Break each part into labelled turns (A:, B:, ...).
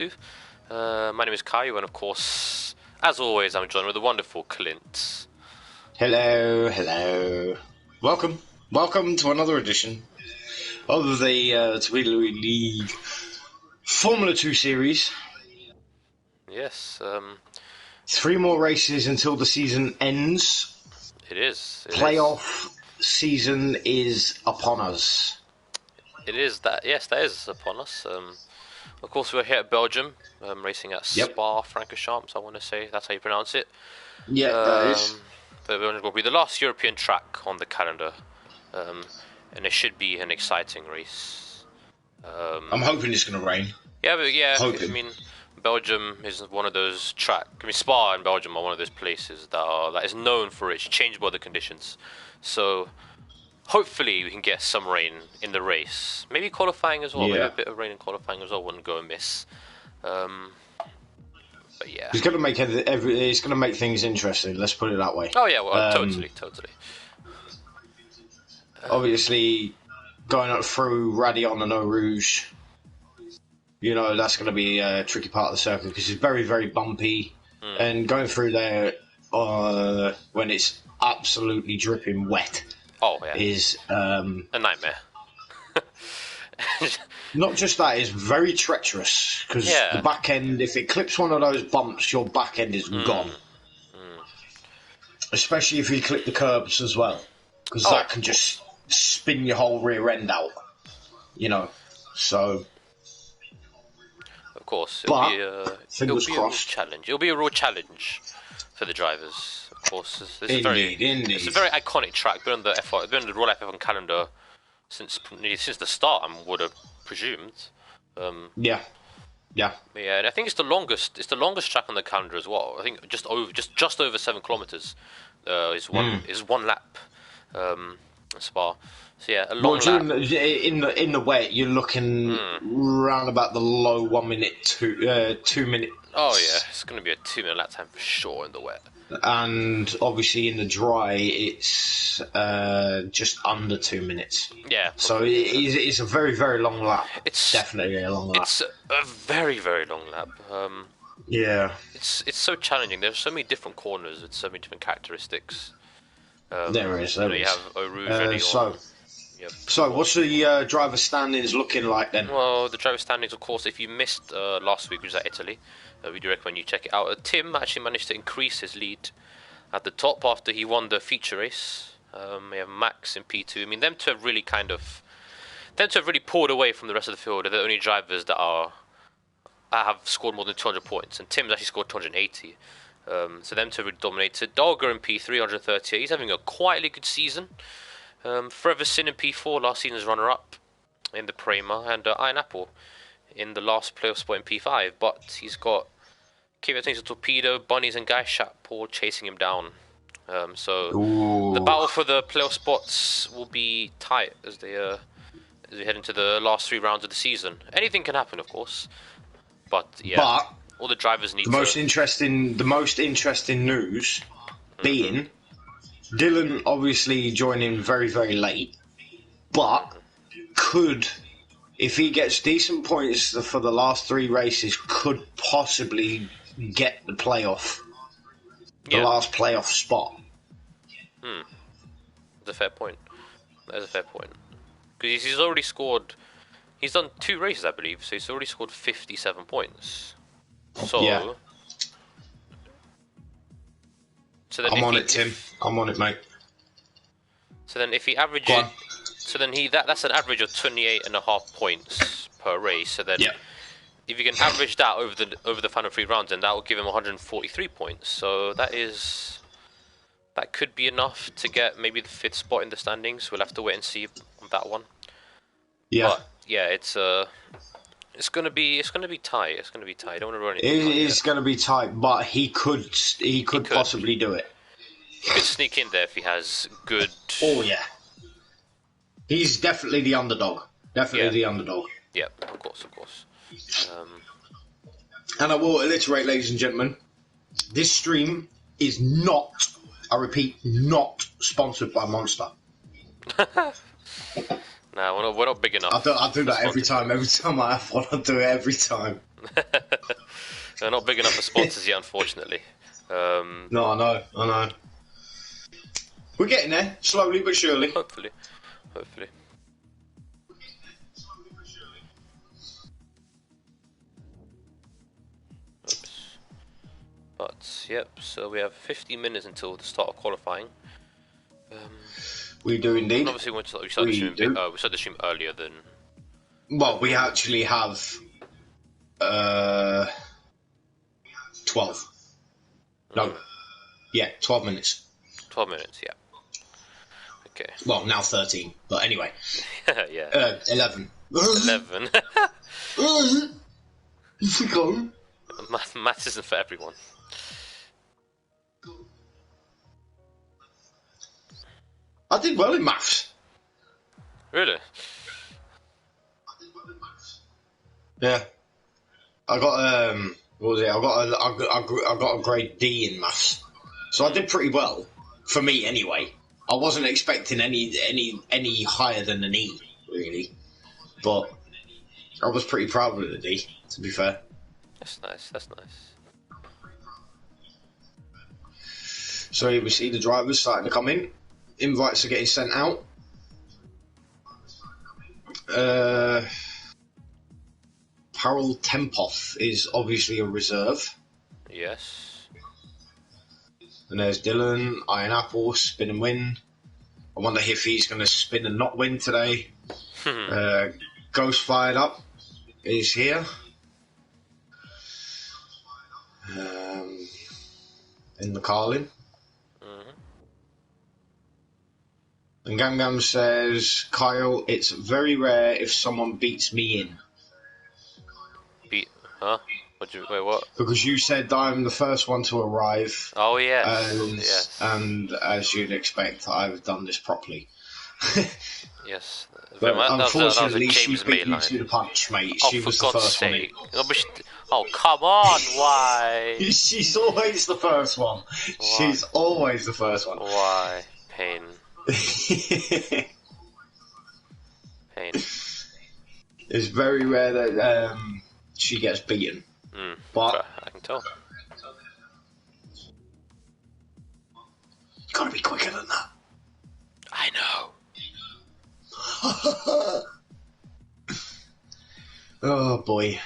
A: My name is Caio, and of course, as always, I'm joined with the wonderful Clint.
B: Hello, hello. Welcome to another edition of the Torpedo League Formula 2 series.
A: Yes,
B: 3 more races until the season ends.
A: it is.
B: Playoff season is upon us.
A: It is that. Yes, that is upon us. Of course, we're here at Belgium, racing at Spa-Francorchamps. I want to say that's how you pronounce it.
B: Yeah, that is.
A: The Belgium will be the last European track on the calendar, and it should be an exciting race.
B: I'm hoping it's going to rain.
A: Yeah, but yeah,
B: Hoping.
A: I mean, Belgium is one of those Spa and Belgium are one of those places that is known for its changeable weather conditions. So hopefully we can get some rain in the race. Maybe qualifying as well.
B: Yeah.
A: Maybe a bit of rain in qualifying as well wouldn't go amiss. But yeah.
B: It's going to make it's going to make things interesting. Let's put it that way.
A: Oh yeah, well, totally.
B: Obviously, going up through Radion and Eau Rouge, you know, that's going to be a tricky part of the circuit because it's very, very bumpy. And going through there when it's absolutely dripping wet is
A: a nightmare.
B: Not just that, it's very treacherous because the back end, if it clips one of those bumps, your back end is gone. Especially if you clip the curbs as well, because that can just spin your whole rear end out, you know. So,
A: of course, it'll be a real challenge. It'll be a real challenge for the drivers. Of course, it's a very iconic track. Been on the Royal F1 calendar since the start. I would have presumed.
B: Yeah.
A: And I think it's the longest. It's the longest track on the calendar as well. I think just over 7 kilometers is one lap. Spa. So yeah, a long lap.
B: In the wet, you're looking round about the low 1 minute, 2 minute.
A: Oh yeah, it's going to be a 2-minute lap time for sure in the wet.
B: And obviously in the dry, it's just under 2 minutes.
A: Yeah.
B: So it's a very, very long lap. It's definitely a long lap.
A: It's a very, very long lap.
B: Yeah.
A: It's so challenging. There's so many different corners with so many different characteristics.
B: There is.
A: You have Eau Rouge
B: So what's the driver standings looking like then?
A: Well, the driver standings, of course, if you missed last week, which was at Italy, we do recommend you check it out. Tim actually managed to increase his lead at the top after he won the feature race. We have Max in P2. I mean, them two have really pulled away from the rest of the field. They're the only drivers that have scored more than 200 points, and Tim's actually scored 280. So them two have really dominated. Dolger in P3, 138. He's having a quietly good season. Freversin in P4, last season's runner-up in the Prema, and Iron Apple in the last playoff spot in P5. But he's got Kvyat, Torpedo, Bunnies, and Guy Paul chasing him down. So the battle for the playoff spots will be tight as we head into the last 3 rounds of the season. Anything can happen, of course. But all the drivers need
B: the most interesting news being Dylan obviously joining very, very late, but could, if he gets decent points for the last 3 races, could possibly get the playoff, the last playoff spot.
A: That's a fair point. Because he's already scored. He's done 2 races, I believe, so he's already scored 57 points. So. Yeah. So then
B: I'm on it, Tim. I'm on it, mate.
A: So then, if he averages, that's an average of 28.5 points per race. So then, if you can average that over the final 3 rounds, then that will give him 143 points. So that could be enough to get maybe the 5th spot in the standings. We'll have to wait and see on that one. Yeah. But yeah, it's gonna be tight. It's gonna be tight. I don't want to run anything.
B: It's gonna be tight, but he could possibly do it.
A: He could sneak in there if he has good.
B: Oh yeah. He's definitely the underdog. The underdog.
A: Yeah, of course.
B: And I will alliterate, ladies and gentlemen, this stream is not, I repeat, not sponsored by Monster.
A: No, we're not big enough.
B: I do that every time. Every time I have one, I do it every time.
A: They're not big enough for sponsors yet, unfortunately.
B: No, I know. We're getting there, slowly but surely.
A: Hopefully. Oops. But yep. So we have 15 minutes until the start of qualifying.
B: We do indeed.
A: And obviously, we started the stream earlier than.
B: Well, we actually have 12. No. Yeah, 12 minutes.
A: 12 minutes, yeah. Okay.
B: Well, now 13, but anyway.
A: Yeah.
B: 11.
A: 11.
B: Go.
A: Maths isn't for everyone.
B: I did well in maths.
A: Really?
B: Yeah. I got what was it? I got a grade D in maths, so I did pretty well for me anyway. I wasn't expecting any higher than an E really, but I was pretty proud of the D. To be fair.
A: That's nice.
B: So we see the drivers starting to come in. Invites are getting sent out. Harold Tempoff is obviously a reserve.
A: Yes.
B: And there's Dylan, Iron Apple, spin and win. I wonder if he's going to spin and not win today. Ghost Fired Up is here. In the Carlin. And Gangnam says, Kyle, it's very rare if someone beats me in.
A: Huh? Wait, what?
B: Because you said I'm the first one to arrive.
A: Oh, yes.
B: And as you'd expect, I've done this properly.
A: Yes.
B: But unfortunately,
A: that was a
B: she
A: James
B: beat
A: May
B: you to the punch, mate.
A: Oh,
B: she
A: for
B: was the
A: God's
B: first one in.
A: sake. Oh, come on, why?
B: She's always the first one.
A: Why?
B: She's always the first one.
A: Why? Pain. Pain.
B: It's very rare that she gets beaten. But
A: I can tell.
B: You gotta be quicker than that.
A: I know.
B: Oh boy.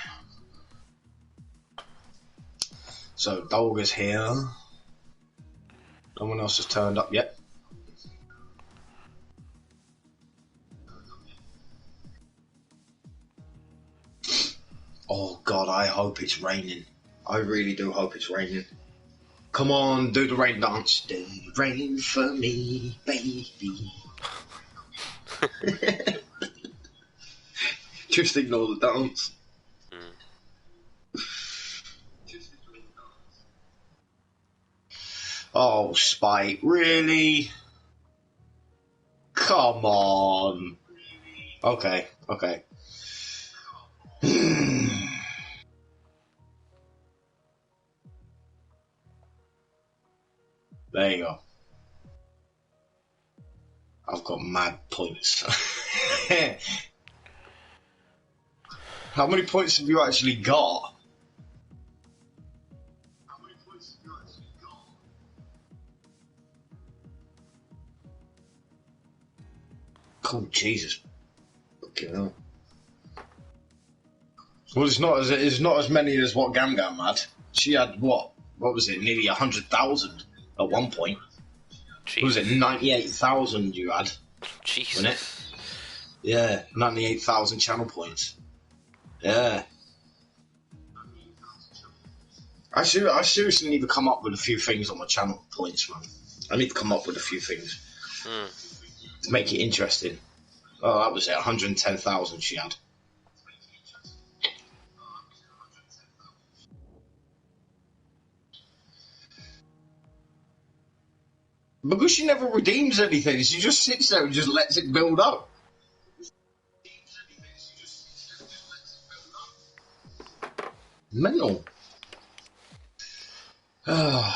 B: So Dolga's here. No one else has turned up yet. Oh God, I hope it's raining. I really do hope it's raining. Come on, do the rain dance. Do rain for me, baby. Just ignore the dance. Oh, Spite, really? Come on. Okay. There you go. I've got mad points. How many points have you actually got? Oh, Jesus. Fucking hell. Well, it's not as many as what Gam Gam had. She had what? What was it? Nearly 100,000 at one point.
A: Jeez.
B: What was it? 98,000 you had.
A: Jesus.
B: Wasn't it? Yeah, 98,000 channel points. Yeah. I seriously need to come up with a few things on my channel points, man. I need to come up with a few things to make it interesting. Oh, that was it. 110,000 she had. Because she never redeems anything. She just sits there and just lets it build up. Mental. That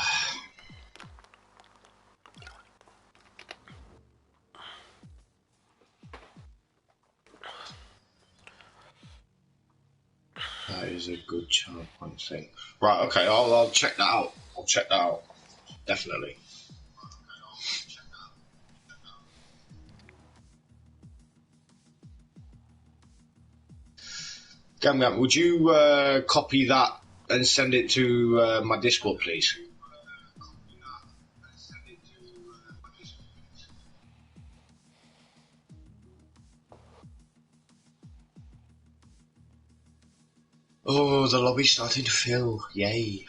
B: is a good child point thing. Right, okay, I'll check that out. I'll check that out. Definitely. Gam, would you copy that and send it to my Discord, please? Oh, the lobby's starting to fill. Yay.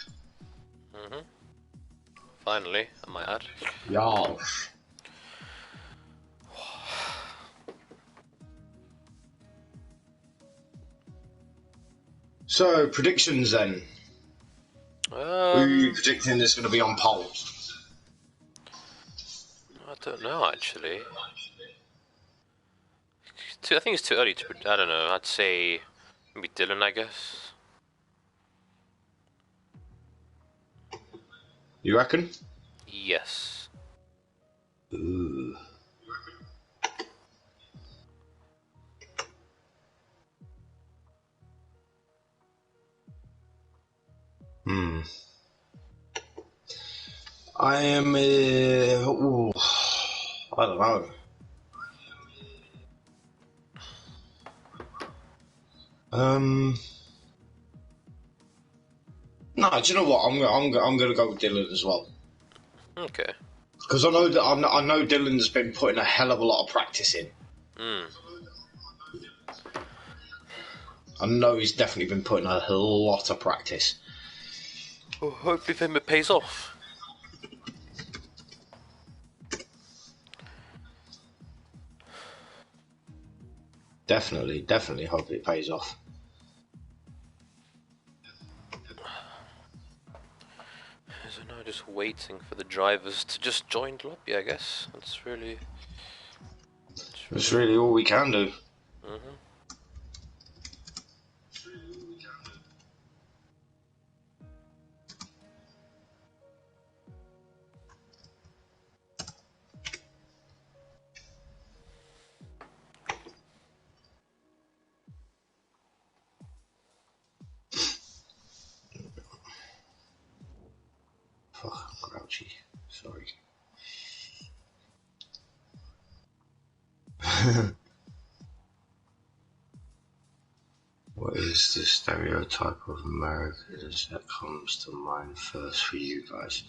A: Finally, I might add.
B: Yeah. So, predictions then. Who are you predicting is going to be on pole?
A: I don't know, actually. I think it's too early to... I don't know, I'd say... maybe Dylan, I guess.
B: You reckon?
A: Yes.
B: Ooh. I am. Ooh, I don't know. No, do you know what? I'm gonna go with Dylan as well.
A: Okay.
B: Because I know that I know Dylan's been putting a hell of a lot of practice in. I know he's definitely been putting a lot of practice.
A: Well, hopefully for him it pays off.
B: Definitely hope it pays off.
A: So now just waiting for the drivers to just join the lobby, I guess. That's really...
B: That's really all we can do. Fuck, I'm grouchy. Sorry. What is the stereotype of Americans that comes to mind first for you guys?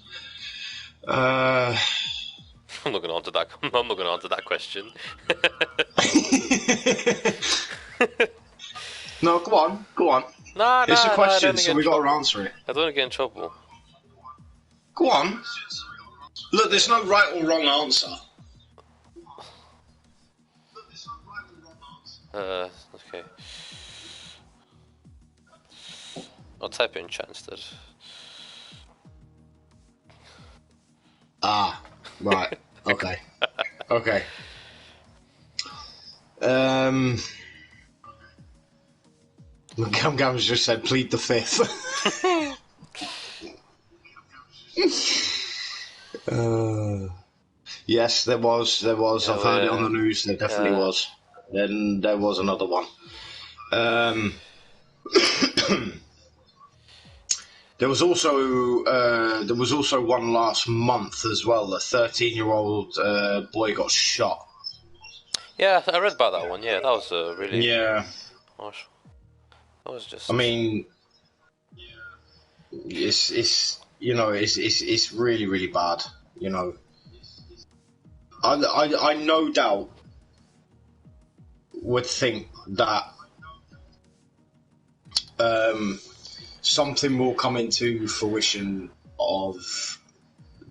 A: I'm not going to answer that. I'm not going to answer that question.
B: No, go on.
A: Nah,
B: It's a
A: I
B: question,
A: don't
B: so we got to answer it.
A: I don't want to get in trouble.
B: Go on. Look, there's no right or wrong answer.
A: Okay. I'll type it in chat instead.
B: Ah, right. Okay. Okay. Gam's just said plead the fifth. Yes, there was. I've heard it on the news. There definitely was. Then there was another one. There was also one last month as well. A 13-year-old boy got shot.
A: Yeah, I read about that one. Yeah, that was really...
B: Yeah.
A: harsh. That was just...
B: I mean, it's really, really bad. You know, I no doubt would think that something will come into fruition of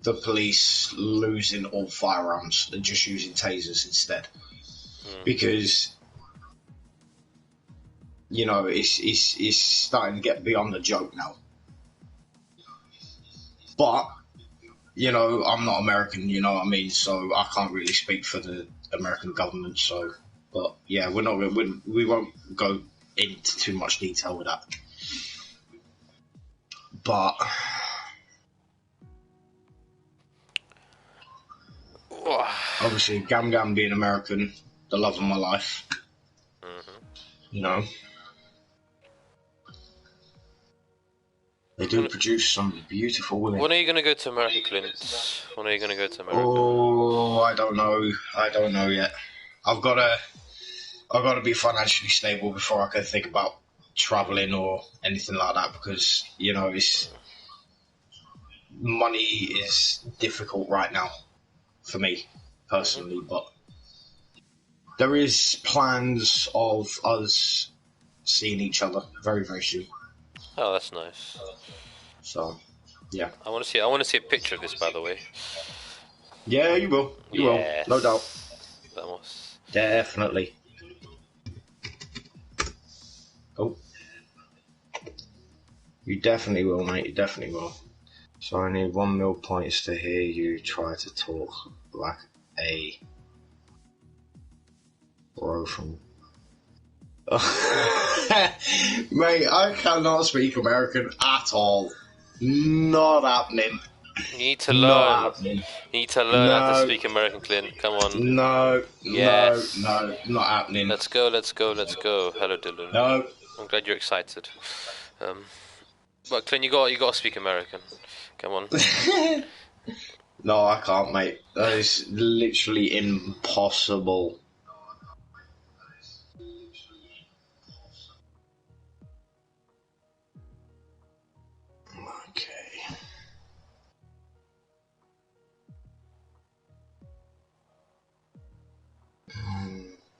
B: the police losing all firearms and just using tasers instead, because you know it's starting to get beyond the joke now. But you know, I'm not American, you know what I mean, so I can't really speak for the American government. So, but yeah, we won't go into too much detail with that. But obviously, Gam being American, the love of my life, you know. They do produce some beautiful women.
A: When are you going to go to America, Clint? When are you going to go to America?
B: Oh, I don't know. I don't know yet. I've got to be financially stable before I can think about traveling or anything like that, because money is difficult right now for me personally. But there is plans of us seeing each other very, very soon.
A: Oh, that's nice.
B: So, yeah.
A: I want to see a picture of this, by the way.
B: Yeah, you will. You will. No doubt.
A: Vamos.
B: Definitely. Oh. You definitely will, mate. You definitely will. So I need 1 mil points to hear you try to talk like a bro from... Mate, I cannot speak American at all. Not happening.
A: You need to
B: Not
A: learn.
B: happening.
A: You need to learn how to speak American, Clint. Come on.
B: No,
A: Yes.
B: no, not happening.
A: Let's go, let's go, let's go. Hello, Dylan.
B: No.
A: I'm glad you're excited. But Clint, you got to speak American. Come on.
B: No, I can't, mate. That is literally impossible. Okay.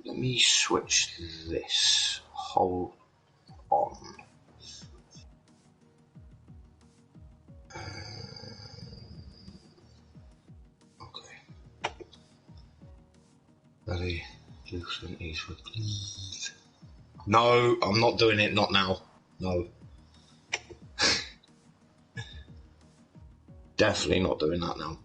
B: Let me switch this. Hold on. Okay. Ready? Jackson Eastwood, please. No, I'm not doing it. Not now. No. Definitely not doing that now.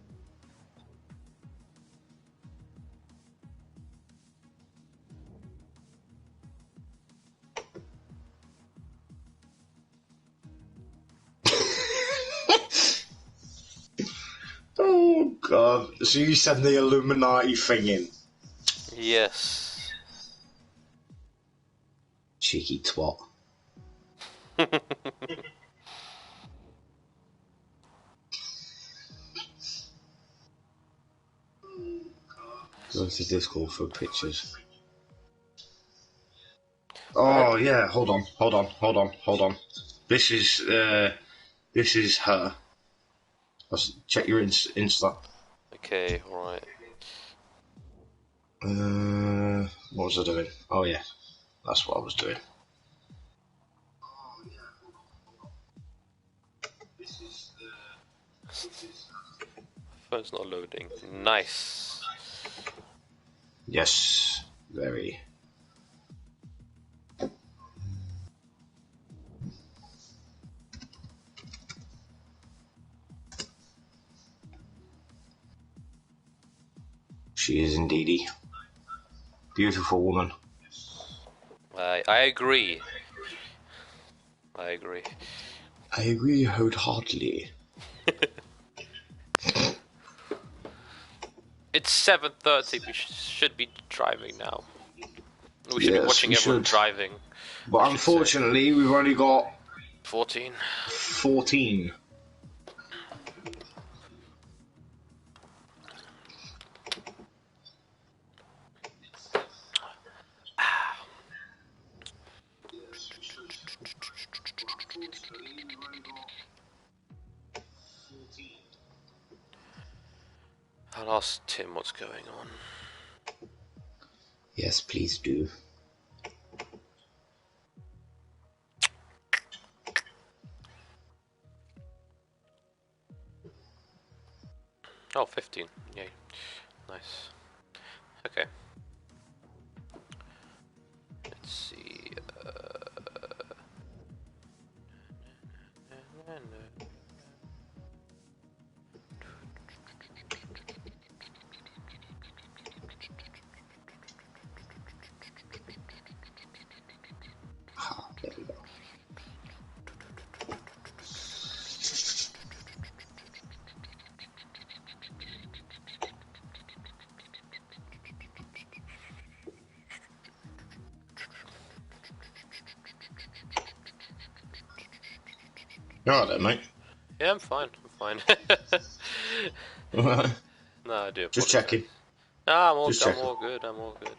B: Oh, God. So you send the Illuminati thing in?
A: Yes.
B: Cheeky twat. Go to Discord for pictures. Oh, yeah. Hold on. This is her. Let's check your Insta.
A: Okay, alright.
B: What was I doing? Oh, yeah. That's what I was doing.
A: Phone's not loading. Nice.
B: Yes. Very. She is indeedy. Beautiful woman.
A: I agree. I agree.
B: I agree wholeheartedly.
A: It's 7:30. We should be driving now. We should be watching everyone driving.
B: But unfortunately, we've only got
A: 14.
B: 14.
A: I'll ask Tim what's going on.
B: Yes, please do.
A: Oh, 15. Yay. Nice. Okay. Let's see.
B: There we go. Alright then, mate.
A: Yeah, I'm fine. I'm fine.
B: Alright.
A: No, I do
B: Just
A: apologize.
B: checking.
A: Nah,
B: Just
A: I'm
B: checking.
A: all good. I'm all good.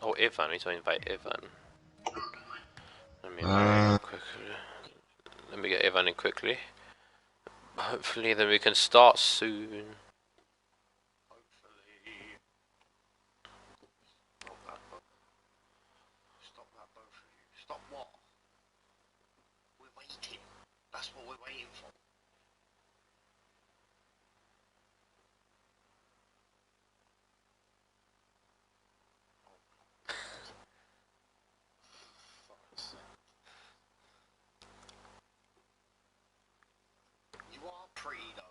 A: Oh, Ivan. We need to invite Ivan. Let me invite him
B: Uh,
A: quickly. Let me get Ivan in quickly. Hopefully, then we can start soon.
B: Stop that, both of you. Stop what? We're waiting. That's what we're waiting for. You are pretty though.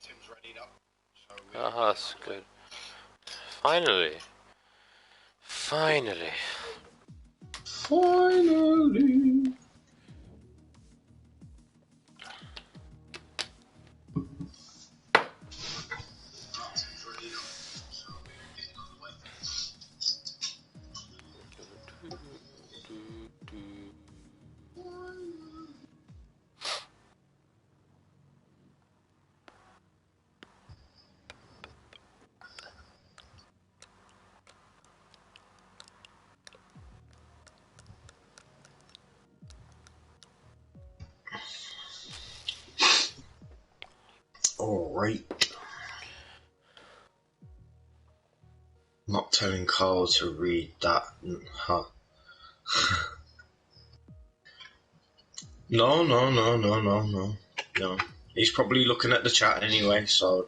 B: Tim's readied up. So
A: That's good. Finally. Finally.
B: Finally. Alright. Not telling Carl to read that. Huh. No. No. He's probably looking at the chat anyway, so.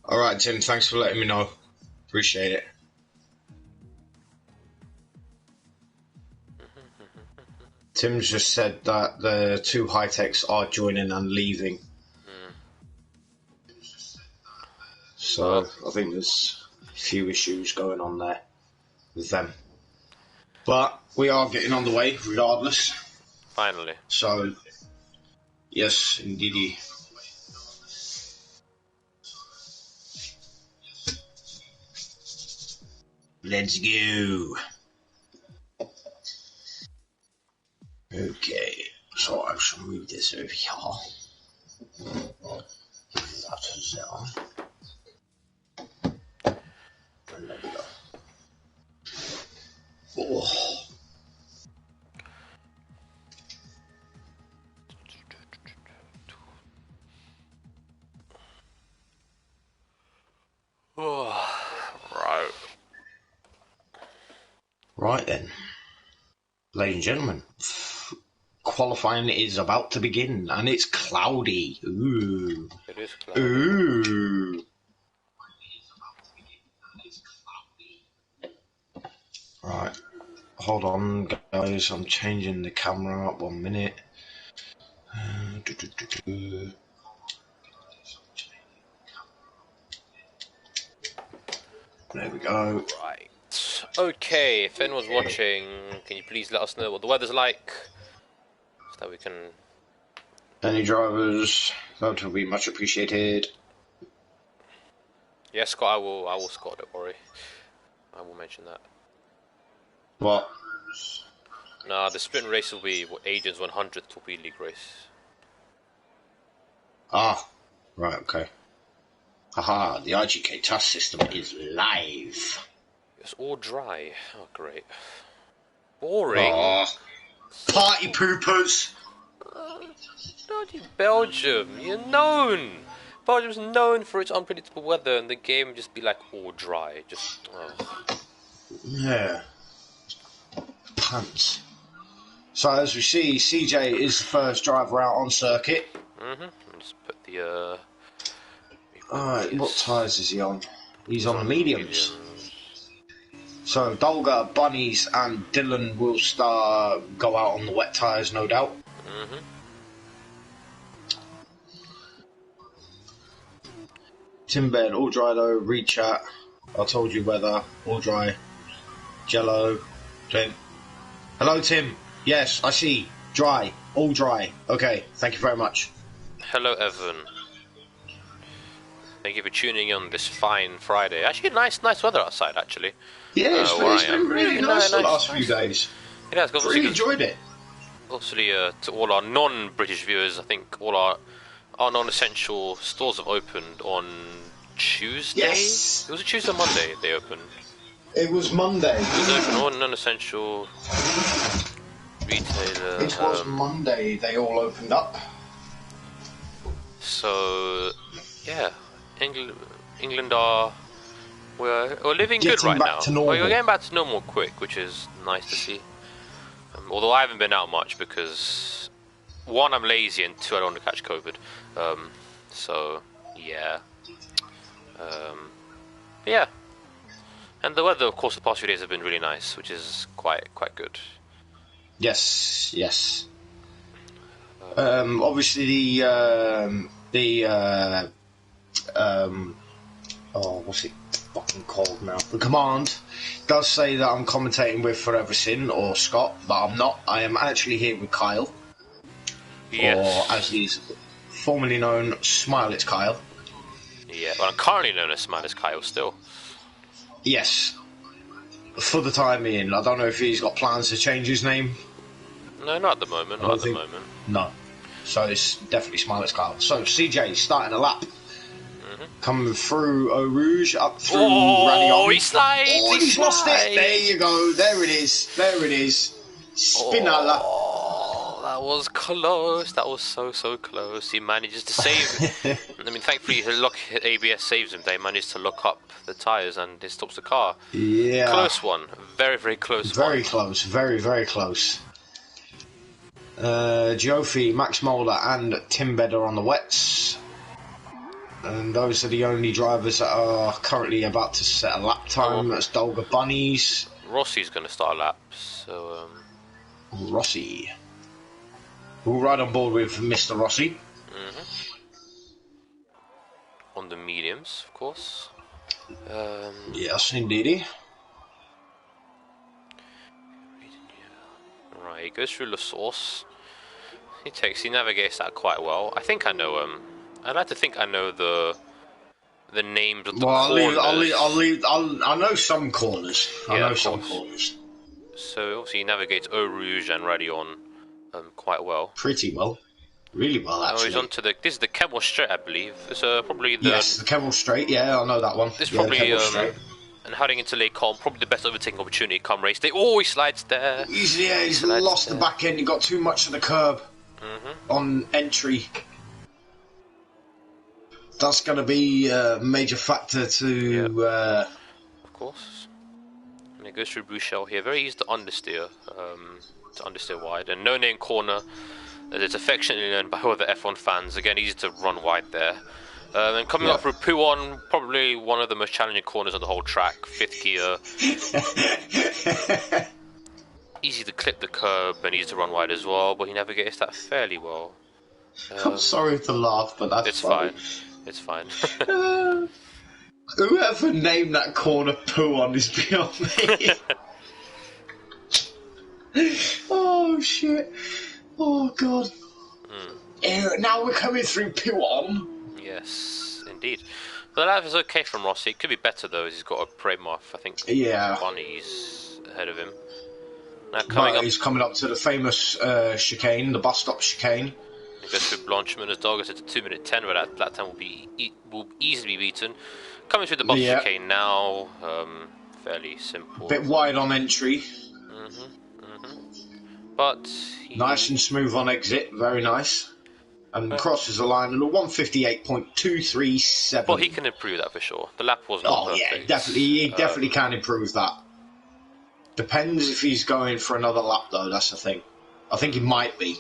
B: Alright, Tim, thanks for letting me know. Appreciate it. Tim's just said that the two high-techs are joining and leaving. So I think there's a few issues going on there with them. But we are getting on the way regardless.
A: Finally.
B: So, yes, indeed. Let's go. Okay, so I shall move this over here. That is there. And there we go. Oh.
A: Right.
B: Right then, ladies and gentlemen, qualifying is about to begin, and it's cloudy. Ooh.
A: It is cloudy.
B: Ooh. Right. Hold on, guys. I'm changing the camera up 1 minute. There we go.
A: Right. Okay, if anyone's watching, can you please let us know what the weather's like? So that we can...
B: Any drivers, that would be much appreciated.
A: Yeah, Scott, I will Scott, don't worry. I will mention that.
B: What?
A: Nah, the sprint race will be Aiden's 100th Torpedo League race.
B: Ah, right, okay. Haha, the IGK task system is live.
A: It's all dry. Oh, great. Boring.
B: Aww. Party poopers!
A: Bloody Belgium, you're known! Belgium's known for its unpredictable weather, and the game would just be like all dry. Just, oh.
B: Yeah. Pants. So as we see, CJ is the first driver out on circuit.
A: Let's put the
B: Alright, what
A: Yes.
B: tyres is he on? He's on the mediums.
A: Mediums.
B: So Dolga, Bunnies, and Dylan will go out on the wet tyres, no doubt.
A: Mhm.
B: Timbed, all dry though, rechat. I told you weather, all dry. Jello, Tim. Hello, Tim. Yes, I see. Dry, all dry. Okay, thank you very much.
A: Hello, Evan. Thank you for tuning in on this fine Friday. Actually, nice weather outside. Actually,
B: Yeah, it's been really nice the last few days.
A: It has.
B: Really enjoyed it.
A: Obviously, to all our non-British viewers, I think all our non-essential stores have opened on Tuesday.
B: Yes.
A: It was a Tuesday or Monday they opened.
B: It was Monday.
A: It was open all non-essential retailer.
B: It was Monday. They all opened up.
A: So, yeah, England are we're living
B: Getting
A: good right
B: back
A: now.
B: to normal.
A: We're getting back to normal quick, which is nice to see. Although I haven't been out much because one, I'm lazy, and two, I don't want to catch COVID. So yeah, yeah. And the weather, of course, the past few days have been really nice, which is quite good.
B: Yes, yes. Obviously what's it fucking called now? The command does say that I'm commentating with Forever Sin or Scott, but I'm not. I am actually here with Kyle.
A: Yes.
B: Or as he's formerly known, Smile It's Kyle.
A: Yeah, well, I'm currently known as Smile It's Kyle still.
B: Yes. For the time being. I don't know if he's got plans to change his name.
A: No, not at the moment. Not at the moment.
B: No. So it's definitely Smile It's Kyle. So CJ starting a lap. Coming through Eau Rouge, up through Radion.
A: Oh, he slides!
B: Oh, he's lost it! There you go. There it is. There it is. Spinala.
A: Oh, that was close. That was so close. He manages to save it. I mean, thankfully, ABS saves him. They managed to lock up the tyres and it stops the car.
B: Yeah.
A: Close one. Very close one.
B: Very close. Very close. Jofi, Max Mulder, and Tim Bed are on the wets. And those are the only drivers that are currently about to set a lap time. That's Dolga Bunnies.
A: Rossi's going to start a lap, so...
B: Rossi. We'll ride on board with Mr. Rossi.
A: On the mediums, of course.
B: Yes, indeedy.
A: Right, he goes through La Source. He navigates that quite well. I think I know him. I'd like to think I know the names of the corners.
B: I know some corners. I know some corners.
A: So obviously he navigates Eau Rouge and Radion quite well.
B: Pretty well. Really well, actually.
A: He's onto this is the Kemmel Straight, I believe. It's probably the...
B: Yes, the Kemmel Straight. Yeah, I know that one.
A: This probably... and heading into Lake Colm, probably the best overtaking opportunity come race day. Oh, he slides there.
B: He's lost the back end. He got too much of the curb on entry. That's going to be a major factor to...
A: Of course. And it goes through Bruchel here. Very easy to understeer wide. And no name corner. It's affectionately known by all the F1 fans. Again, easy to run wide there. And coming up through Pouon, probably one of the most challenging corners on the whole track. Fifth gear. Easy to clip the curb and easy to run wide as well. But he navigates that fairly well.
B: I'm sorry to laugh, but that's
A: fine. It's fine.
B: Whoever named that corner Pouon is beyond me. Oh shit. Oh god. Now we're coming through Pouon.
A: Yes, indeed. But the lap is okay from Rossi. It could be better though, as he's got a Primoff, I think.
B: Yeah.
A: Bunny's ahead of him.
B: Now he's coming up to the famous chicane, the bus stop chicane.
A: He goes through Blanchman as Dog. It's a 2:10, but that time will easily be beaten. Coming through the bus chicane now, fairly simple.
B: Bit wide on entry.
A: But
B: nice and smooth on exit, very nice. And crosses the line at a 158.237.
A: Well, he can improve that for sure. The lap was not perfect.
B: Yeah, definitely. He definitely can improve that. Depends if he's going for another lap, though. That's the thing. I think he might be.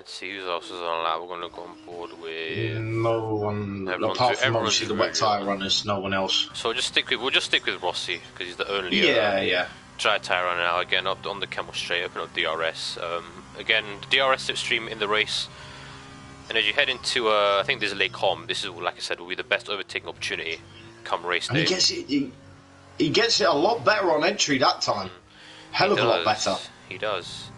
A: Let's see who else is on that. We're going to go on board with
B: No one,
A: everyone's,
B: apart from
A: everyone's
B: obviously the wet
A: really
B: tyre
A: on.
B: runners, no one else.
A: So we'll just stick with Rossi because he's the only
B: Yeah.
A: dry tyre runner now. Again, up on the Camel straight, open up DRS. Again, the DRS slipstream in the race. And as you head into, I think there's a Lake Com. This is, like I said, will be the best overtaking opportunity come race day.
B: And he gets it a lot better on entry that time. Hell of a lot better.
A: He does.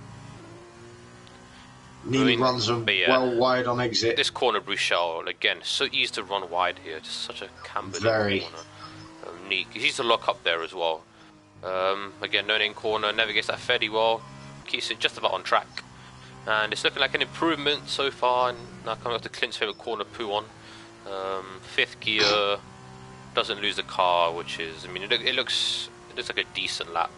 B: Nearly runs well wide on exit.
A: This corner, Bruchel, again, so easy to run wide here. Just such a cambered corner. Neat. He's easy to lock up there as well. Again, no-name corner, navigates that fairly well. Keeps it just about on track. And it's looking like an improvement so far. And now coming up to Clint's favourite corner, Pouon. Fifth gear, doesn't lose the car, which is, I mean, it looks like a decent lap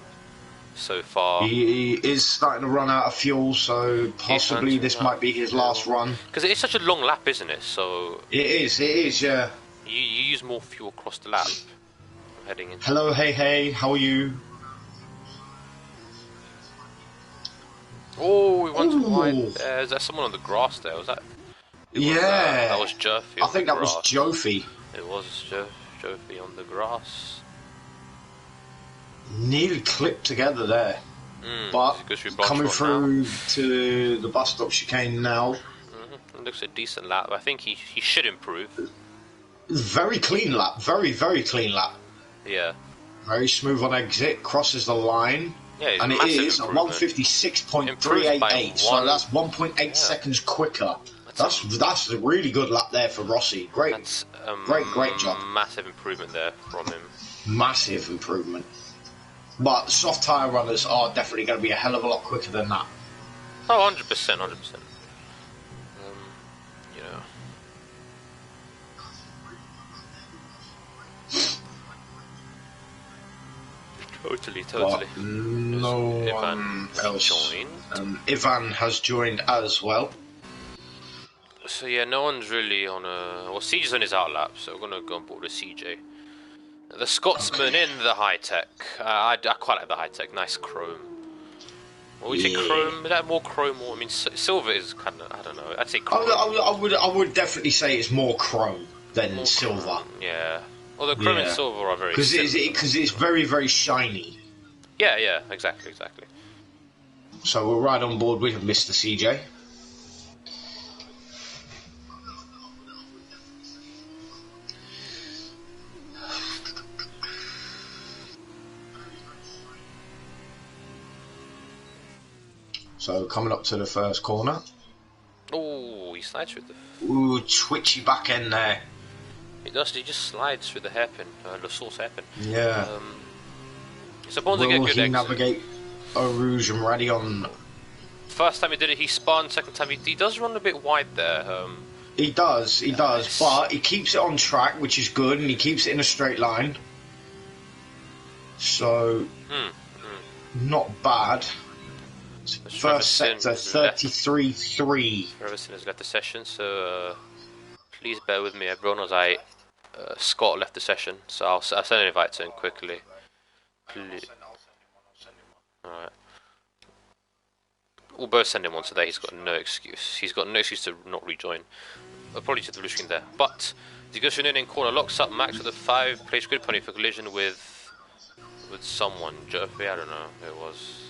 A: so far.
B: He is starting to run out of fuel, so possibly this might be his last run.
A: Because it is such a long lap, isn't it? So
B: it is, yeah.
A: You use more fuel across the lap. Heading in.
B: Hello, hey, how are you?
A: Oh, we went wide there. Is there someone on the grass there? Was that? That was Joffy.
B: I think that was Joffy.
A: It was Joffy on the grass.
B: Nearly clipped together there. But coming through to the bus stop chicane now.
A: It looks a decent lap. I think he should improve.
B: Very clean lap. Very, very clean lap.
A: Yeah.
B: Very smooth on exit. Crosses the line.
A: Yeah,
B: and it is 156.388. So that's 1.8 seconds quicker. That's a really good lap there for Rossi. Great job.
A: Massive improvement there from him.
B: Massive improvement. But soft tyre runners are definitely going to be a hell of a lot quicker than that.
A: Oh, 100%. You know. Totally.
B: But no one else. Ivan has joined as well.
A: So yeah, no one's really on a... Well, CJ's on his outlap, so we're going to go on board with CJ. The Scotsman in the high-tech. I quite like the high-tech. Nice chrome. What would you say, chrome? Is that more chrome or... I mean, silver is kind of... I don't know. I'd say chrome.
B: I would definitely say it's more chrome than
A: more
B: silver.
A: Chrome, yeah. Although chrome and silver are very similar.
B: Because it's very, very shiny.
A: Yeah, exactly.
B: So we're right on board with Mr. CJ. So coming up to the first corner.
A: Oh, he slides through the...
B: Ooh, twitchy back end there.
A: He does, he just slides through the hairpin, the source hairpin.
B: Yeah.
A: So Bonds get good exit.
B: Navigate a Rouge and Raddy on...
A: First time he did it, he spun. Second time, he does run a bit wide there.
B: He does, but he keeps it on track, which is good, and he keeps it in a straight line. So, not bad. First sector, 33.3.
A: Trevisan has left the session, so please bear with me, everyone, as Scott left the session, so I'll send an invite to him quickly. Please. Alright. We'll both send him one today. He's got no excuse. He's got no excuse to not rejoin. Apologies to the blue screen there. But he goes through an in corner, locks up Max with a 5-place grid pony for collision with someone. Joffrey, I don't know who it was.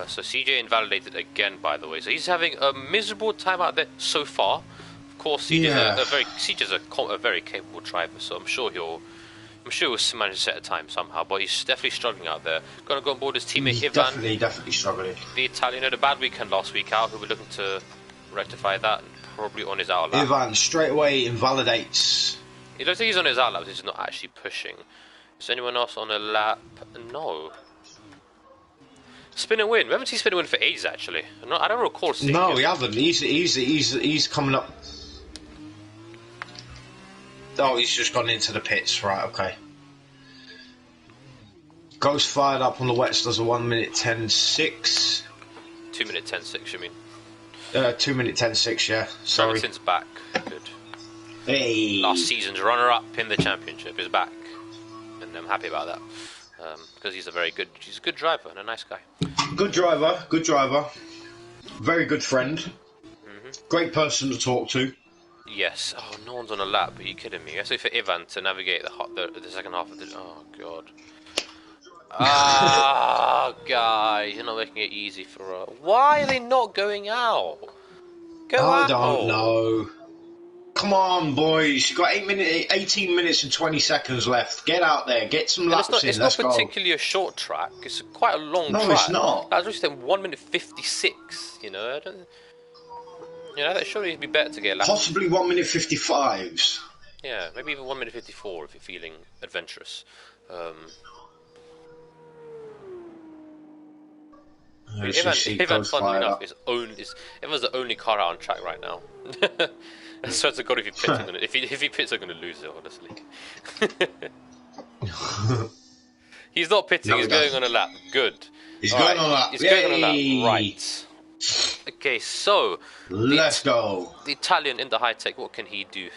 A: So CJ invalidated again, by the way. So he's having a miserable time out there so far. Of course, CJ's a very capable driver, so I'm sure he'll manage to set a time somehow. But he's definitely struggling out there. Going to go on board his teammate Ivan.
B: Definitely struggling.
A: The Italian had a bad weekend last week out. Who we're looking to rectify that, and probably on his outlap.
B: Ivan straight away invalidates.
A: I don't think he's on his outlap. He's not actually pushing. Is anyone else on a lap? No. Spin and win. We haven't seen spin and win for ages, actually. I don't recall seeing
B: No,
A: him.
B: we haven't. He's coming up. Oh, he's just gone into the pits. Right, okay. Ghost fired up on the wets, does a 1 minute 10.6.
A: 2 minute 10.6, you mean?
B: 2 minute 10.6, yeah. Sorry.
A: Since back. Good.
B: Hey.
A: Last season's runner-up in the championship is back. And I'm happy about that. because he's a good driver and a nice guy.
B: Good driver. Very good friend. Great person to talk to.
A: Yes. Oh, no one's on a lap. Are you kidding me? Let's wait for Ivan to navigate the second half of the. Oh god. Ah, guys, you're not making it easy for us. Why are they not going out? Go out.
B: I don't know. Come on, boys. You've got 18 minutes and 20 seconds left. Get out there. Get some laps in.
A: It's not particularly a short track. It's quite a long track.
B: No, it's not.
A: I was just saying 1 minute 56. You know, that surely it'd be better to get a lap.
B: Possibly 1 minute 55s.
A: Yeah, maybe even 1 minute 54 if you're feeling adventurous. Ivan, funnily enough, Ivan's the only car out on track right now. I swear to God, if he pits, I'm gonna lose it. Honestly, he's not pitting. No, he's going on a lap. Good.
B: He's going on a lap.
A: He's going on a lap. Right. Okay, so
B: let's go.
A: The Italian in the high tech. What can he do?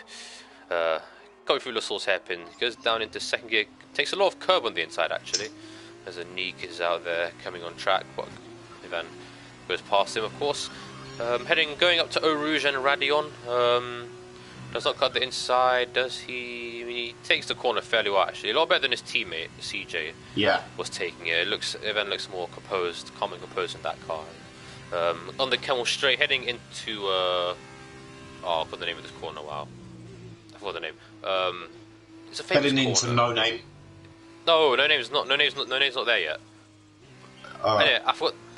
A: Going through Lassalle's hairpin. He goes down into second gear. Takes a lot of curb on the inside actually. As a Neek is out there coming on track. But Ivan goes past him, of course. Going up to Eau Rouge and Radion. Does not cut the inside, does he? I mean, he takes the corner fairly well, actually. A lot better than his teammate, CJ, was taking it. Ivan looks more composed, calm and composed in that car. On the Camel Straight, heading into... oh, I forgot the name of this corner, wow. I forgot the name. It's a famous
B: heading
A: corner.
B: Into No Name.
A: No name's not there yet. Anyway,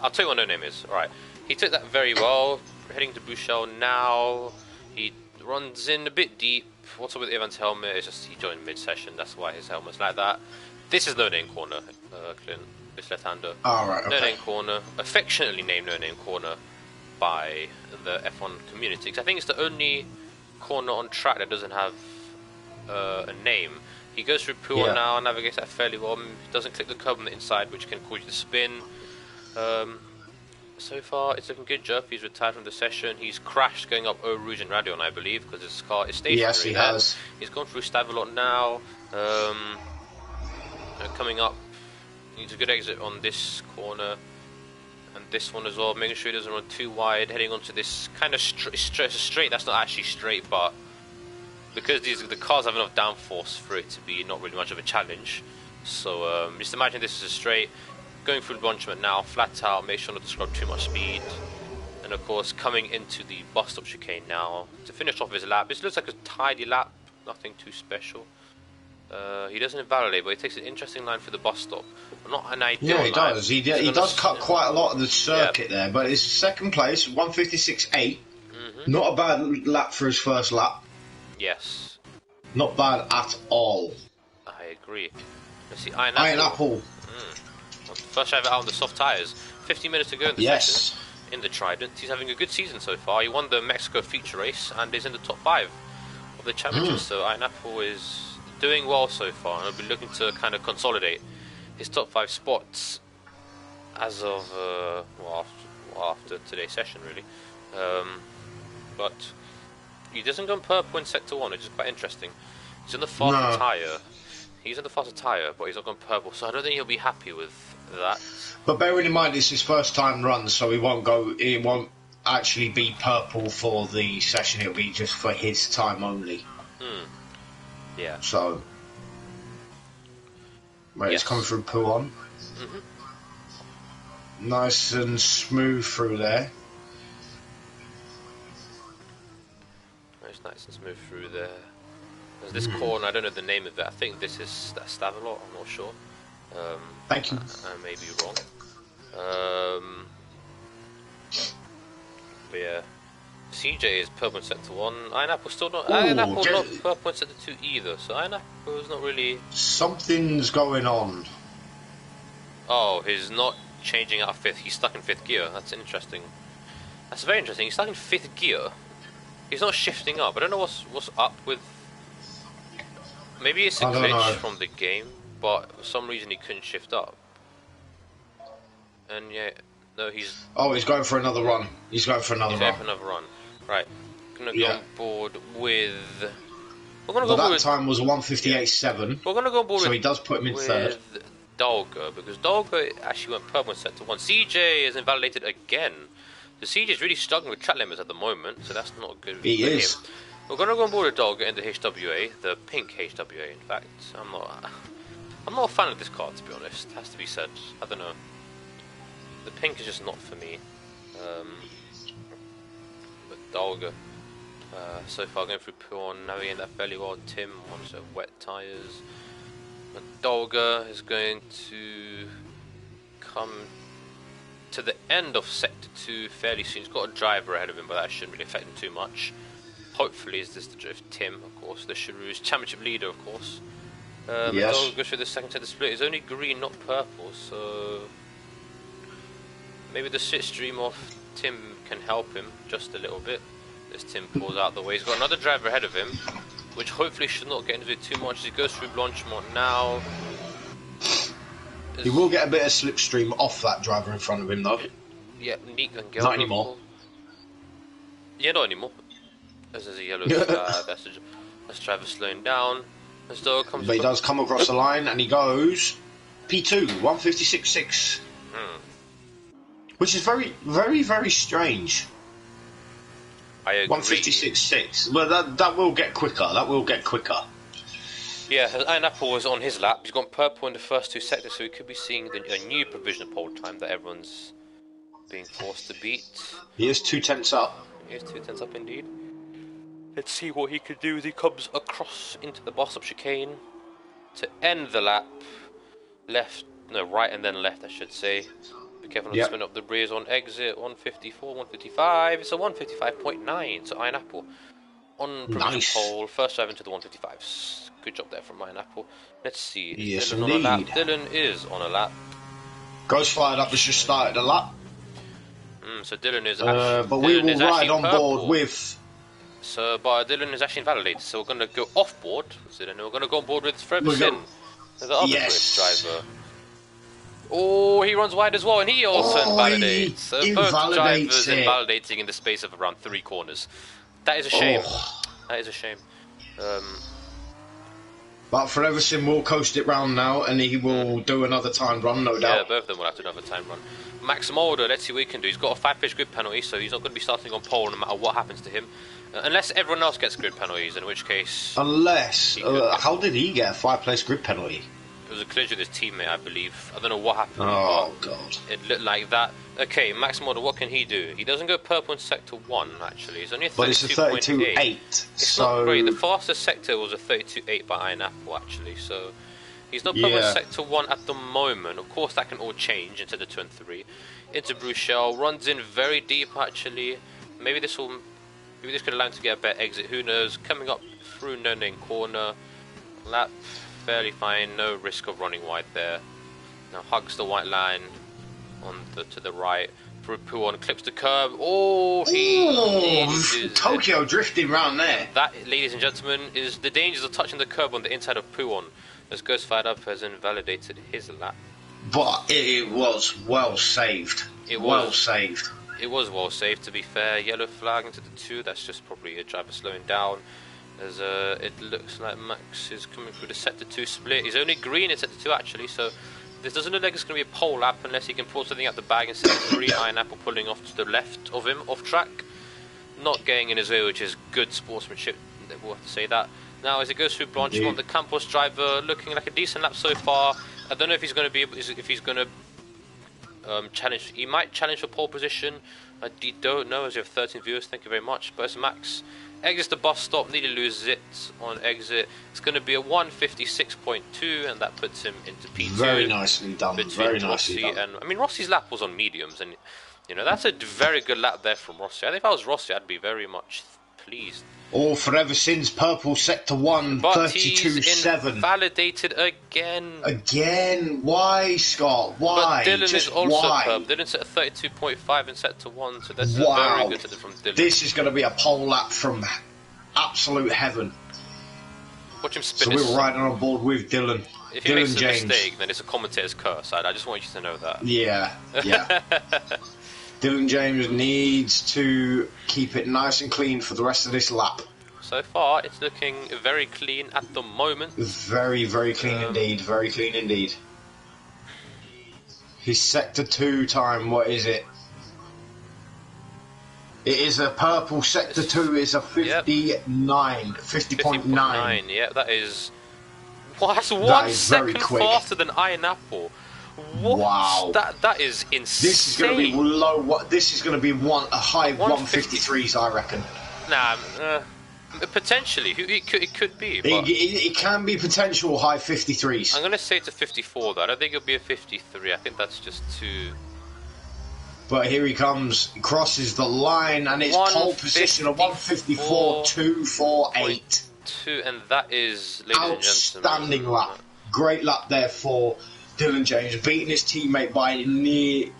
A: I'll tell you what No Name is. Alright. He took that very well. Heading to Bouchel now. He runs in a bit deep. What's up with Ivan's helmet? It's just he joined mid-session. That's why his helmet's like that. This is No Name Corner, Clint. This left-hander.
B: Right, okay.
A: No Name Corner. Affectionately named No Name Corner by the F1 community. 'Cause I think it's the only corner on track that doesn't have a name. He goes through Pool now, navigates that fairly well. Doesn't click the curb on the inside, which can cause you to spin. So far, it's looking good. Jerpy's retired from the session. He's crashed going up Eau Rouge and Radion, I believe, because his car is stationary.
B: Yes, he has.
A: He's gone through Stavelot now. Coming up, needs a good exit on this corner. And this one as well, making sure he doesn't run too wide. Heading onto this kind of straight that's not actually straight, but because the cars have enough downforce for it to be not really much of a challenge. So just imagine this is a straight. Going through Bunchment now, flat out, make sure not to scrub too much speed. And of course, coming into the bus stop chicane now to finish off his lap. This looks like a tidy lap, nothing too special. He doesn't invalidate, but he takes an interesting line for the bus stop. Not an ideal line.
B: Yeah, he does. He does cut quite a lot of the circuit there, but it's second place, 156.8. Not a bad lap for his first lap.
A: Yes.
B: Not bad at all.
A: I agree. Let's see, Iron
B: Apple.
A: First driver out on the soft tyres. 15 minutes to go in the session. In the Trident. He's having a good season so far. He won the Mexico feature race and is in the top 5 of the championship. So Iron Apple is doing well so far, and he'll be looking to kind of consolidate his top 5 spots as of after today's session, really. But he doesn't go in purple in sector 1, which is quite interesting. He's in the faster tyre. He's in the faster tyre, but he's not gone purple, so I don't think he'll be happy with that.
B: But bearing in mind it's his first time run, so he won't actually be purple for the session. It'll be just for his time only. Yeah. So, it's coming through Pouon. Nice and smooth through there.
A: It's nice and smooth through there. There's this corner, I don't know the name of it. I think this is Stavelot, I'm not sure.
B: Thank you.
A: I may be wrong. But yeah, CJ is purple in sector 1. Iron Apple's still not. Iron Apple not purple in sector 2 either. So Iron Apple's not really.
B: Something's going on.
A: Oh, he's not changing out of 5th. He's stuck in 5th gear. That's interesting. That's very interesting. He's stuck in 5th gear. He's not shifting up. I don't know what's up with. Maybe it's a glitch from the game, but for some reason he couldn't shift up. And yeah, no, he's...
B: Oh, he's going for another run. He's going for another run.
A: Right. Gonna go on board with...
B: That time was 158.7.
A: We're gonna go on board
B: so he does put him in 3rd.
A: Dolga, because Dolga actually went purple in sector 1. CJ is invalidated again. The CJ is really struggling with track limits at the moment, so that's not good
B: He
A: for
B: is.
A: him. We're going to go on board with Dolga in the HWA, the pink HWA, in fact. I'm not a fan of this card, to be honest, has to be said. I don't know. The pink is just not for me. But Dolga, so far going through Puon, navigating that fairly well. Tim wants wet tyres. But Dolga is going to come to the end of Sector 2 fairly soon. He's got a driver ahead of him, but that shouldn't really affect him too much. Hopefully, is this the drift? Tim, of course, the Charoux championship leader, of course.
B: Yes.
A: Dolga goes through the second set of split. It's only green, not purple, so maybe the switch stream off Tim can help him just a little bit. As Tim pulls out the way, he's got another driver ahead of him, which hopefully should not get into it too much as he goes through Blanchimont now.
B: He will get a bit of slipstream off that driver in front of him, though.
A: Yeah, Neek and Gil.
B: Not anymore.
A: Yeah, not anymore. As there's a yellow flag, that's driver slowing down. As Dolga comes.
B: But he does come across the line and he goes P2, 156.6. Which is very, very, very strange.
A: I agree.
B: 156.6. But that will get quicker. That will get quicker.
A: Yeah, Iron Apple was on his lap. He's got purple in the first two sectors, so we could be seeing a new provisional pole time that everyone's being forced to beat.
B: He is 2/10 up.
A: He is 2/10 up indeed. Let's see what he could do as he comes across into the boss up chicane to end the lap. Right and then left, I should say. Be careful not to spin up the rears on exit. 154, 155. It's a 155.9. So Iron Apple on provisional pole. First drive into the 155s. Good job there from Iron Apple. Let's see. Is Dylan on a lap? Dylan is on a lap.
B: Ghost Fired Up has just started a lap.
A: So Dylan is
B: but we will ride on board with.
A: So, but Dylan is actually invalidated, so we're going to go off board. So then we're going to go on board with Forever Sin, the other British driver. Oh, he runs wide as well, and he also invalidates. So both drivers invalidating in the space of around 3 corners. That is a shame. That is a shame.
B: But Forever Sim will coast it round now, and he will do another time run, no doubt.
A: Yeah, both of them will have to do another time run. Max Mulder, let's see what he can do. He's got a 5-place grid penalty, so he's not going to be starting on pole no matter what happens to him. Unless everyone else gets grid penalties, in which case...
B: Unless... how did he get a 5-place grid penalty?
A: It was a collision with his teammate, I believe. I don't know what happened.
B: Oh, God.
A: It looked like that. Okay, Max Mulder, what can he do? He doesn't go purple in Sector 1, actually. He's only a 32.8.
B: But it's a 32.8.
A: It's not great. The fastest sector was a 32.8 by Iron Apple, actually, so... He's not purple in Sector 1 at the moment. Of course, that can all change into the 2 and 3. Into Bruchel, runs in very deep, actually. Maybe this could allow him to get a better exit, who knows. Coming up through no-name corner. Lap fairly fine, no risk of running wide there. Now hugs the white line to the right. Through Puon, clips the curb. Oh,
B: Tokyo drifting round there.
A: That, ladies and gentlemen, is the dangers of touching the curb on the inside of Puon. As Ghost Fired Up has invalidated his lap.
B: But it was well saved. It was
A: well saved, to be fair. Yellow flag into the 2. That's just probably a driver slowing down. As it looks like Max is coming through the Sector 2 split. He's only green in Sector 2 actually, so this doesn't look like it's going to be a pole lap unless he can pull something out the bag in Sector 3. Iron Apple pulling off to the left of him, off track. Not getting in his way, which is good sportsmanship. We'll have to say that. Now, as it goes through Blanchimont, the Campos driver looking like a decent lap so far. I don't know if he's going to be able, if he's going to challenge. He might challenge for pole position. I don't know, as you have 13 viewers. Thank you very much. But as Max exits the bus stop, nearly loses it on exit. It's going to be a 156.2, and that puts him into P2.
B: Very nicely done. Very nicely done.
A: And I mean, Rossi's lap was on mediums, and you know that's a very good lap there from Rossi. I think if I was Rossi, I'd be very much pleased.
B: All Forever Sin's purple Sector 1, 32.7.
A: Invalidated again.
B: Again? Why, Scott? Why?
A: But Dylan
B: Just
A: is also
B: why?
A: purple. Dylan's at 32.5 in Sector 1, so that's a very good set from Dylan.
B: This is going to be a pole lap from absolute heaven.
A: Watch him spin.
B: So we're riding on board with Dylan.
A: If he makes a mistake, then it's a commentator's curse. I just want you to know that.
B: Yeah. Dylan James needs to keep it nice and clean for the rest of this lap.
A: So far, it's looking very clean at the moment.
B: Very, very clean indeed. Very clean indeed. His Sector 2 time, what is it? It is a purple Sector 2 is a 59, 50.9.
A: Yeah, that is... Well, that's
B: That
A: one
B: is very
A: second
B: quick.
A: faster than Iron Apple. What?
B: Wow.
A: That is insane.
B: This is going to be low. This is going to be a high 153s, I reckon.
A: Nah, potentially. It could be. But
B: It can be potential high 53s.
A: I'm going to say it's a 54, though. I don't think it'll be a 53. I think that's just too...
B: But here he comes, he crosses the line, and it's pole position of 154.248.
A: And that is, ladies and gentlemen,
B: outstanding lap. Great lap there for Dylan James, beating his teammate by near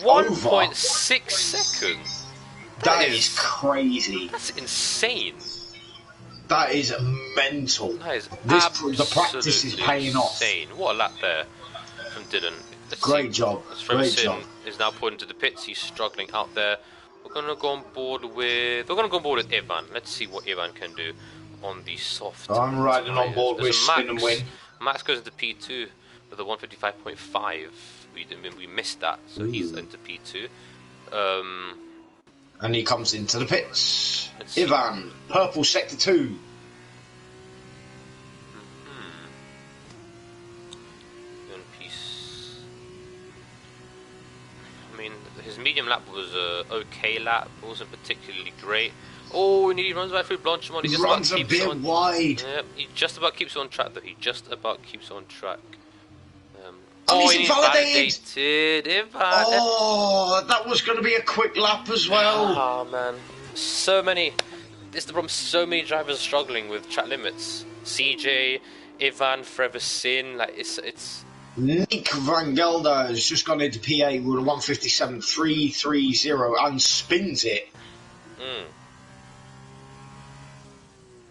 A: 1.6 seconds.
B: That is crazy.
A: That's insane.
B: That is mental.
A: That is
B: the practice is paying off.
A: Insane. What a lap there from Dylan.
B: Great job. Great job.
A: Is now put into the pits. He's struggling out there. We're gonna go on board with Ivan. Let's see what Ivan can do on the soft.
B: I'm riding on board with Spin and Win.
A: Max goes into P2 with a 155.5. We missed that, so he's into P2.
B: And he comes into the pits. Ivan, purple Sector 2.
A: I mean, his medium lap was a okay lap. It wasn't particularly great. Oh, and he runs right through Blanchimont. He just
B: runs a bit wide.
A: Yep, he just about keeps on track, though. He just about keeps on track.
B: He's invalidated!
A: Ivan.
B: Oh, that was going to be a quick lap as well.
A: Oh, man. So many... This is the problem. So many drivers are struggling with track limits. CJ, Ivan, Forever Sin. Like, it's...
B: Nick Van Gelder has just gone into PA with a 157.330 and spins it.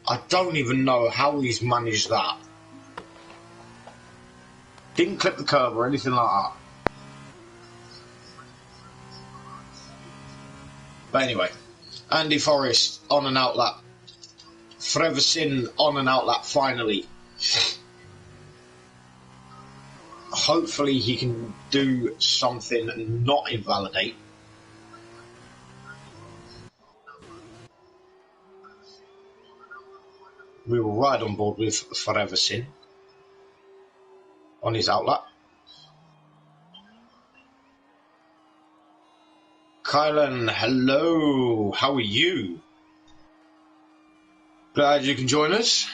B: I don't even know how he's managed that. Didn't clip the curb or anything like that. But anyway, Andy Forrest on an outlap. Forever Sin on an outlap finally. Hopefully he can do something and not invalidate. We will ride on board with Forever Sin on his outlap. Kylan, hello, how are you? Glad you can join us.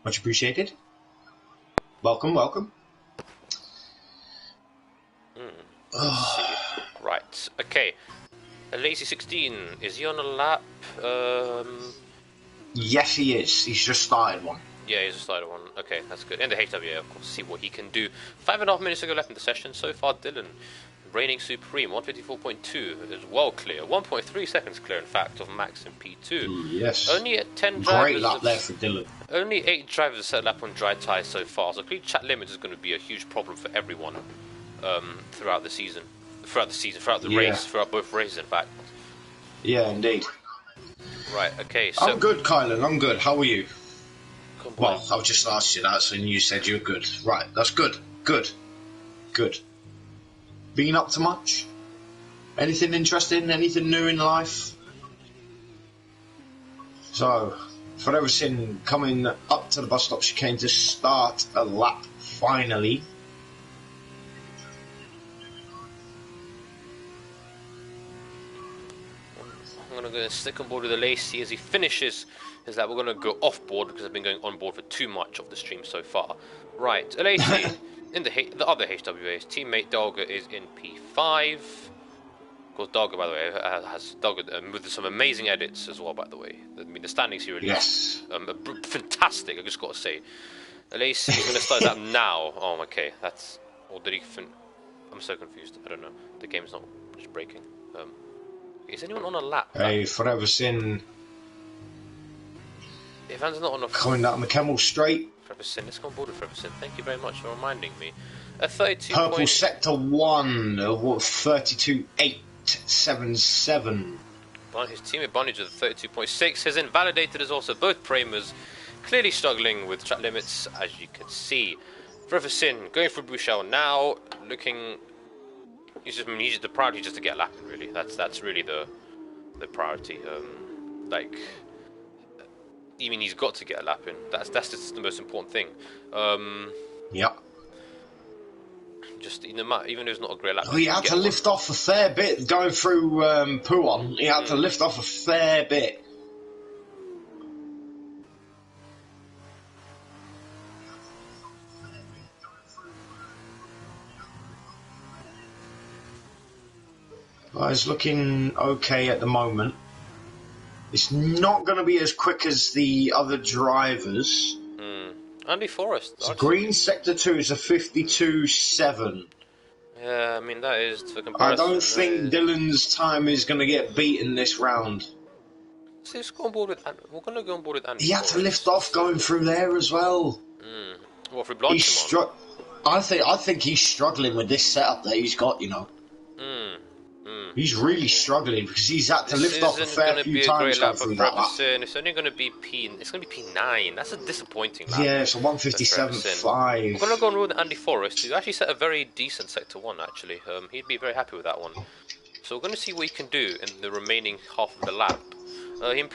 B: Much appreciated. Welcome, welcome.
A: Right, okay. Lazy 16, is he on a lap?
B: Yes, he is. He's just started one.
A: Yeah, he's just started one. Okay, that's good. And the HWA, of course, see what he can do. 5.5 minutes to go left in the session. So far, Dylan reigning supreme. 154.2 is well clear. 1.3 seconds clear, in fact, of Max in P2.
B: Yes.
A: Only at 10 drivers.
B: Great lap there for Dylan.
A: Only 8 drivers set a lap on dry tyres so far. So clean chat limit is going to be a huge problem for everyone throughout the season. Throughout the race, throughout both races, in fact.
B: Yeah, indeed.
A: Right, okay, so...
B: I'm good, Kylan, I'm good. How are you? Well, I've just asked you that, and you said you're good. Right, that's good. Good. Good. Been up to much? Anything interesting? Anything new in life? So, Forever Sin coming up to the bus stop. She came to start a lap, finally.
A: I'm going to go stick on board with the Lacey as he finishes his lap. We're going to go off board because I've been going on board for too much of the stream so far. Right, Lacey in the other HWA's teammate Dolga is in P5. Of course, Dolga, by the way, has with some amazing edits as well. By the way, I mean the standings here really fantastic. I just got to say, Lacey is going to start that now. Oh, okay, that's or did he? I'm so confused. I don't know. The game's not just breaking. Is anyone on a lap?
B: Hey, Forever Sin.
A: Ivan's not on a...
B: Coming down the Camel Straight.
A: Forever Sin, let's go on board with Forever Sin. Thank you very much for reminding me. A 32
B: Purple Sector 1, 32.877.
A: His teammate Bonnage with a 32.6 has invalidated as also both Pramers clearly struggling with track limits, as you can see. Forever Sin going for Bouchel now, looking The priority is just to get a lap in, really. That's really the priority. He's got to get a lap in. That's just the most important thing.
B: Yep.
A: Just even if it's not a great lap.
B: He had to lift off a fair bit going through Puon. He had to lift off a fair bit. Well, it's looking okay at the moment. It's not going to be as quick as the other drivers.
A: Andy Forrest.
B: So green sector 2 is a 52.7.
A: Yeah, I mean that is for comparison.
B: I don't think Dylan's time is going to get beaten this round.
A: So let's go on board with. We're going to go on board with Andy.
B: He had to lift off going through there as well.
A: What for Blanchimont?
B: I think he's struggling with this setup that he's got. You know. He's really struggling because he's had to lift off a fair few times going through that lap.
A: It's only going to be It's going to be P9. That's a disappointing lap.
B: Yeah, it's a 157.5.
A: We're going to go on with Andy Forrest, who actually set a very decent sector 1. Actually, he'd be very happy with that one. So we're going to see what he can do in the remaining half of the lap.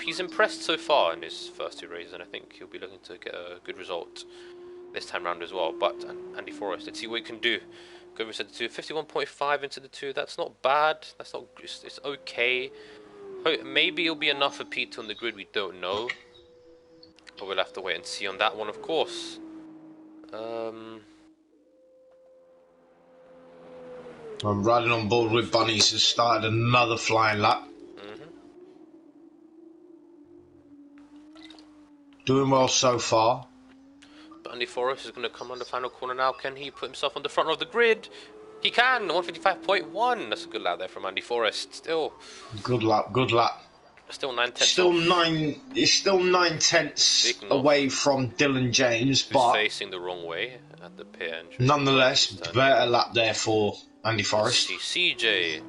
A: He's impressed so far in his first 2 races, and I think he'll be looking to get a good result this time round as well. But Andy Forrest, let's see what he can do. Go over to 51.5 into the 2. That's not bad. That's not. It's okay. Maybe it'll be enough for P2 on the grid. We don't know, but we'll have to wait and see on that one, of course.
B: I'm riding on board with Bunnies. Has started another flying lap. Doing well so far.
A: Andy Forrest is going to come on the final corner now. Can he put himself on the front of the grid? He can. 155.1. That's a good lap there from Andy Forrest. Still.
B: Good lap. Good lap.
A: Still 9 tenths.
B: It's still 9 tenths away from Dylan James, but
A: facing the wrong way at the pit entrance.
B: Nonetheless, better lap there for Andy Forrest.
A: CJ.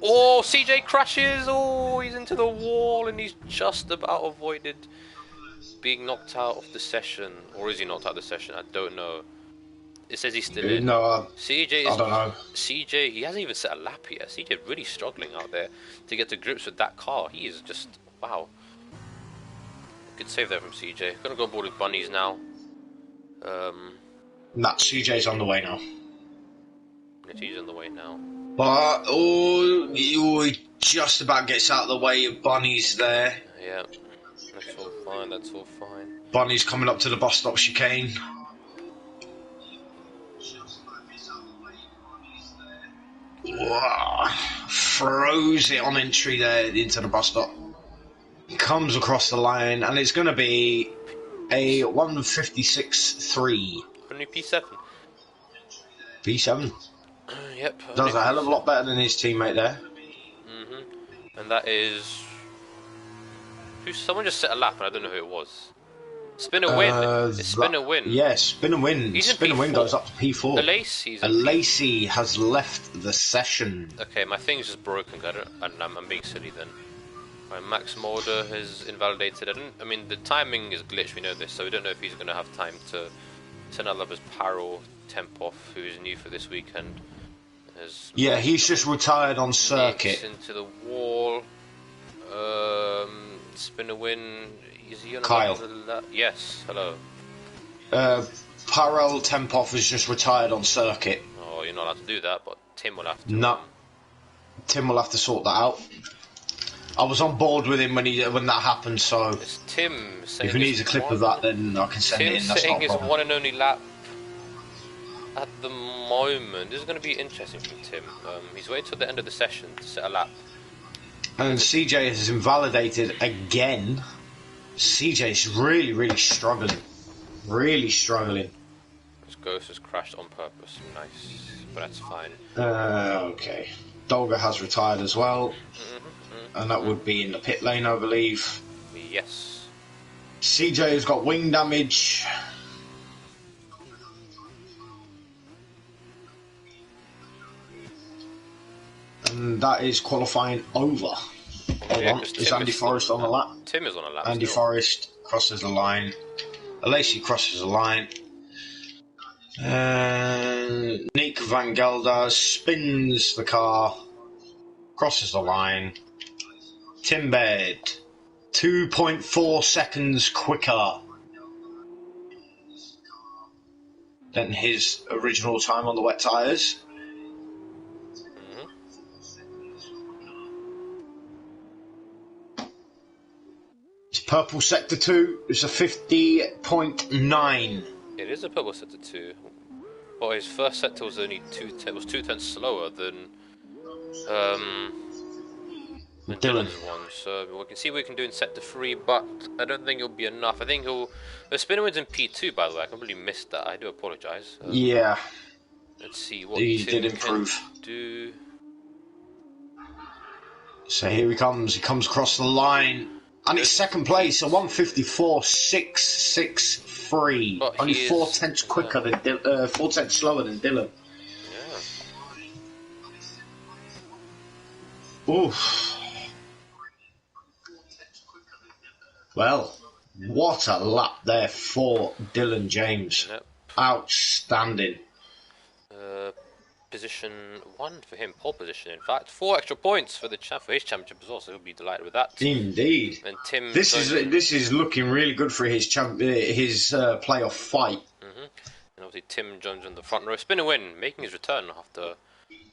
A: Oh, CJ crashes. Oh, he's into the wall and he's just about avoided being knocked out of the session. Or is he knocked out of the session? I don't know. It says he's still in.
B: No,
A: CJ
B: I don't know.
A: CJ, he hasn't even set a lap yet. CJ really struggling out there to get to grips with that car. He is just, wow. Good save there from CJ. Gonna go on board with Bunnies now.
B: Nah, CJ's on the way now.
A: He's on the way now.
B: But, he just about gets out of the way of Bunnies there.
A: Yeah. That's all fine, that's all fine.
B: Bunny's coming up to the bus stop chicane. Wow. Throws it on entry there into the bus stop. Comes across the line, and it's going to be a 156.3.
A: Only P7.
B: P7.
A: Yep.
B: Does a hell of a lot better than his teammate there.
A: And that is... Someone just set a lap and I don't know who it was. Spin a win. It's spin a win.
B: Yeah, spin a win. Spin a win goes up to P4.
A: Lacey
B: has left the session.
A: Okay, my thing's just broken. I'm being silly then. Right, Max Mulder has invalidated. I mean, the timing is glitched. We know this, so we don't know if he's going to have time to send out his Parol Tempoff, who is new for this weekend.
B: Yeah, he's just retired on circuit.
A: Into the wall. Spin a win. Is he on
B: Kyle?
A: Yes. Hello.
B: Parol Tempoff has just retired on circuit.
A: Oh, you're not allowed to do that, but Tim will have to.
B: No. Tim will have to sort that out. I was on board with him when that happened, so
A: it's Tim saying
B: if he needs a clip of that, then I can send it in. That's not a problem.
A: His one and only lap at the moment. This is going to be interesting from Tim. He's waited till the end of the session to set a lap.
B: And CJ has invalidated again. CJ's really, really struggling. Really struggling.
A: His Ghost has crashed on purpose. Nice. But that's fine.
B: Okay. Dolga has retired as well. And that would be in the pit lane, I believe.
A: Yes.
B: CJ has got wing damage. And that is qualifying over. Hold on. Is Andy Forrest on the lap?
A: Tim is on a lap.
B: Andy Forrest crosses the line. Lacey crosses the line. And And Nick Van Gelder spins the car, crosses the line. Timbed, 2.4 seconds quicker than his original time on the wet tyres. It's purple sector 2. It's a 50.9.
A: It is a purple sector 2. But his first sector was only 2 tenths slower than Dylan's one. So we can see what we can do in sector 3, but I don't think it'll be enough. I think he'll. The spinner wins in P2, by the way. I completely missed that. I do apologise.
B: Yeah.
A: Let's see what
B: he
A: Tim
B: did improve.
A: Can do.
B: So here he comes. He comes across the line. And it's second place, a 154.663. Only 4 tenths quicker than 4 tenths slower than Dylan. Yeah. Oof. Well, what a lap there for Dylan James.
A: Yep.
B: Outstanding.
A: Position 1 for him, pole position in fact. 4 extra points for his championship as well, so he'll be delighted with that.
B: Indeed.
A: And Tim,
B: this is looking really good for his playoff fight.
A: And obviously Tim joins on the front row. Spin a win, making his return after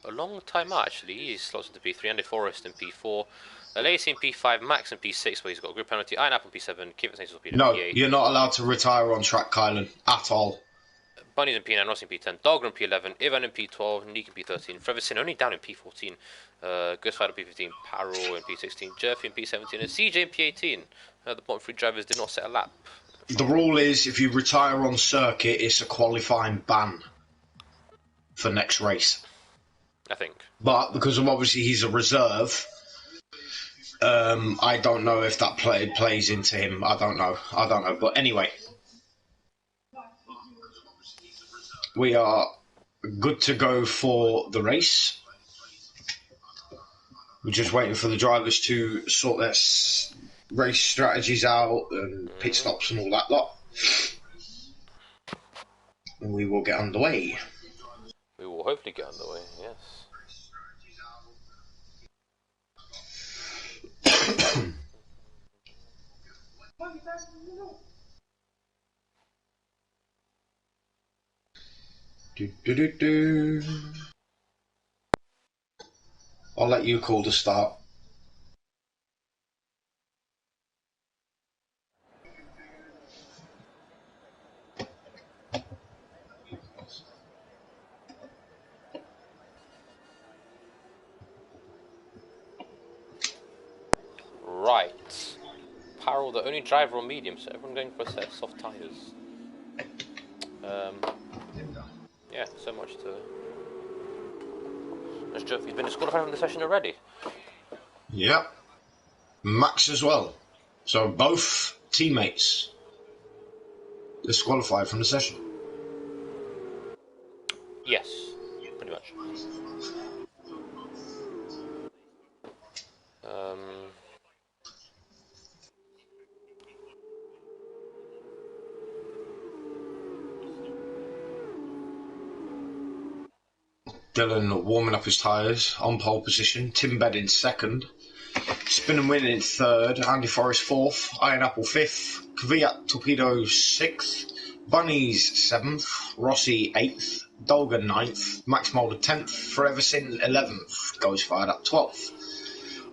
A: a long time out actually. He slots into P3, Andy Forrest in P4. Lacey in P5, Max in P6, where he's got a grid penalty. Iron Apple in P7, Kevin Saints in P8.
B: No, you're not allowed to retire on track, Kylan, at all.
A: Bunny's in P9, Ross in P10, Dogger in P11, Ivan in P12, Neek in P13, Freversin only down in P14, Ghostfighter in P15, Parrow in P16, Jerfy in P17, and CJ in P18. The bottom 3 drivers did not set a lap.
B: The rule is if you retire on circuit, it's a qualifying ban for next race.
A: I think.
B: But because of obviously he's a reserve, I don't know if that plays into him. I don't know. But anyway. We are good to go for the race. We're just waiting for the drivers to sort their race strategies out and pit stops and all that lot. And we will get underway.
A: We will hopefully get underway, yes.
B: I'll let you call the start.
A: Right. Parrow, the only driver on medium, so everyone going for a set of soft tyres. Yeah, so much to... Has Jerfy's been disqualified from the session already?
B: Yep. Max as well. So both teammates disqualified from the session.
A: Yes, pretty much.
B: Dylan warming up his tyres on pole position. Timbed in second. Spin and Win in third. Andy Forrest fourth. Iron Apple fifth. Kvyat Torpedo sixth. Bunnies seventh. Rossi eighth. Dolgan ninth. Max Mulder 10th. Foreversin 11th. Goes fired up 12th.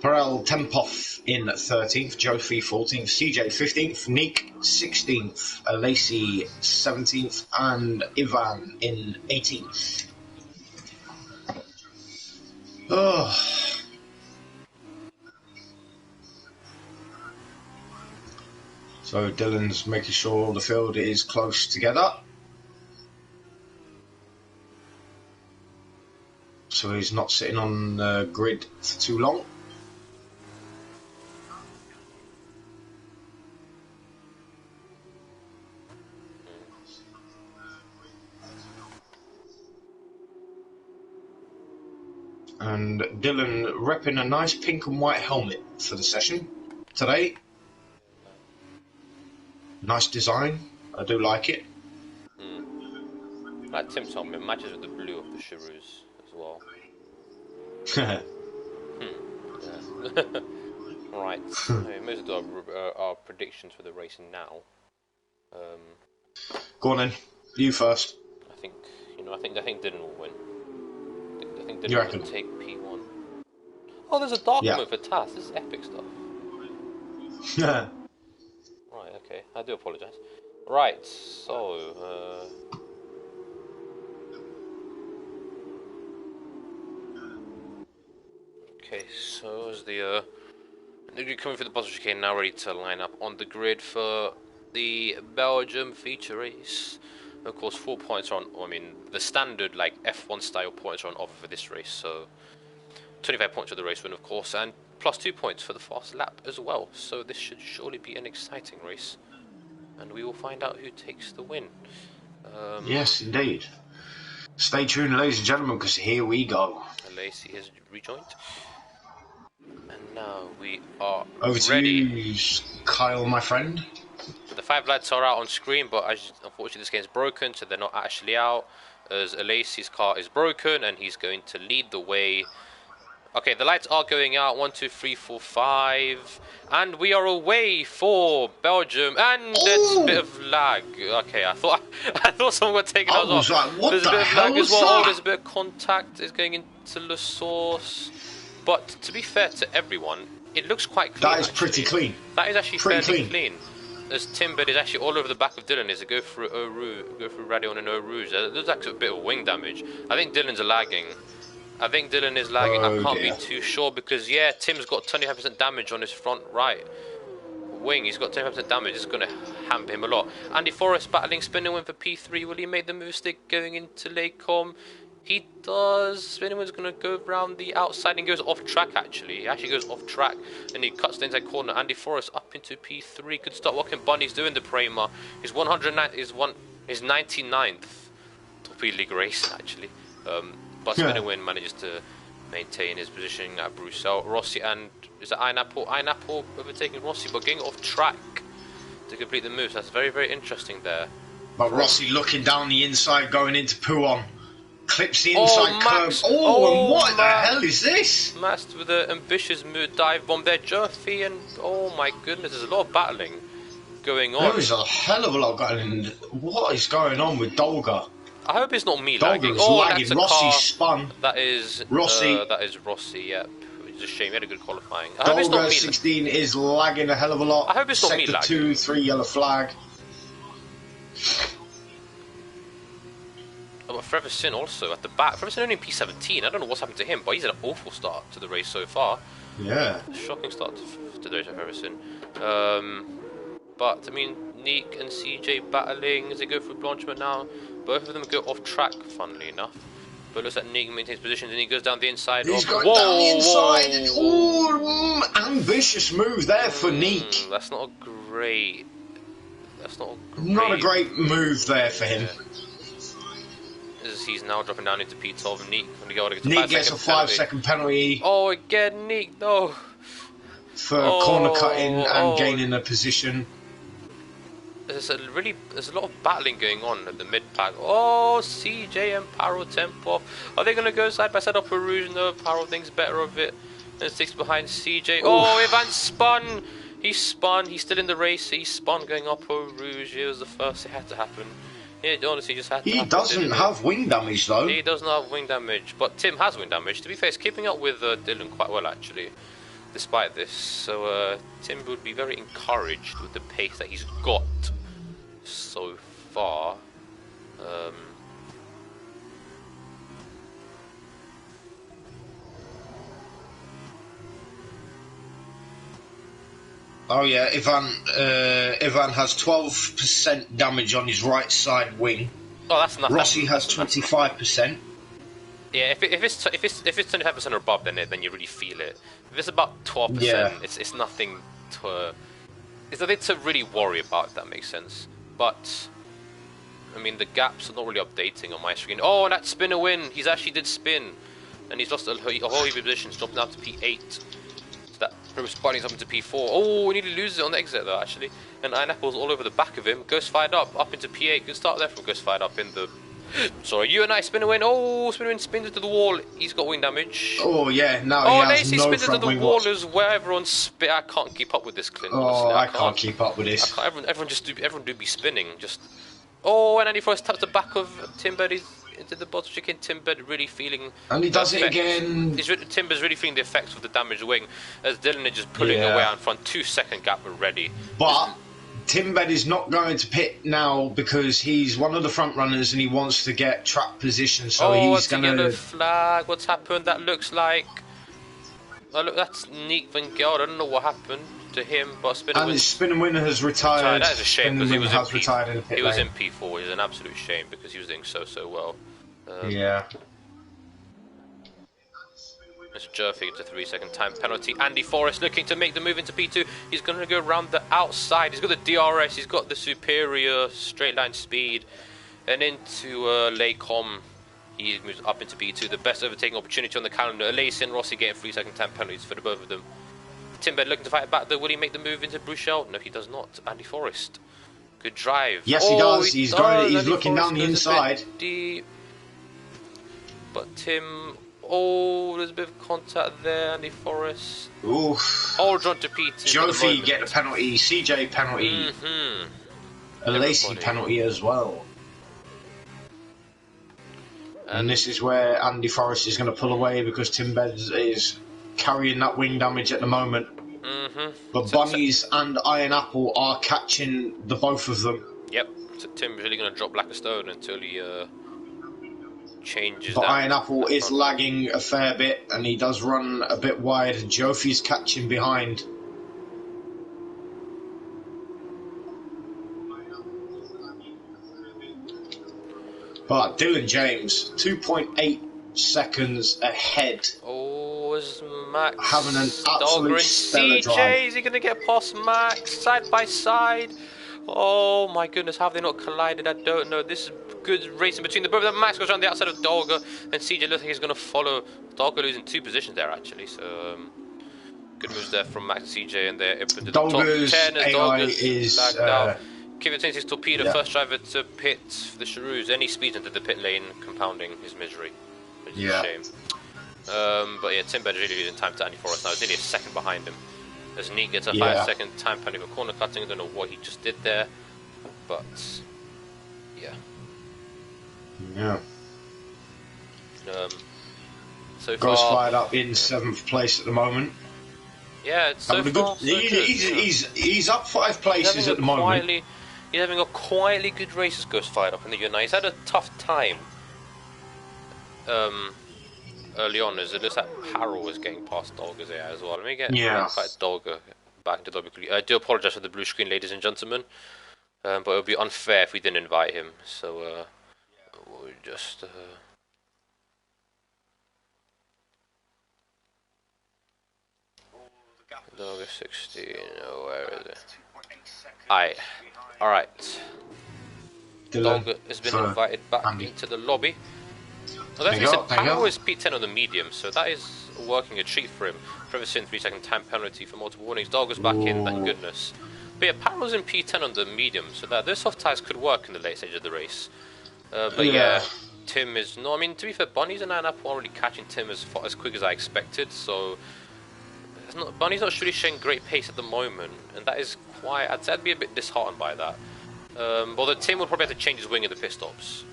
B: Perel Tempoff in 13th. Jofi 14th. CJ 15th. Neek 16th. Lacey 17th. And Ivan in 18th. Oh. So Dylan's making sure the field is close together. So he's not sitting on the grid for too long. And Dylan repping a nice pink and white helmet for the session today. Nice design. I do like it.
A: Like Tim told me, it matches with the blue of the Cheroos as well. Yeah. Right. We may as well do our predictions for the race now.
B: Go on then. You first.
A: I think I think Dylan will win. I think
B: You
A: Dylan
B: reckon?
A: will take P1. Oh, there's a dark
B: Yeah.
A: mode for TAS. This is epic stuff. Right. Okay. I do apologise. Right. So. Okay. So as the coming through the bottom chicane, now ready to line up on the grid for the Belgium feature race. Of course, 4 points are on. I mean, the standard like F1 style points are on offer for this race. So 25 points for the race win, of course, and plus 2 points for the fast lap as well. So this should surely be an exciting race, and we will find out who takes the win.
B: Yes, indeed. Stay tuned, ladies and gentlemen, because here we go.
A: Lacey has rejoined, and now we are
B: Over to
A: ready.
B: you, Kyle, my friend.
A: The 5 lights are out on screen, but unfortunately this game's broken, so they're not actually out, as Lacey's car is broken, and he's going to lead the way. Okay, the lights are going out. 1, 2, 3, 4, 5, and we are away for Belgium. And there's a bit of lag. Okay, I thought someone got taken out.
B: was like, what
A: there's
B: the
A: a bit of
B: hell
A: lag as
B: was
A: well.
B: that?
A: There's a bit of contact. It's going into the source. But to be fair to everyone, it looks quite clean.
B: That is
A: actually.
B: pretty clean.
A: That is actually
B: Pretty
A: fairly clean. As Timber is actually all over the back of Dylan. Is a go through Radion and Eau Rouge. There's actually a bit of wing damage. I think Dylan's lagging. I think Dylan is lagging. I can't be too sure because yeah, Tim's got 25% damage on his front right wing. He's got 25% damage. It's going to hamper him a lot. Andy Forrest battling Spinning Win for P3. Will he make the mistake going into Lacombe? He does. Spinning Win's going to go around the outside and goes off track actually. He actually goes off track and he cuts the inside corner. Andy Forrest up into P3. Could start walking. Bunny's doing the Prema. His 99th Torpedo League race actually. But Spinning Win manages to maintain his position at Bruxelles. Rossi and is it Einapple overtaking Rossi, but getting off track to complete the moves. That's very, very interesting there.
B: But Rossi looking down the inside, going into Pouon. Clips the inside curve. And what the hell is this?
A: Max with an ambitious move dive bomb there. Jerfy and oh my goodness, there's a lot of battling going on.
B: There is a hell of a lot going on. What is going on with Dolga?
A: I hope it's not me lagging.
B: Lagging.
A: That's a
B: Rossi
A: car.
B: spun.
A: That is
B: Rossi.
A: That is Rossi. Yep. It's a shame. He had a good qualifying. I hope it's not
B: Dolga
A: me.
B: 16 is lagging a hell of a lot.
A: I hope it's not me
B: Sector
A: lagging.
B: 2, 3 yellow flag.
A: Oh, but Forever Sin also at the back. Forever Sin only in P17. I don't know what's happened to him, but he's had an awful start to the race so far.
B: Yeah.
A: Shocking start to the race of Forever Sin. But I mean, Neek and CJ battling as they go through Blanchiment now. Both of them go off track, funnily enough. But it looks like Neek maintains positions and he goes down the inside.
B: He's going down the inside. And, ambitious move there for Neek.
A: That's not a great.
B: Not a great move there for him.
A: As he's now dropping down into P12. Neek
B: gets a 5-second penalty.
A: Oh, again, Neek, no.
B: For corner cutting and gaining a position.
A: There's a lot of battling going on at the mid pack. Oh, CJ and Paro tempo off. Are they going to go side by side up for Rouge? No, Paro thinks better of it and sticks behind CJ. Oh, Ivan spun. He spun. He's still in the race. He spun going up for Rouge. It was the first it had to happen. Yeah, honestly, just had to happen.
B: He doesn't have wing damage though.
A: He doesn't have wing damage, but Tim has wing damage. To be fair, he's keeping up with Dylan quite well actually, despite this. So Tim would be very encouraged with the pace that he's got so far.
B: Oh yeah, Ivan has 12% damage on his right side wing.
A: Oh, that's nothing.
B: Rossi has 25%.
A: Yeah, if it's 25% or above, then you really feel it. If it's about 12%, it's nothing to really worry about. If that makes sense. But I mean, the gaps are not really updating on my screen. Oh, and that spinner win. He's actually did spin, and he's lost a whole heap of positions, dropping down to P8. So that spinning up into P4. Oh, he nearly loses it on the exit though, actually. And Iron Apple's all over the back of him. Ghost fired up into P8. Good start there from Ghost fired up in the Sorry, you and I spin a win. Oh, spin a win, spins into the wall. He's got wing damage.
B: Oh yeah, no,
A: Oh,
B: he has
A: Lacey
B: no
A: spins into
B: front
A: the
B: wing
A: wall
B: watch.
A: as where everyone's spin. I can't keep up with this, Clint.
B: Oh,
A: Honestly,
B: I can't keep up with
A: I
B: this.
A: can't. Everyone do be spinning. Just. Oh, and Andy Forrest taps the back of Timber. He's into the bottom chicken. Timber really feeling.
B: And he does it again.
A: Timber's really feeling the effects of the damaged wing as Dylan is just pulling away out in front. 2-second gap already.
B: But Timbed is not going to pit now because he's one of the front runners and he wants to get track position. So he's going to.
A: Yellow flag. What's happened? That looks like. Oh, look, that's Nick Van Gelder. I don't know what happened to him, but
B: Spin and Winner has retired.
A: That is a shame because he was
B: in
A: P4. It's an absolute shame because he was doing so well.
B: Yeah.
A: Mr. Jerfy gets a 3-second time penalty. Andy Forrest looking to make the move into P2. He's going to go around the outside. He's got the DRS. He's got the superior straight line speed. And into Laycom. He moves up into P2. The best overtaking opportunity on the calendar. Lacey and Rossi getting 3-second time penalties for the both of them. Timbed looking to fight back though. Will he make the move into Bruchel? No, he does not. Andy Forrest. Good drive.
B: Yes, he does. He's looking
A: Forrest
B: down the inside.
A: Deep. But Tim... Oh, there's a bit of contact there, Andy Forrest.
B: Oof.
A: Hold on to Pete.
B: Jofi get a penalty, CJ penalty, a Lacey penalty as well. And this is where Andy Forrest is going to pull away because Timbed is carrying that wing damage at the moment. But Bunnies and Iron Apple are catching the both of them.
A: Yep, so Tim's really going to drop like a stone until he changes.
B: But Iron Apple is lagging a fair bit and he does run a bit wide. Jofi's catching behind. But Dylan James, 2.8 seconds ahead.
A: Oh, is Max
B: having an absolute stellar drive.
A: CJ, is he going to get past Max side by side? Oh my goodness, how have they not collided? I don't know. This is good racing between the both of them. Max goes around the outside of Dolga, and CJ looks like he's going to follow. Dolga losing 2 positions there actually, so good moves there from Max and CJ, and they're up into the top 10 as Dolga's is lagged out. Kiva26 Torpedo, first driver to pit for the Charoos. Any speed into the pit lane, compounding his misery, which is a shame. But yeah, Timbed really losing time to Andy Forrest now. He's nearly a second behind him. As Neat gets a 5-second time penalty for corner cutting. I don't know what he just did there, but yeah.
B: Yeah.
A: So
B: Goes
A: far,
B: fired up in 7th place at the moment.
A: Yeah, it's so far, so
B: he's up 5 places at the moment.
A: He's having a quietly good race as Ghost fired up in the year. Now he's had a tough time early on, as it looks like Parrell was getting past Dolga's AI as well. Let me get Dolga back into the lobby. I do apologise for the blue screen, ladies and gentlemen, but it would be unfair if we didn't invite him. So we'll just. Dolga 16. Oh, where is it? Alright. Dolga has been invited back into the lobby. Well, that's what he said. Powell is P10 on the medium, so that is working a treat for him. Previous 3-second time penalty for multiple warnings. Dolga's back in, thank goodness. But yeah, Powell's in P10 on the medium, so that those soft tires could work in the late stage of the race. But yeah, Tim is no. I mean, to be fair, Bunnies and Iron Apple aren't really catching Tim as quick as I expected. So Bunny's not really showing great pace at the moment, and that is quite. I'd be a bit disheartened by that. Although Tim will probably have to change his wing in the pit stops,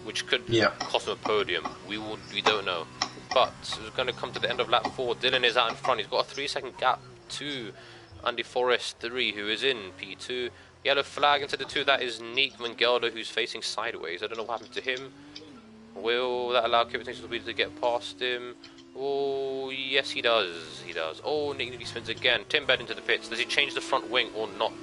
A: which could cost him a podium. We don't know. But it's going to come to the end of lap 4. Dylan is out in front. He's got a 3-second gap to Andy Forrest 3, who is in P2. Yellow flag into the 2. That is Nick Van Gelder, who's facing sideways. I don't know what happened to him. Will that allow Kiva26 to get past him? Oh, yes, he does. He does. Oh, Nick nearly spins again. Timbed into the pits. Does he change the front wing or not?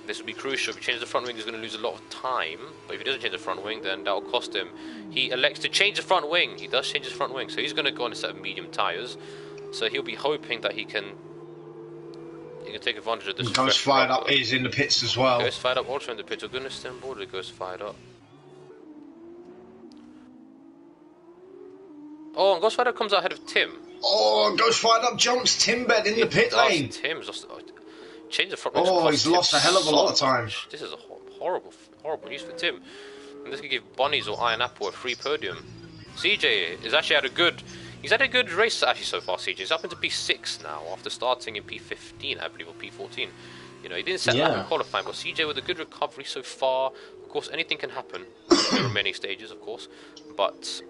A: This will be crucial. If he changes the front wing, he's going to lose a lot of time. But if he doesn't change the front wing, then that will cost him. He elects to change the front wing. He does change his front wing. So he's going to go on a set of medium tyres. So he'll be hoping that he can take advantage of this.
B: Ghost fired up is in the pits as well.
A: Ghost fired up also in the pits. We're going to stay on board with Ghost fired up. Oh, and Ghost fired up comes out ahead of Tim.
B: Oh, Ghost fired up jumps Timbed in the pit lane.
A: Tim's lost. Change the front.
B: Oh, he's lost a hell of a lot of time.
A: This is a horrible news for Tim. And this could give Bonnies or Iron Apple a free podium. CJ has actually had a good... He's had a good race actually so far, CJ. He's up into P6 now after starting in P15, I believe, or P14. You know, he didn't set that in qualifying, but CJ with a good recovery so far. Of course, anything can happen in the remaining stages, of course. But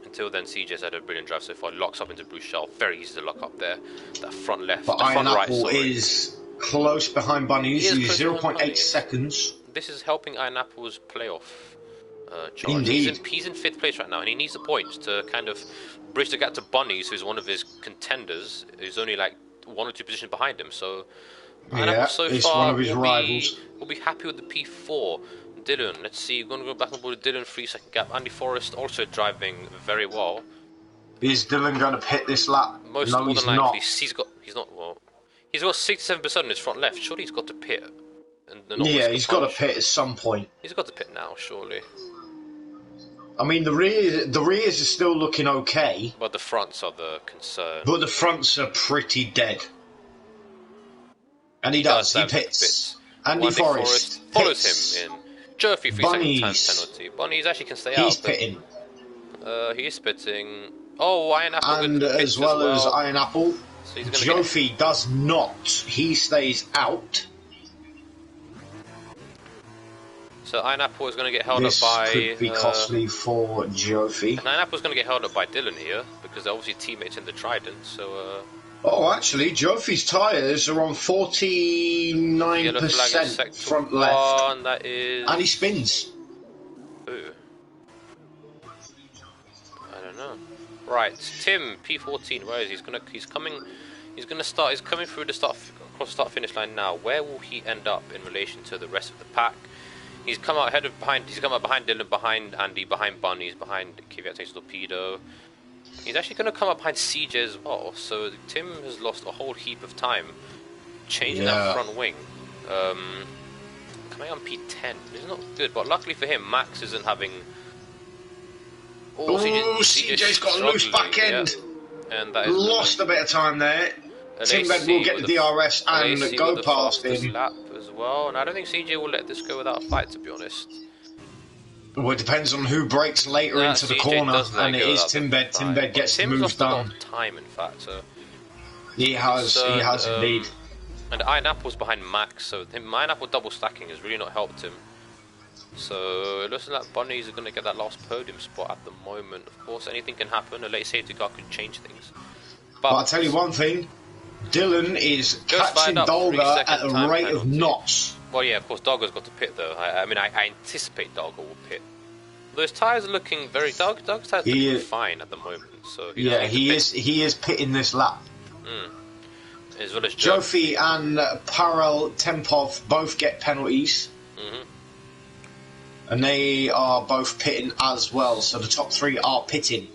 A: until then, CJ's had a brilliant drive so far. Locks up into Blue Shell. Very easy to lock up there. That front left,
B: but
A: the front
B: Iron
A: right,
B: Apple
A: sorry.
B: is close behind Bunnies. He's 0.8 seconds.
A: This is helping Iron Apple's playoff charge.
B: Indeed.
A: He's in 5th place right now, and he needs the points to kind of bridge the gap to Bunnies, who's one of his contenders, who's only like 1 or 2 positions behind him. So Iron Apple so
B: it's
A: far
B: one of his rivals.
A: Will be happy with the P4. Dylan, let's see, we're going to go back on board with Dylan, 3-second gap. Andy Forrest also driving very well.
B: Is Dylan going to pit this lap?
A: More than likely. He's got 67% on his front left. Surely he's got to pit.
B: Yeah, he's got to pit at some point.
A: He's got to pit now, surely.
B: I mean, the rears are still looking okay.
A: But the fronts are the concern.
B: But the fronts are pretty dead. And he pits. Andy Forrest
A: follows him in. Joffy 3-second time penalty. Bunnies actually can stay out.
B: He's pitting.
A: He's pitting. Oh, Iron Apple.
B: And as well as Iron Apple,
A: so
B: Joffy does not. He stays out.
A: So Iron Apple is going to get held up by...
B: This could be costly for Joffy.
A: And Iron Apple's going to get held up by Dylan here, because they're obviously teammates in the Trident, so...
B: Oh, actually, Joffy's tyres are on 49% front left.
A: And that is...
B: And he spins.
A: Ooh. I don't know. Right, Tim, P14, where is he? He's coming through the across the start-finish line now. Where will he end up in relation to the rest of the pack? He's come out behind Dylan, behind Andy, behind Bunnies, behind Kvyat Torpedo. He's actually going to come up behind CJ as well, so Tim has lost a whole heap of time changing that front wing. Coming on P10 is not good, but luckily for him, Max isn't having...
B: CJ's got a loose back end.
A: Yeah. And that is
B: lost a bit of time there. Timbed will get the DRS and go past him.
A: Lap as well, and I don't think CJ will let this go without a fight, to be honest.
B: Well, it depends on who breaks later into the corner, and it is Timbed. Timbed gets the move done.
A: A lot of time, in fact. So
B: he has indeed.
A: And Iron Apple's behind Max, so Iron Apple double stacking has really not helped him. So it looks like Bunnies are going to get that last podium spot at the moment. Of course, anything can happen. A late safety car could change things.
B: But I'll tell you one thing. Dylan is catching Dolga at a rate of knots.
A: Well, yeah, of course, Dolga's got to pit, though. I anticipate Dolga will pit. Those tyres are looking very... Dolga's tyres are looking fine at the moment. So he
B: is pitting this lap.
A: As well as
B: Joffy and Parel Tempov both get penalties. And they are both pitting as well, so the top 3 are pitting.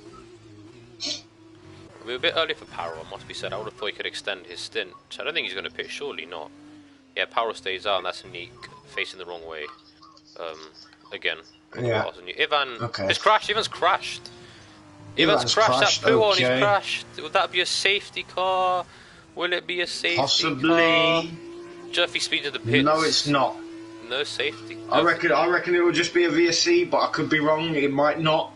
A: We're a bit early for Parel, must be said. I would have thought he could extend his stint. I don't think he's going to pit, surely not. Yeah, Parel stays out, and that's Nick facing the wrong way. Again.
B: Yeah.
A: Ivan has crashed. Ivan's crashed. Ivan's crashed. That poo on, he's crashed. Would that be a safety car? Will it be a safety car? Joffy speed to the pits.
B: No, it's not.
A: No safety. No.
B: I reckon it will just be a VSC, but I could be wrong. It might not.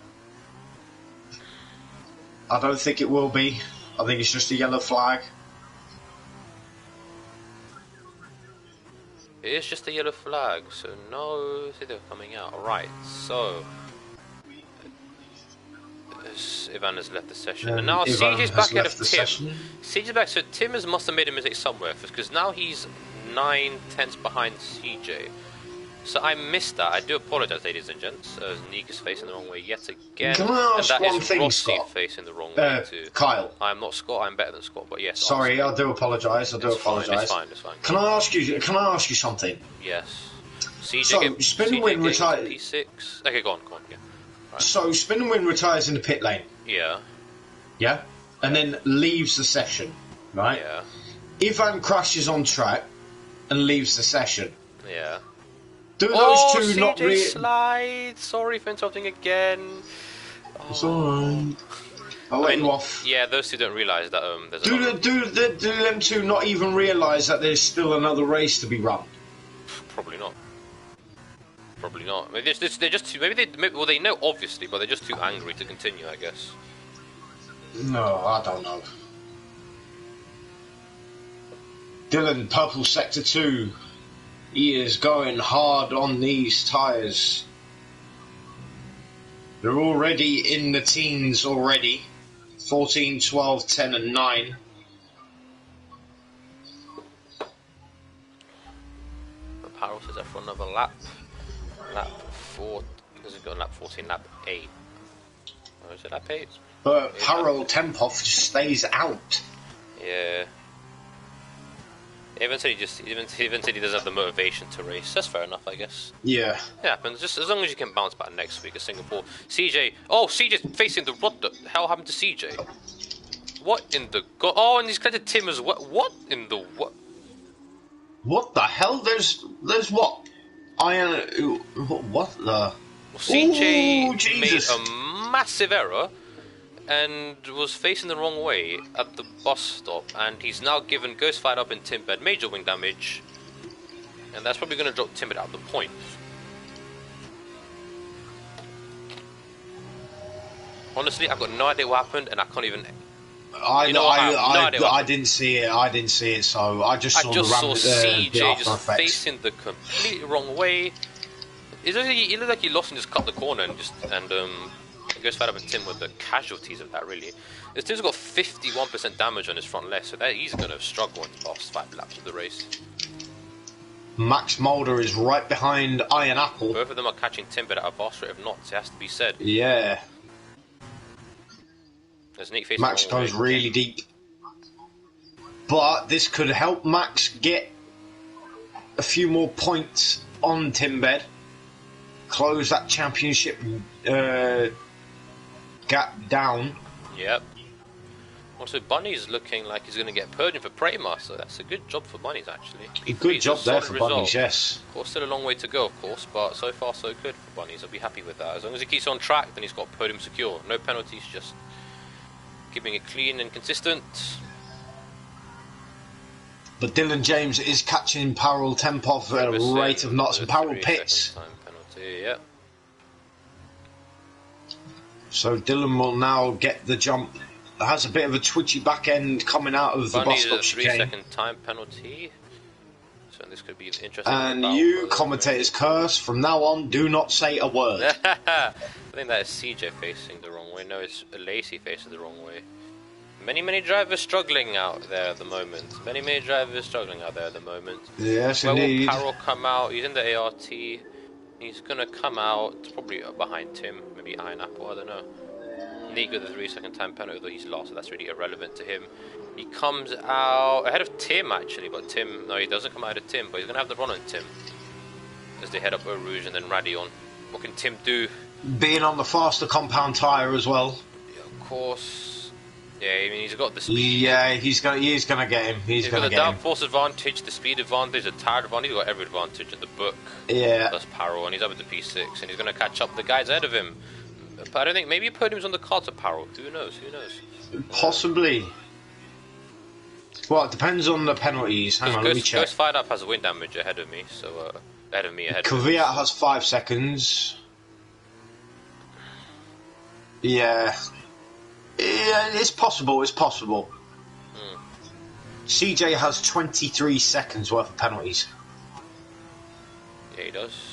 B: I don't think it will be. I think it's just a yellow flag.
A: It is just a yellow flag, so no, see they're coming out. Alright, so Ivan has left the session. And now CJ's back ahead of Tim. CJ's back, so Tim must have made a mistake somewhere, because now he's 9/10 behind CJ. So I missed that. I do apologise, ladies and gents. Neek is facing the wrong way yet again.
B: Can I ask one thing,
A: Rossi
B: Scott?
A: Facing the wrong way too.
B: Kyle.
A: I'm not Scott. I'm better than Scott. But yes.
B: Sorry, I do apologise. It's fine.
A: It's fine.
B: Can I ask you something?
A: Yes. CJ
B: so Spin and Win retires.
A: P6. Okay, go on. Yeah.
B: Right. So Spin and Win retires in the pit lane.
A: Yeah.
B: Yeah. And then leaves the session. Right.
A: Yeah.
B: Ivan crashes on track and leaves the session.
A: Yeah.
B: Do those two not
A: really slide? Sorry for interrupting again.
B: It's alright. I'll let you off.
A: Yeah, those two don't realise that there's
B: do them two not even realise that there's still another race to be run?
A: Probably not. Probably not. Maybe they're just too. Well, they know obviously, but they're just too angry to continue, I guess.
B: No, I don't know. Dylan, purple sector 2. He is going hard on these tyres. They're already in the teens already. 14, 12, 10 and 9.
A: Apparel says that for another lap. Lap 4. This is going lap 14, lap 8. Oh, is it lap 8?
B: But Parol Tempov just stays out.
A: Yeah. Even said he doesn't have the motivation to race. That's fair enough, I guess.
B: Yeah.
A: It happens. Just as long as you can bounce back next week at Singapore. CJ. Oh, CJ's facing the. What the hell happened to CJ? What in the god? Oh, and he's collected Tim as well. What in the what?
B: What the hell? There's what? What the?
A: Well, CJ
B: Ooh,
A: made a massive error and was facing the wrong way at the bus stop, and he's now given Ghost fired up in Timbed major wing damage, and that's probably going to drop Timbed out of the point. Honestly, I've got no idea what happened, and I can't even.
B: I didn't see it. I didn't see it, so I just saw
A: CJ just
B: effects.
A: facing the completely wrong way. It looked like he lost and just cut the corner and Ghost fired up in Tim with the casualties of that, really. This Tim's got 51% damage on his front left, so he's going to struggle in the last 5 laps of the race.
B: Max Mulder is right behind Iron Apple.
A: Both of them are catching Timbed at a boss rate of knots, it has to be said.
B: Yeah.
A: There's Nick facing
B: Max goes really deep. But this could help Max get a few more points on Timbed. Close that championship gap down.
A: Yep. Also, Bunny's looking like he's going to get podium for Prema, so that's a good job for Bunny's, actually.
B: Good job there for Bunny's, yes.
A: Of course, still a long way to go, of course, but so far so good for Bunny's. I'll be happy with that. As long as he keeps on track, then he's got podium secure. No penalties, just keeping it clean and consistent.
B: But Dylan James is catching Parol Tempov at a rate of knots, and Parol pits.
A: Time penalty, yep.
B: So Dylan will now get the jump. Has a bit of a twitchy back end coming out of the bus stop chicane.
A: 3-second time penalty. So this could be interesting.
B: And you, commentators curse, from now on, do not say a word.
A: I think that is CJ facing the wrong way. No, it's Lacey facing the wrong way. Many drivers struggling out there at the moment. Many drivers struggling out there at the moment.
B: Yes,
A: Where
B: indeed.
A: will Parol come out? He's in the ART. He's going to come out probably behind Tim. Maybe Iron Apple, I don't know. Nick with the 3-second time penalty, although he's lost, so that's really irrelevant to him. He comes out ahead of Tim, actually, but Tim, no, he doesn't come out of Tim, but he's going to have the run on Tim as they head up Eau Rouge and then Radion. What can Tim do?
B: Being on the faster compound tyre as well.
A: Yeah, of course. Yeah, I mean, he's got the speed.
B: Yeah, he's gonna get him. He's
A: got
B: gonna
A: the
B: get him.
A: downforce advantage, the speed advantage, the tire advantage. He's got every advantage in the book.
B: Yeah.
A: Plus Parol, and he's up at the P6, and he's going to catch up the guys ahead of him. But I don't think, maybe podium's on the cards of Parol. Who knows?
B: Possibly. Well, it depends on the penalties. Hang on, let me check.
A: Ghost fired up has wind damage ahead of me, so ahead of me.
B: Kvyat has 5 seconds. Yeah. Yeah, it's possible. CJ has 23 seconds worth of penalties.
A: Yeah, he does.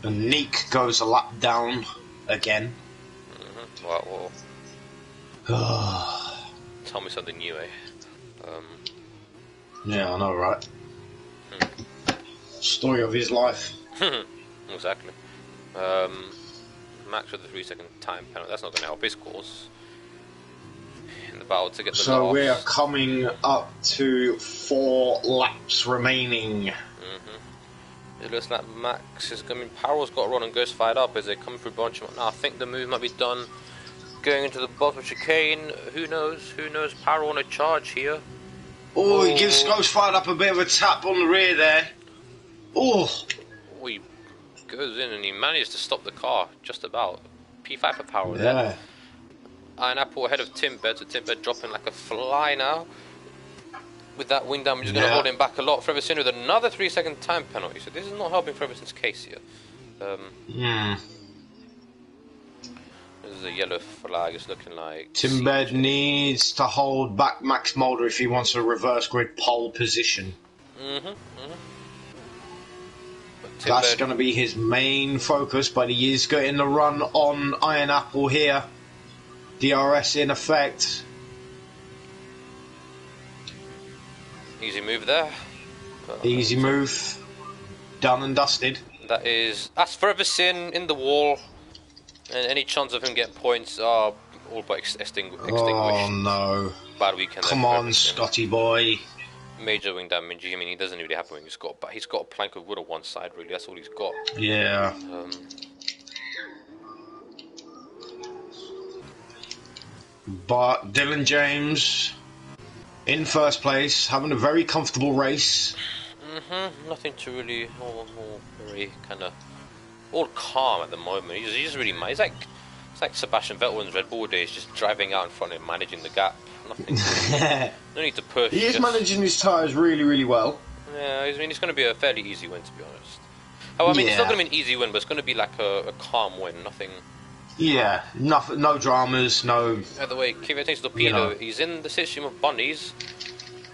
B: And Neek goes a lap down again.
A: Well. Tell me something new, eh?
B: Yeah, I know, right? Story of his life.
A: Exactly. Max with the 3-second time penalty. That's not going to help his cause in the battle to get the
B: So
A: loss.
B: we are coming up to 4 laps remaining.
A: It looks like Max is coming. Parol's got to run and Ghost fired up as they come through bunch. Now I think the move might be done going into the bottom of chicane. Who knows? Parol on a charge here.
B: Oh, he gives Ghost fired up a bit of a tap on the rear there. Oh.
A: He goes in and he managed to stop the car just about. P5 for Parol there. Iron Apple ahead of Timbed, so Timbed dropping like a fly now. with that wing damage is going to hold him back a lot. Frevison with another 3-second time penalty, so this is not helping Frevison's case here. This is a yellow flag, it's looking like.
B: Timbed needs to hold back Max Mulder if he wants a reverse grid pole position. That's going to be his main focus, but he is getting the run on Iron Apple here. DRS in effect.
A: Easy move there.
B: Easy move. Done and dusted.
A: That's Frevison in the wall. And any chance of him getting points are all but extinguished.
B: Oh no.
A: Bad weekend.
B: Come on, Scotty boy.
A: Major wing damage. I mean, he doesn't really have a wing. He's got a plank of wood on one side, really. That's all he's got.
B: Yeah. But Dylan James in first place, having a very comfortable race.
A: Nothing to really, all very kind of, all calm at the moment. He's just really, it's like Sebastian Vettel in his Red Bull days, just driving out in front and managing the gap. Nothing. No need to push.
B: He is managing his tyres really, really well.
A: Yeah, I mean, it's going to be a fairly easy win, to be honest. Oh, I mean, it's not going to be an easy win, but it's going to be like a calm win. Nothing.
B: Yeah, no dramas, no.
A: By the way, Kvyat takes Torpedo. He's in the system of bunnies.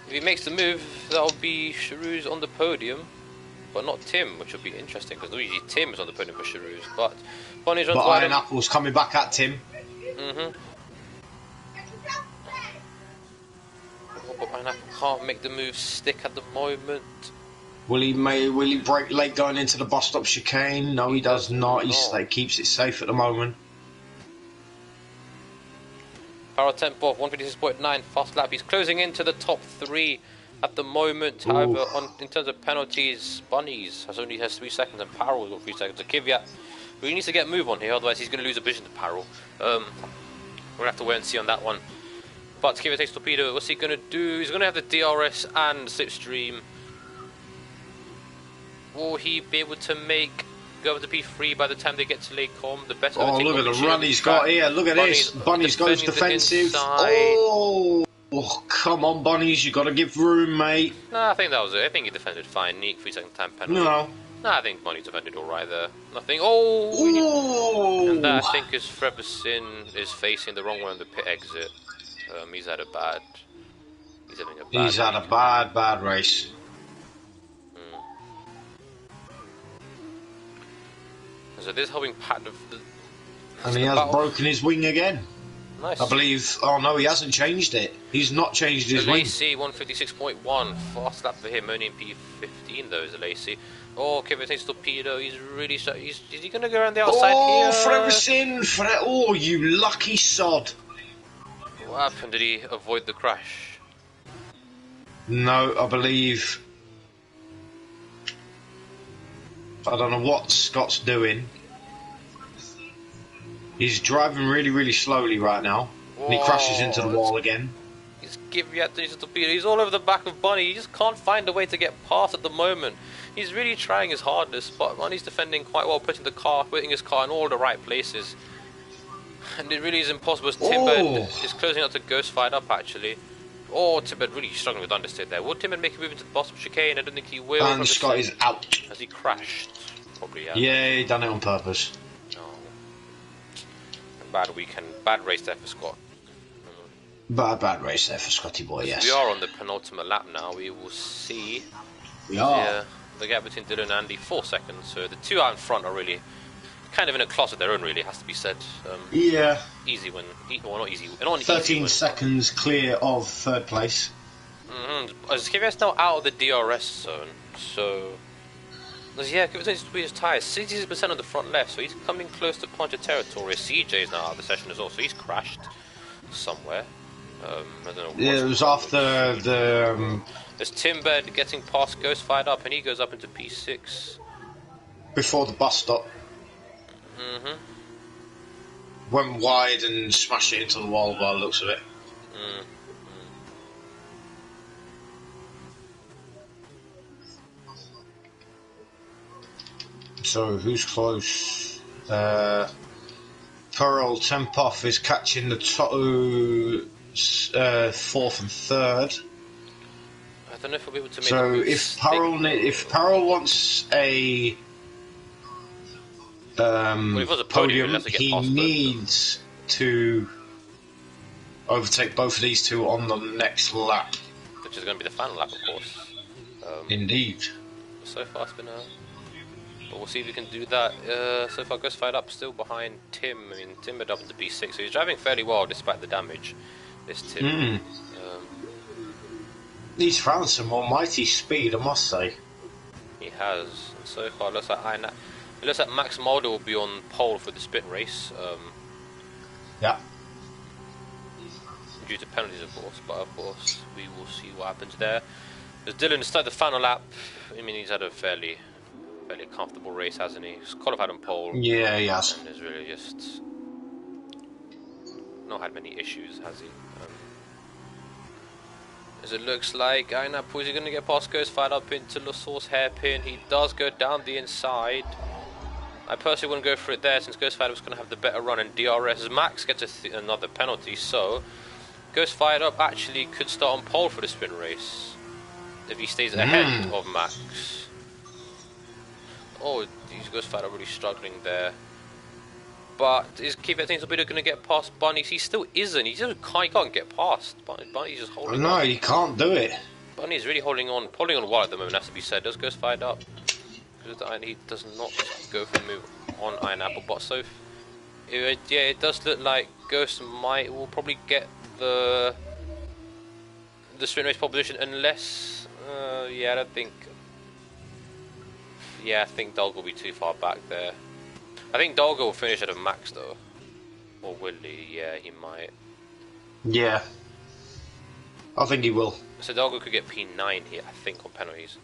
A: If he makes the move, that'll be Charouz on the podium, but not Tim, which will be interesting because usually Tim is on the podium for Charouz. But bunnies runs wide.
B: Iron Apple's coming back at Tim.
A: But Iron Apple can't make the move stick at the moment.
B: Will he break late going into the bus stop chicane? No, he does not. He keeps it safe at the moment.
A: Power tempo of 156.9, fast lap. He's closing into the top 3 at the moment. However, in terms of penalties, Bunnies only has 3 seconds and Parrell's got 3 seconds. So Kvyat really needs to get a move on here, otherwise he's going to lose a position to Parrell. We're going to have to wait and see on that one. But Kvyat takes Torpedo. What's he going to do? He's going to have the DRS and Slipstream. Will he be able to go over to P3 by the time they get to Lake Com? The best.
B: Oh, look at the run he's got here. Look at this. Bunnies goes defensive. Oh, come on, Bunnies. You got to give room, mate.
A: No, I think that was it. I think he defended fine. Neat 3-second time penalty.
B: No,
A: I think Bunnies defended all right there. Nothing. Oh! And that, I think, is Frevison is facing the wrong way on the pit exit. He's had a bad. He's had a
B: bad race.
A: So this is helping Pat
B: and he has broken his wing again.
A: Nice.
B: I believe. Oh no, he hasn't changed it. He's not changed his wing.
A: Lacey 156.1, fast lap for him. Only in P15 though is Lacey. Oh, Kvyat takes Torpedo. He's really. Is he going to go around the outside here?
B: Frevison! Oh, you lucky sod!
A: What happened? Did he avoid the crash?
B: No, I believe. I don't know what Scott's doing. He's driving really, really slowly right now. And he crashes into the wall again.
A: He's Kvyat takes Torpedo. He's all over the back of Bunny. He just can't find a way to get past at the moment. He's really trying his hardest, but Bunny's defending quite well, putting his car in all the right places. And it really is impossible as Timbed is closing out to Ghost fired up actually. Oh, Timbed really struggling with understeer there. Will Timbed make a move into the bottom chicane? I don't think he will.
B: And Scott is out.
A: Has he crashed? Probably, yeah.
B: Yeah, he done it on purpose.
A: Oh. Bad weekend. Bad race there for Scott.
B: Bad race there for Scotty boy, yes.
A: We are on the penultimate lap now. We will see.
B: We are.
A: The gap between Dylan and Andy, 4 seconds. So the two out in front are really kind of in a class of their own, really, has to be said.
B: Yeah.
A: Easy win. Well, not easy. Not
B: 13
A: easy
B: seconds clear of third place.
A: As Kvyat's now out of the DRS zone, so... Yeah, Kvyat needs to be his tyres. 66% on the front left, so he's coming close to puncher territory. CJ is now out of the session as well, so he's crashed somewhere. I don't know.
B: Yeah, it was after the...
A: There's Timbed getting past Ghost fired up, and he goes up into P6.
B: Before the bus stop. Went wide and smashed it into the wall by the looks of it. So who's close? Pearl Tempoff is catching the fourth and third.
A: don't know if we'll be able to make
B: So
A: the
B: if Parrell wants a
A: well, if it was a podium,
B: podium,
A: he
B: he
A: has to get past both of them,
B: needs to overtake both of these two on the next lap.
A: which is going to be the final lap, of course.
B: Indeed.
A: So far it's been but we'll see if we can do that. So far Ghost fired up still behind Tim. I mean, Tim had up into B6, so he's driving fairly well despite the damage, this Tim.
B: He's found some almighty speed, I must say.
A: He has. And so far it looks like Max Mulder will be on pole for the sprint race.
B: Yeah.
A: Due to penalties, of course, but of course we will see what happens there. As Dylan started the final lap, I mean, he's had a fairly comfortable race, hasn't he? He's qualified on pole.
B: Yeah, he has.
A: And has really just not had many issues, has he? As it looks like, Ainap, is he going to get past Ghost fired up into Lasour's hairpin? He does go down the inside. I personally wouldn't go for it there since Ghost Fired Up was going to have the better run, and DRS Max gets another penalty, so Ghost Fired Up actually could start on pole for the sprint race if he stays ahead of Max. Oh, these Ghost Fired Up really struggling there. But is Kvyat Torpedo going to get past Bunnies? He still isn't. He can't get past. Bunny's just holding on.
B: No, he can't do it.
A: Bunny's really holding on well at the moment, has to be said. Does Ghost Fired Up? He does not go for the move on Iron Apple, but so it does look like Ghost will probably get the sprint race pole position unless I think Dolgo will be too far back there. I think Dolgo will finish ahead of Max though, or will he? Yeah, he might.
B: Yeah, I think he will.
A: So Dolgo could get P9 here, I think, on penalties.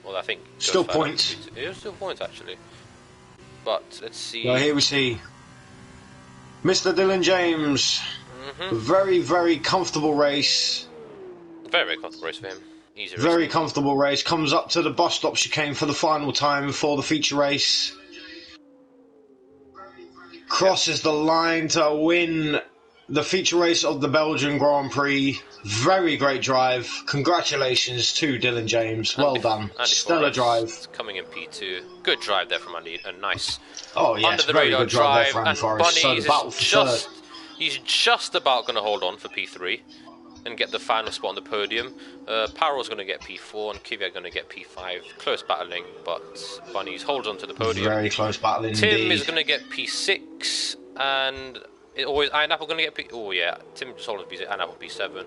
A: Well, I think
B: still points.
A: It was still points actually. But let's see.
B: Well, here we see Mr. Dylan James. Very, very comfortable race.
A: Very, very comfortable race for him. Easy race.
B: Very comfortable race. Comes up to the bus stop chicane for the final time before the feature race. Crosses the line to win the feature race of the Belgian Grand Prix. Very great drive. Congratulations to Dylan James. Well done. Stellar drive.
A: Coming in P2. Good drive there from Andy. A nice
B: under the radar drive. And
A: Bunny he's just about going to hold on for P3 and get the final spot on the podium. Parrell's going to get P4 and Kvyat going to get P5. Close battling, but Bunny's holds on to the podium.
B: Very close battling.
A: Tim is going to get P6 and Iron Apple going to get P. Oh yeah, Tim just holds P6. Iron Apple P7.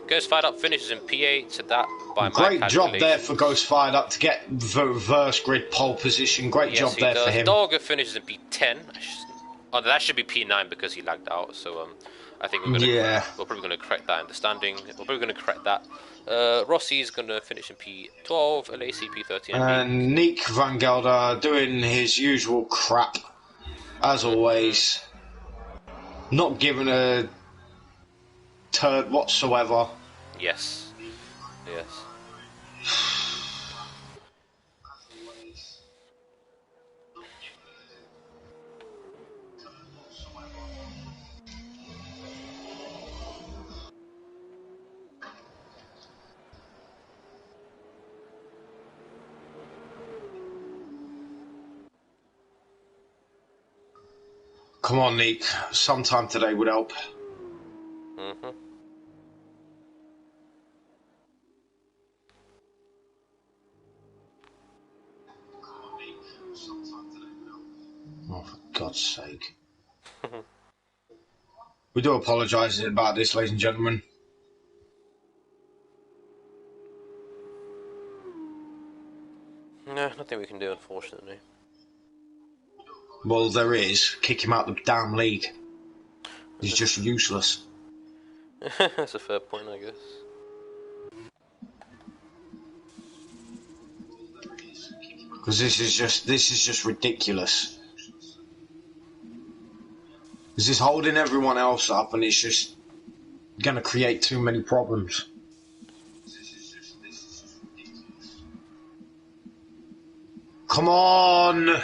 A: Ghost Fired Up finishes in P8. So that by my
B: great job there for Ghost Fired Up to get the reverse grid pole position. Great job there for him.
A: Dolgo finishes in P10. Oh, that should be P9 because he lagged out. So I think we're probably going to correct that in the standing. We're probably going to correct that. Rossi's going to finish in P12. LAC P13.
B: And Nick Van Gelder doing his usual crap as always. Not given a turd whatsoever.
A: Yes.
B: Come on, Nick. Sometime today would help. Oh, for God's sake. We do apologise about this, ladies and gentlemen.
A: No, nothing we can do, unfortunately.
B: Well, there is. Kick him out the damn league. He's just useless.
A: That's a fair point, I guess.
B: Because this is just ridiculous. This is holding everyone else up, and it's just going to create too many problems. Come on!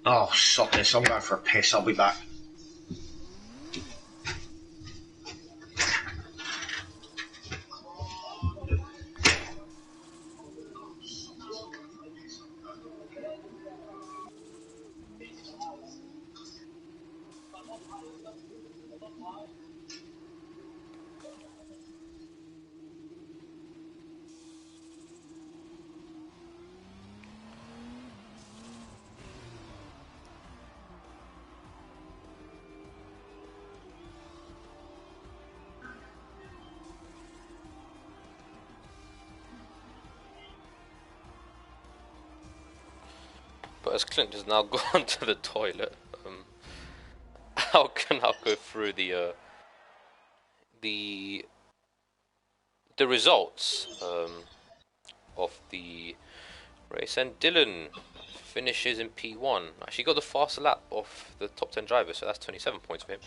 B: Oh, stop this. I'm going for a piss. I'll be back.
A: but as Clint has now gone to the toilet, how can I go through the the results of the race? And Dylan finishes in P1. Actually got the fastest lap of the top 10 drivers, so that's 27 points for him.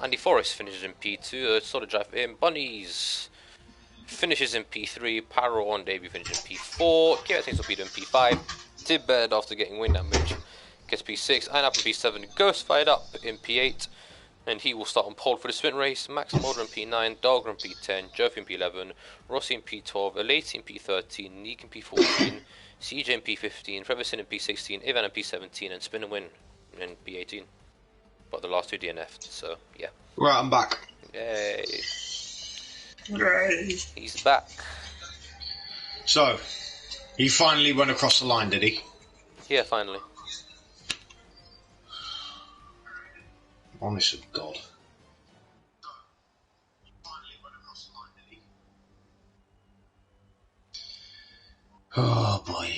A: Andy Forrest finishes in P2, a solid drive for him. Bunnies finishes in P3. Paro on debut finishes in P4. Garrett takes Torpedo in P5. Tibbed after getting wind damage gets P6. And up in P7. Ghost fired up in P8. And he will start on pole for the sprint race. Max Mulder in P9, Dahlgren in P10, Jofi in P11, Rossi in P12, Elati in P13, Neek in P14, CJ in P15, Trevisan in P16, Ivan in P17, and Spin and Win in P18. But the last two DNF'd, so yeah.
B: Right, I'm back.
A: Yay.
B: Yay.
A: He's back.
B: So, he finally went across the line, did he?
A: Yeah, finally.
B: Honest to God. Oh boy.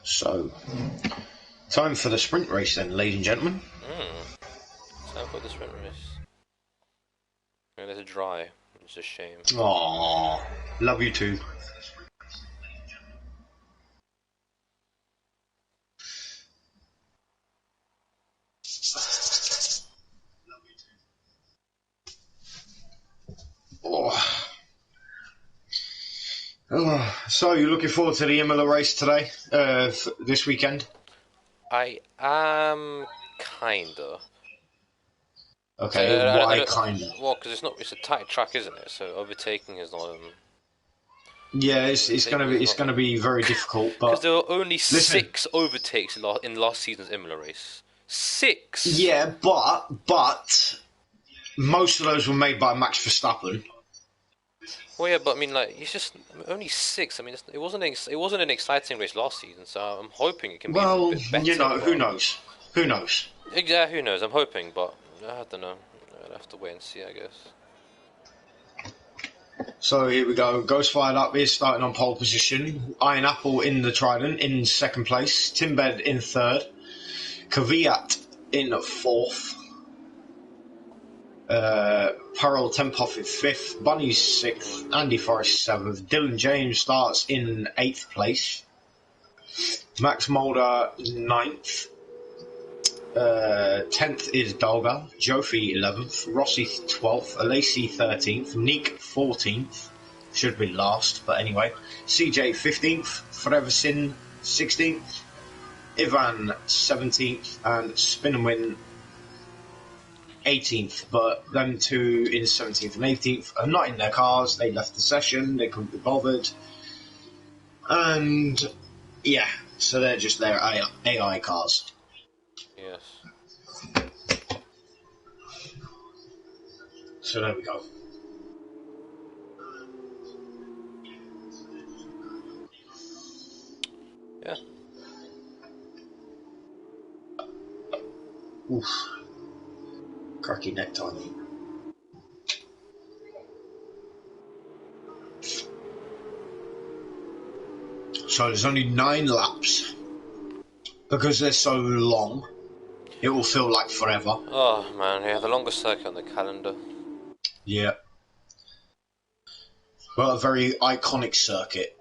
B: So, time for the sprint race then, ladies and gentlemen.
A: Time for the sprint race. And it's dry. It's a shame.
B: Aww, love you too. So, you're looking forward to the Imola race today, this weekend?
A: I am kinda.
B: Okay, why kinda?
A: Well, because it's a tight track, isn't it? So overtaking is not.
B: Yeah, it's gonna be very difficult. But
A: because there were only
B: listen,
A: 6 overtakes in last season's Imola race. 6.
B: Yeah, but most of those were made by Max Verstappen.
A: Well, yeah, but I mean, like, it's just only 6. I mean, it wasn't an exciting race last season, so I'm hoping it can be a bit better.
B: You know, who knows? Who knows?
A: Yeah, who knows? I'm hoping, but I don't know. I'll have to wait and see, I guess.
B: So here we go. Ghost fired up is starting on pole position. Iron Apple in the Trident in second place. Timbed in third. Kvyat in fourth. Parol Tempoff in fifth. Bunny's sixth. Andy Forrest seventh. Dylan James starts in eighth place. Max Mulder ninth. 10th is Dalga, Jofi 11th, Rossi 12th, Alacy 13th, Neek 14th, should be last, but anyway, CJ 15th, Freversin 16th, Ivan 17th, and Spin and Win 18th, but them two in 17th and 18th are not in their cars. They left the session, they couldn't be bothered, and yeah, so they're just their AI cars.
A: Yes.
B: So there we go.
A: Yeah.
B: Oof. Cracky necktie. So there's only 9 laps. Because they're so long, it will feel like forever.
A: Oh man, yeah, the longest circuit on the calendar.
B: Yeah. But a very iconic circuit.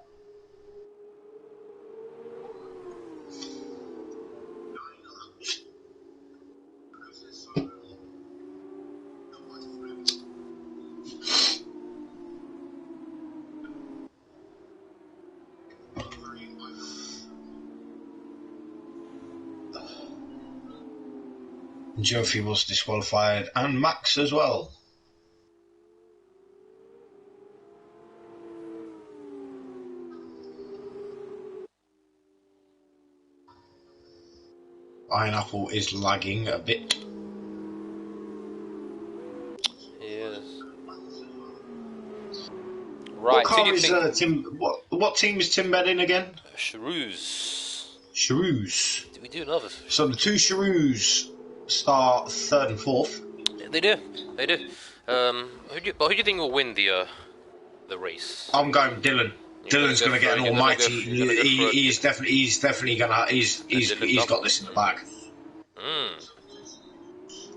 B: Jofi was disqualified, and Max as well. Iron Apple is lagging a bit.
A: Yes.
B: What
A: Right. Who
B: car
A: do you
B: is
A: think?
B: Tim? What team is Tim Bed in again?
A: Shrews.
B: Shrews.
A: We do another.
B: So the two Shrews start third and fourth.
A: They do. They do. Who do you think will win the race?
B: I'm going Dylan. Dylan's going to get an almighty. He's definitely going to. He's got this in the bag.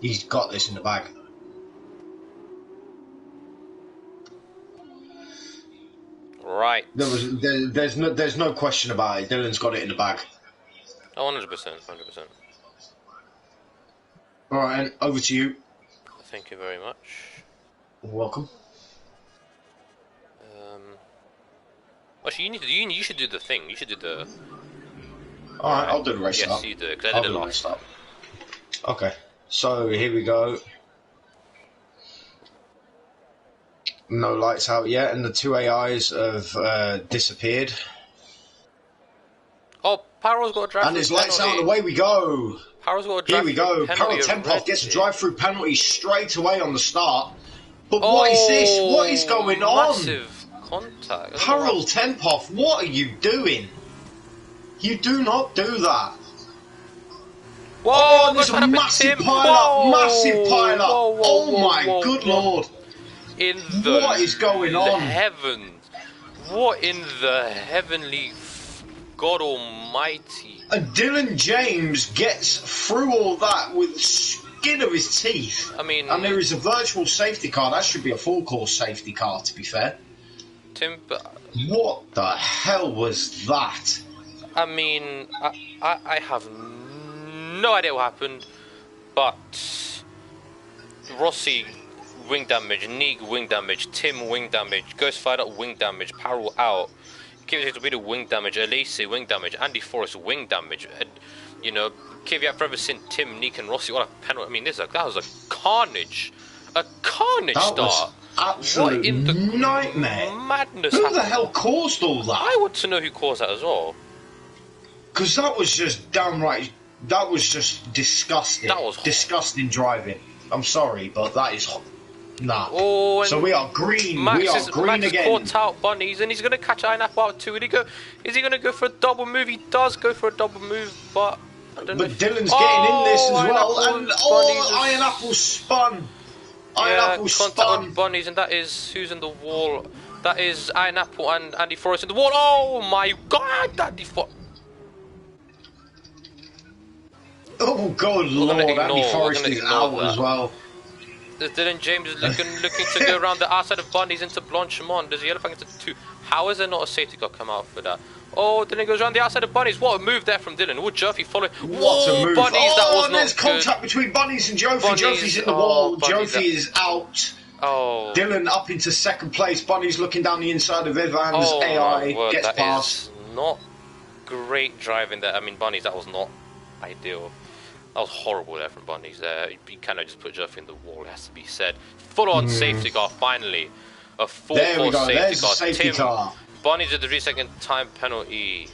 B: He's got this in the bag.
A: Right.
B: There's no question about it. Dylan's got it in the bag.
A: Oh, 100%, 100%.
B: All right, and over to you.
A: Thank you very much.
B: Welcome.
A: Actually, you should do the thing. You should do the.
B: All right, I'll do the race
A: Yes,
B: up.
A: you do it, because I did it last.
B: Okay, so here we go. No lights out yet, and the two AIs have disappeared.
A: Oh, Paro's got a drive.
B: And his lights out, and away we go.
A: Paro's got a drive.
B: Here we go. Paro Tempov gets a drive-through penalty straight away on the start. But what is this? What is going on?
A: Massive contact.
B: Paro Tempov, what are you doing? You do not do that.
A: Whoa,
B: oh, there's a massive pile-up. Massive pile-up. Oh my good lord.
A: In the
B: what is going on?
A: Heavens. What in the heavenly God Almighty?
B: And Dylan James gets through all that with the skin of his teeth.
A: I mean,
B: and there is a virtual safety car. That should be a full course safety car, to be fair.
A: Tim,
B: what the hell was that?
A: I mean, I have no idea what happened, but Rossi wing damage, Neeg wing damage, Tim wing damage, Ghost fired up wing damage, Parallel out, Torpedo wing damage, Elise wing damage, Andy Forrest wing damage, you know, Kvyat forever seen Tim, Neek and Rossi, what a penalty. I mean, that was a carnage start.
B: Absolute
A: what in the
B: nightmare.
A: Madness
B: Who
A: happened?
B: the hell caused all that?
A: I want to know who caused that as well.
B: Because that was just downright. That was just disgusting.
A: That was
B: disgusting driving. I'm sorry, but that is. Nah.
A: Oh,
B: so we are green.
A: Max
B: we are green
A: Max
B: again.
A: Caught out bunnies, and he's going to catch Iron Apple out too. Is he going to go for a double move? He does go for a double move, but I don't know.
B: But Dylan's getting in this as well, and
A: Iron
B: Apple spun.
A: Apple spun with bunnies, and that is who's in the wall. That is Iron Apple and Andy Forrest in the wall. Oh my God, Andy Forrest.
B: Oh God, Lord, Andy Forrest is out as well.
A: Dylan James is looking to go around the outside of bunnies into Blanchimont. Does the yellow flag into two? How is there not a safety car come out for that? Oh, Dylan goes around the outside of bunnies. What a move there from Dylan. Would Joffy follow?
B: What a move!
A: Bunnies, that was
B: there's
A: not
B: contact between bunnies and Joffy.
A: Bunnies,
B: Joffy's in the wall.
A: Bunnies,
B: Joffy is out.
A: Oh.
B: Dylan up into second place. Bunny's looking down the inside of Ivan's AI. Gets past.
A: Not great driving there. I mean, bunnies. That was not ideal. That was horrible there from Bunnies there. You cannot just put Jeff in the wall, it has to be said. Full on safety car, finally. A full course safety car.
B: Safety car.
A: Bunnies with the 3-second time penalty.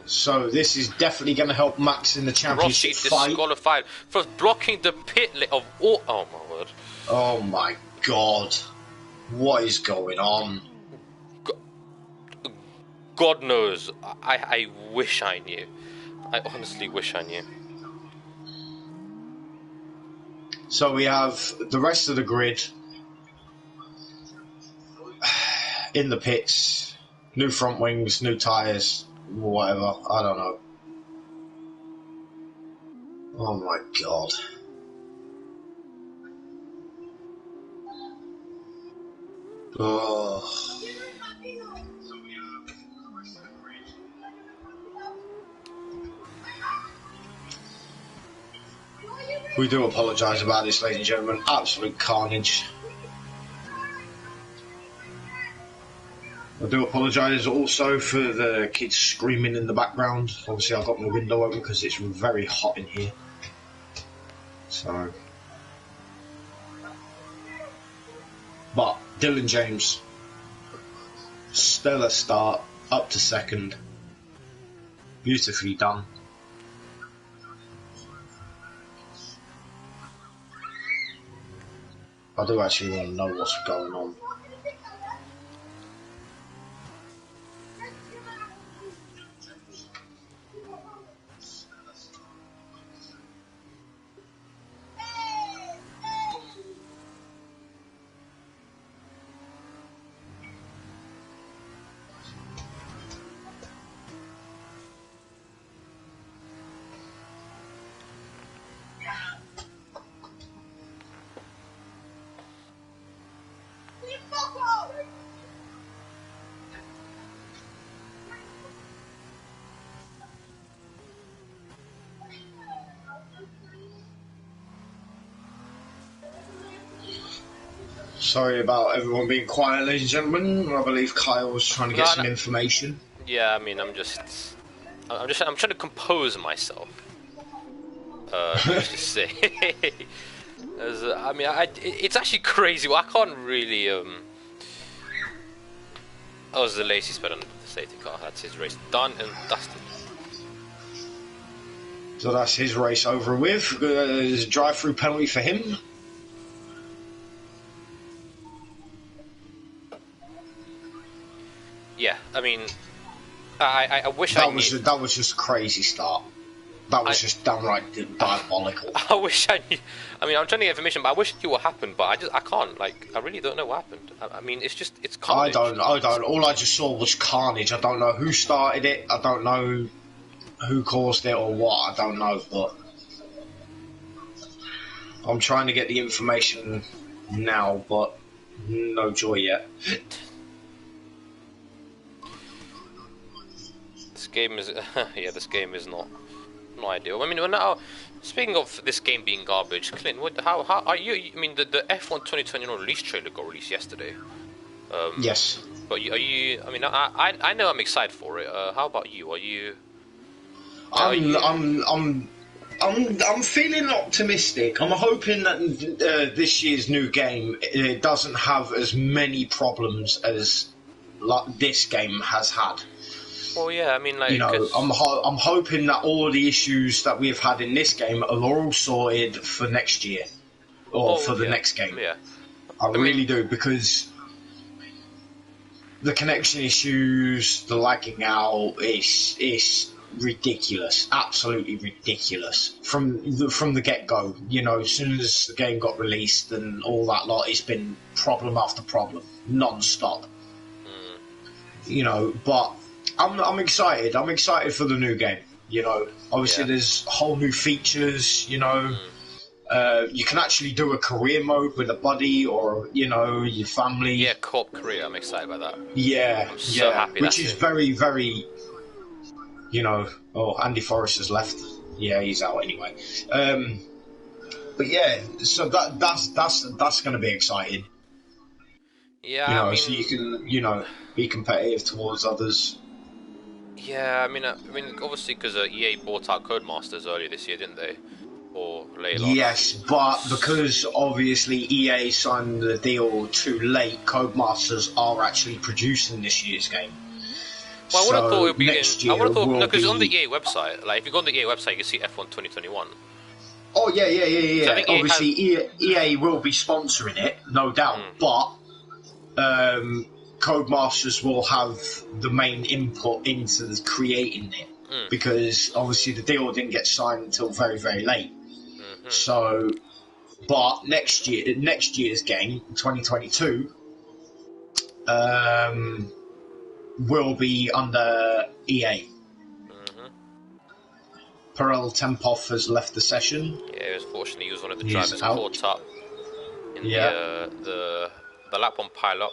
B: So this is definitely going to help Max in the championship fight.
A: Disqualified for blocking the pit of all. Oh my word.
B: Oh my God. What is going on?
A: God knows. I wish I knew. I honestly wish I knew.
B: So we have the rest of the grid in the pits, new front wings, new tyres, whatever, I don't know. Oh my God. Oh. We do apologise about this, ladies and gentlemen. Absolute carnage. I do apologise also for the kids screaming in the background. Obviously, I've got my window open because it's very hot in here. So. But Dylan James, stellar start, up to second. Beautifully done. I do actually want to know what's going on. Sorry about everyone being quiet, ladies and gentlemen. I believe Kyle was trying to get some information.
A: Yeah, I mean, I'm trying to compose myself. Just to say, I mean, it's actually crazy. Well, I can't really. Oh, it was the lazy sped on the safety car. That's his race done and dusted.
B: So that's his race over with. There's a drive-through penalty for him.
A: Yeah, I mean, I wish
B: that was just a crazy start. That was just downright diabolical.
A: I wish I knew. I mean, I'm trying to get information, but I wish I knew what happened. But I can't. Like, I really don't know what happened. I mean, it's carnage.
B: I don't. All I just saw was carnage. I don't know who started it. I don't know who caused it or what. I don't know, but I'm trying to get the information now, but no joy yet.
A: This game is, yeah, this game is not ideal. I mean, now, speaking of this game being garbage, Clint, how are you? I mean, the F1 2021 release trailer got released yesterday.
B: Yes.
A: But are you? I mean, I know I'm excited for it. How about you? Are you?
B: I'm feeling optimistic. I'm hoping that this year's new game doesn't have as many problems as this game has had.
A: Well, yeah, I mean, like,
B: you know, I'm hoping that all the issues that we've had in this game are all sorted for next year or for the next game.
A: Yeah,
B: I really do, because the connection issues, the lagging out, is ridiculous, absolutely ridiculous from the get-go. You know, as soon as the game got released and all that lot, it's been problem after problem, non-stop. You know, but I'm excited. I'm excited for the new game. You know, obviously there's whole new features. You know, you can actually do a career mode with a buddy or your family.
A: Yeah, co-op career. I'm excited about that.
B: Yeah,
A: I'm so happy.
B: Which is very, very. Andy Forrest has left. Yeah, he's out anyway. But yeah, so that's going to be exciting.
A: Yeah, I mean,
B: so you can be competitive towards others.
A: Yeah, I mean, obviously because EA bought out Codemasters earlier this year, didn't they? Or later.
B: Yes, but because obviously EA signed the deal too late, Codemasters are actually producing this year's game.
A: Well, I would have thought it would be
B: next year.
A: Because on the EA website, like if you go on the EA website, you can see F1 2021.
B: Oh yeah.
A: So
B: obviously, EA will be sponsoring it, no doubt, but Codemasters will have the main input into creating it, because obviously the deal didn't get signed until very, very late. So, but next year's game, 2022, will be under EA. Perel Tempov has left the session.
A: Yeah, unfortunately, he was one of the drivers caught up in the lap one pile up.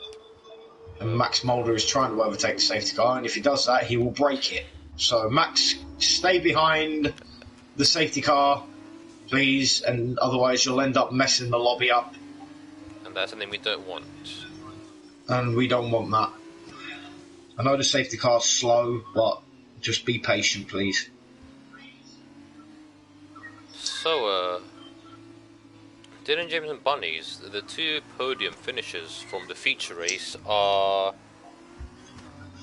B: And Max Mulder is trying to overtake the safety car, and if he does that, he will break it. So Max, stay behind the safety car, please, and otherwise you'll end up messing the lobby up.
A: And that's something we don't want.
B: And we don't want that. I know the safety car's slow, but just be patient, please.
A: So, Dylan James and Bunnies, the two podium finishers from the feature race are...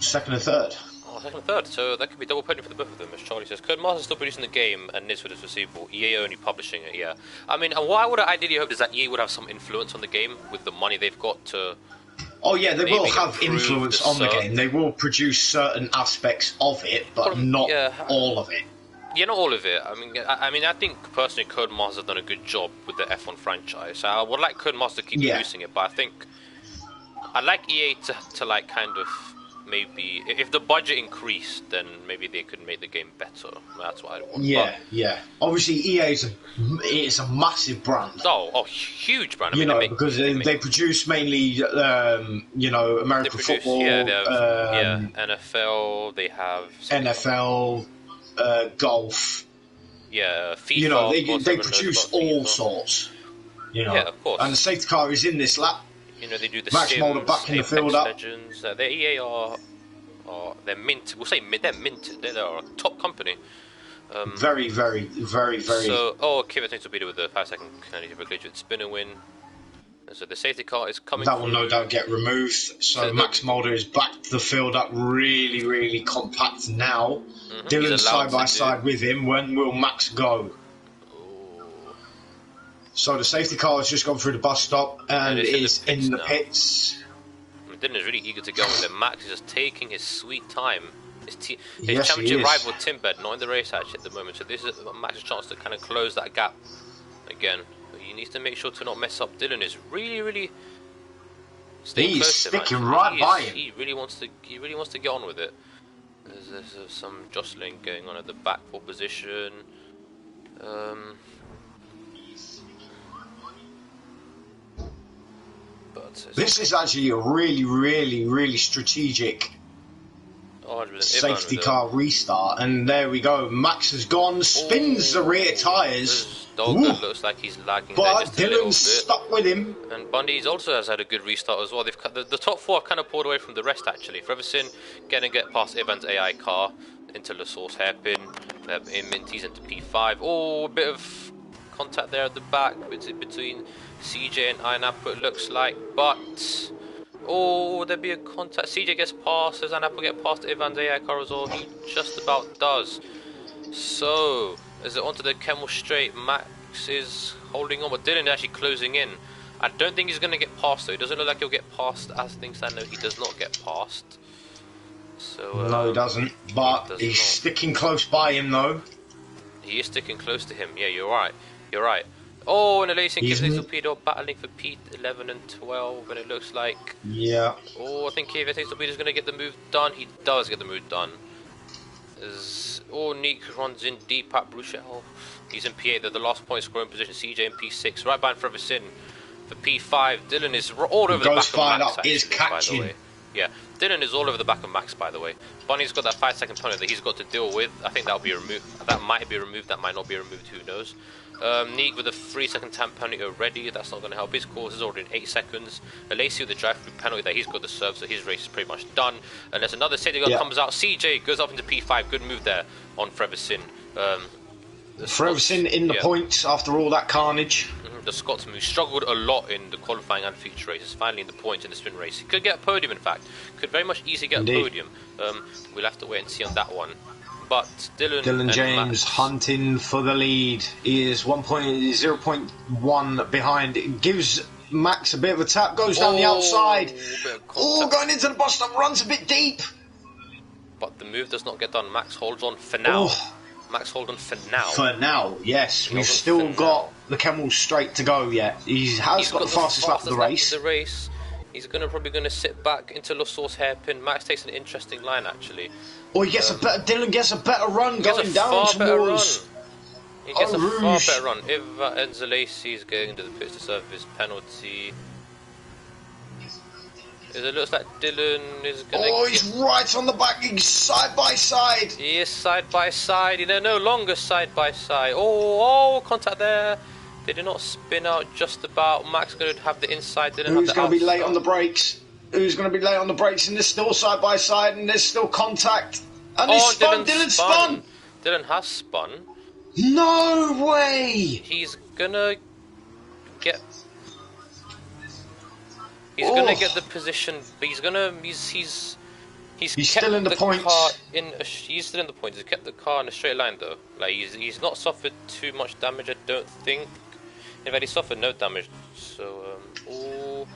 B: Second and third.
A: Oh, second and third. So that could be double podium for the both of them, as Charlie says. Codemasters still producing the game, and Nisford is foreseeable. EA only publishing it, yeah. I mean, and what I would have ideally hoped is that EA would have some influence on the game with the money they've got to...
B: Oh yeah, they will have influence on the game. They will produce certain aspects of it, but not all of it.
A: Yeah, not all of it. I mean, I think personally, Codemasters have done a good job with the F1 franchise. So I would like Codemasters to keep producing it, but I think I'd like EA to like kind of maybe if the budget increased, then maybe they could make the game better. That's what I want.
B: Yeah, yeah. Obviously, EA is a massive brand.
A: Oh, huge brand. I mean,
B: because they produce mainly, American football.
A: Yeah, they have NFL. They have
B: NFL. Golf,
A: FIFA.
B: They produce all sorts.
A: Yeah, of course.
B: And the safety car is in this lap.
A: They do the
B: Max Mulder back in the field up.
A: Legends. The EA they're mint. We'll say they're mint. They're a top company.
B: Very, very, very, very.
A: So, Kivit needs to beat it with the 5-second Canadian glitch with spin and win. So the safety car is coming.
B: That will no doubt get removed. So Max Mulder is back to the field up, really, really compact now. Dylan's side by side with him. When will Max go?
A: Ooh.
B: So the safety car has just gone through the bus stop and is in the pits.
A: Dylan is really eager to go with it. Max is just taking his sweet time. His
B: Yes,
A: championship rival Timbed not in the race actually at the moment. So this is Max's chance to kind of close that gap again. He needs to make sure to not mess up. Dylan is really, really staying close to him.
B: He's sticking right by him.
A: He really wants to get on with it. There's some jostling going on at the back pole position.
B: This is actually a really, really, really strategic safety car restart, and there we go. Max has gone, spins the rear tyres.
A: Dogger looks like he's lagging
B: but
A: there just a little bit.
B: Dylan's stuck with him.
A: And Bundy's also has had a good restart as well. They've the top four have kind of pulled away from the rest actually. Freversin getting past Ivan's AI car into La Source hairpin, Minty's into P5. Oh, a bit of contact there at the back between CJ and Inapu it looks like, but there'd be a contact. CJ gets past, does Inapu get past Ivan's AI car as well? He just about does. So, as it onto the Kemmel straight, Max is holding on, but Dylan is actually closing in. I don't think he's going to get past though. It doesn't look like he'll get past as things stand. No, he does not get past. So
B: no, he doesn't. But he's sticking close by him though.
A: He is sticking close to him. Yeah, you're right. You're right. Oh, and the Lacing gives the Torpedo battling for P11 and 12, and it looks like...
B: Yeah.
A: Oh, I think KVS Torpedo is going to get the move done. He does get the move done. Nick runs in deep at Bruchel. He's in P8, the last point scoring position. CJ in P6, right behind Freversin for P5. Dylan is all over the back of Max, actually, by the way. Yeah, Dylan is all over the back of Max, by the way. Bunny's got that 5-second penalty that he's got to deal with. I think that'll be removed. That might be removed. That might not be removed. Who knows? Neek with a 3-second time penalty already. That's not going to help. His course is already in 8 seconds. Lacey with the drive-through penalty that he's got to serve, so his race is pretty much done. Unless another safety car comes out. CJ goes up into P5. Good move there on Freversin.
B: Freversin in the points after all that carnage.
A: The Scotsman, who struggled a lot in the qualifying and feature races, finally in the points in the sprint race. He could get a podium, in fact. Could very much easily get a podium. We'll have to wait and see on that one. But Dylan
B: James
A: Max,
B: hunting for the lead. He is 0.1 behind. It gives Max a bit of a tap, goes down the outside. Going into the bus stop, runs a bit deep.
A: But the move does not get done. Max holds on for now. Max hold on for now.
B: For now, yes. We've still got the Kemmel straight to go yet. He's got the fastest lap of the race.
A: He's probably going to sit back into La Source hairpin. Max takes an interesting line, actually.
B: Or he gets Dylan gets a better run going down towards...
A: He gets a far better run. If Enzalesi is going into the pits to serve his penalty... It looks like Dylan is going to...
B: he's right on the back. He's side by side.
A: He is side by side. They're no longer side by side. Contact there. They did not spin out just about. Max going to have the inside.
B: Who's going to be late on the brakes? Who's going to be late on the brakes? And there's still side by side, and there's still contact. And Dylan spun.
A: Dylan has spun.
B: No way.
A: He's gonna get. He's gonna get the position. But he's He's
B: He's
A: kept
B: still in the points.
A: He's still in the points. He's kept the car in a straight line though. Like he's not suffered too much damage, I don't think. In fact, he suffered no damage. So oh,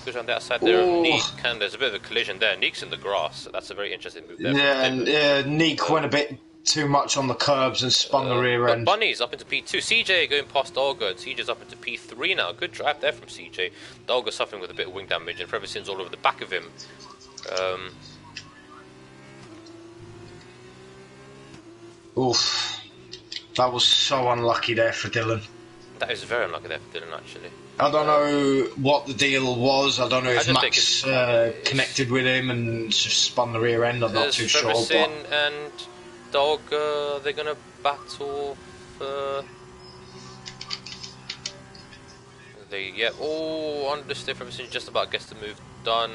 A: goes on the outside there of Neek, and there's a bit of a collision there. Neek's in the grass. So that's a very interesting move there.
B: Yeah, and Neek went a bit too much on the curbs and spun the rear end.
A: But Bunny's up into P2. CJ going past Olga, and CJ's up into P3 now. Good drive there from CJ. Olga suffering with a bit of wing damage, and Frevison's all over the back of him.
B: Oof. That was so unlucky there for Dylan.
A: That is very unlucky there for Dylan, actually.
B: I don't know what the deal was. I don't know if Max connected with him and just spun the rear end. I'm not too sure.
A: Frevison and Olga, they're going to battle for... understeer. Frevison just about gets the move done.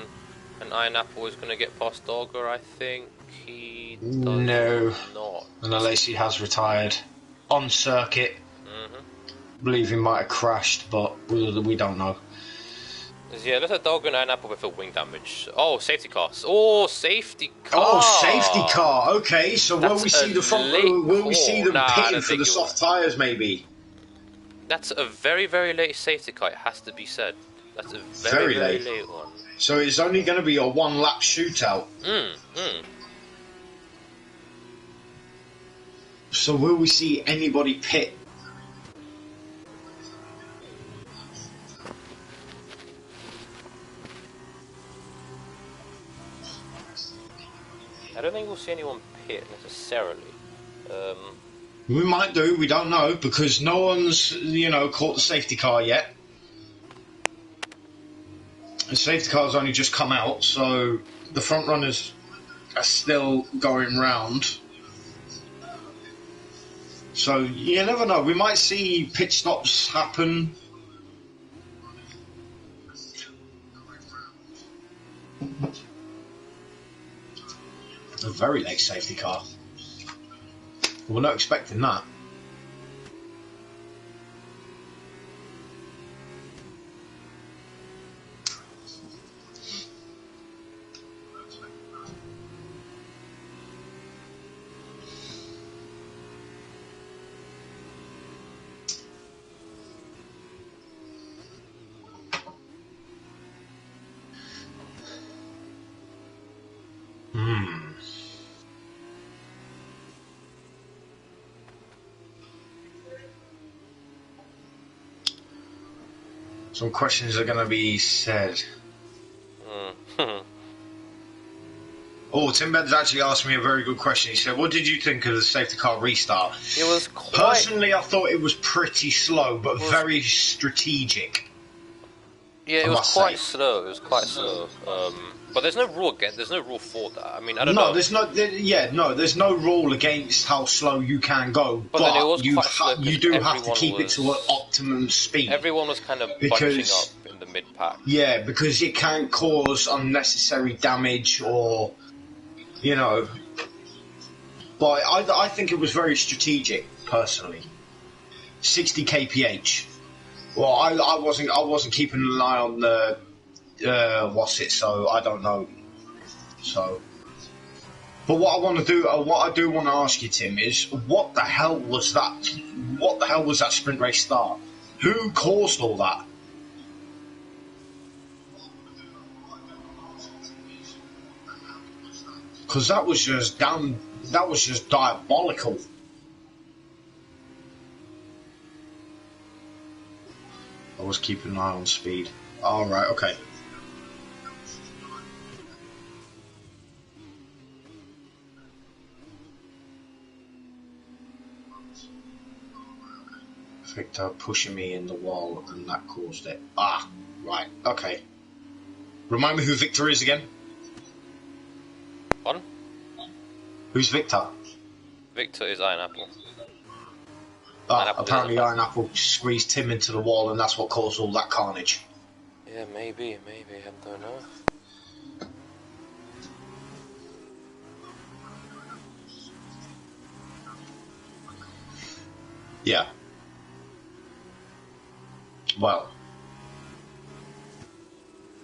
A: And Iron Apple is going to get past Olga, I think. He does not.
B: Unless he has retired on circuit. I believe he might have crashed, but we don't know.
A: Yeah, let's have Olga and Iron Apple with wing damage. Oh, safety cars. Oh, safety car.
B: Oh, safety car. Okay, so will we see the front? Will we see them pitting for the soft tyres? Maybe.
A: That's a very, very late safety car. It has to be said. That's a very, very late one.
B: So it's only going to be a one-lap shootout. So will we see anybody pit?
A: I don't think we'll see anyone pit necessarily.
B: We might do. We don't know because no one's caught the safety car yet. The safety car's only just come out, so the front runners are still going round. So you never know. We might see pit stops happen. A very late safety car. We're not expecting that. Some questions are going to be said. Oh, Tim Ben's actually asked me a very good question. He said, what did you think of the safety car restart?
A: It was quite...
B: Personally, I thought it was pretty slow, but very strategic.
A: Yeah, it was quite slow. It was quite slow. But there's no rule against. There's no rule for that. I mean, I don't know.
B: There's there's no rule against how slow you can go. But
A: then it was quite slow
B: you do have to keep it to an optimum speed.
A: Everyone was kind of bunching up in the mid pack.
B: Yeah, because it can cause unnecessary damage or, But I think it was very strategic, personally. 60 kph. Well, I wasn't keeping an eye on the so I don't know. So, but what I do want to ask you, Tim, is what the hell was that? What the hell was that sprint race start? Who caused all that? Because that was just diabolical. I was keeping an eye on speed. All right, okay. Victor pushing me in the wall, and that caused it. Ah, right, okay. Remind me who Victor is again.
A: Pardon?
B: Who's Victor?
A: Victor is Iron Apple.
B: Apparently Iron Apple squeezed Tim into the wall, and that's what caused all that carnage.
A: Yeah, maybe, I don't know.
B: Yeah. Well,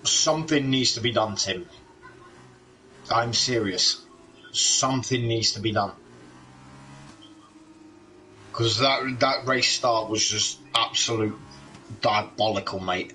B: something needs to be done, Tim. I'm serious. Something needs to be done. Because that race start was just absolute diabolical, mate.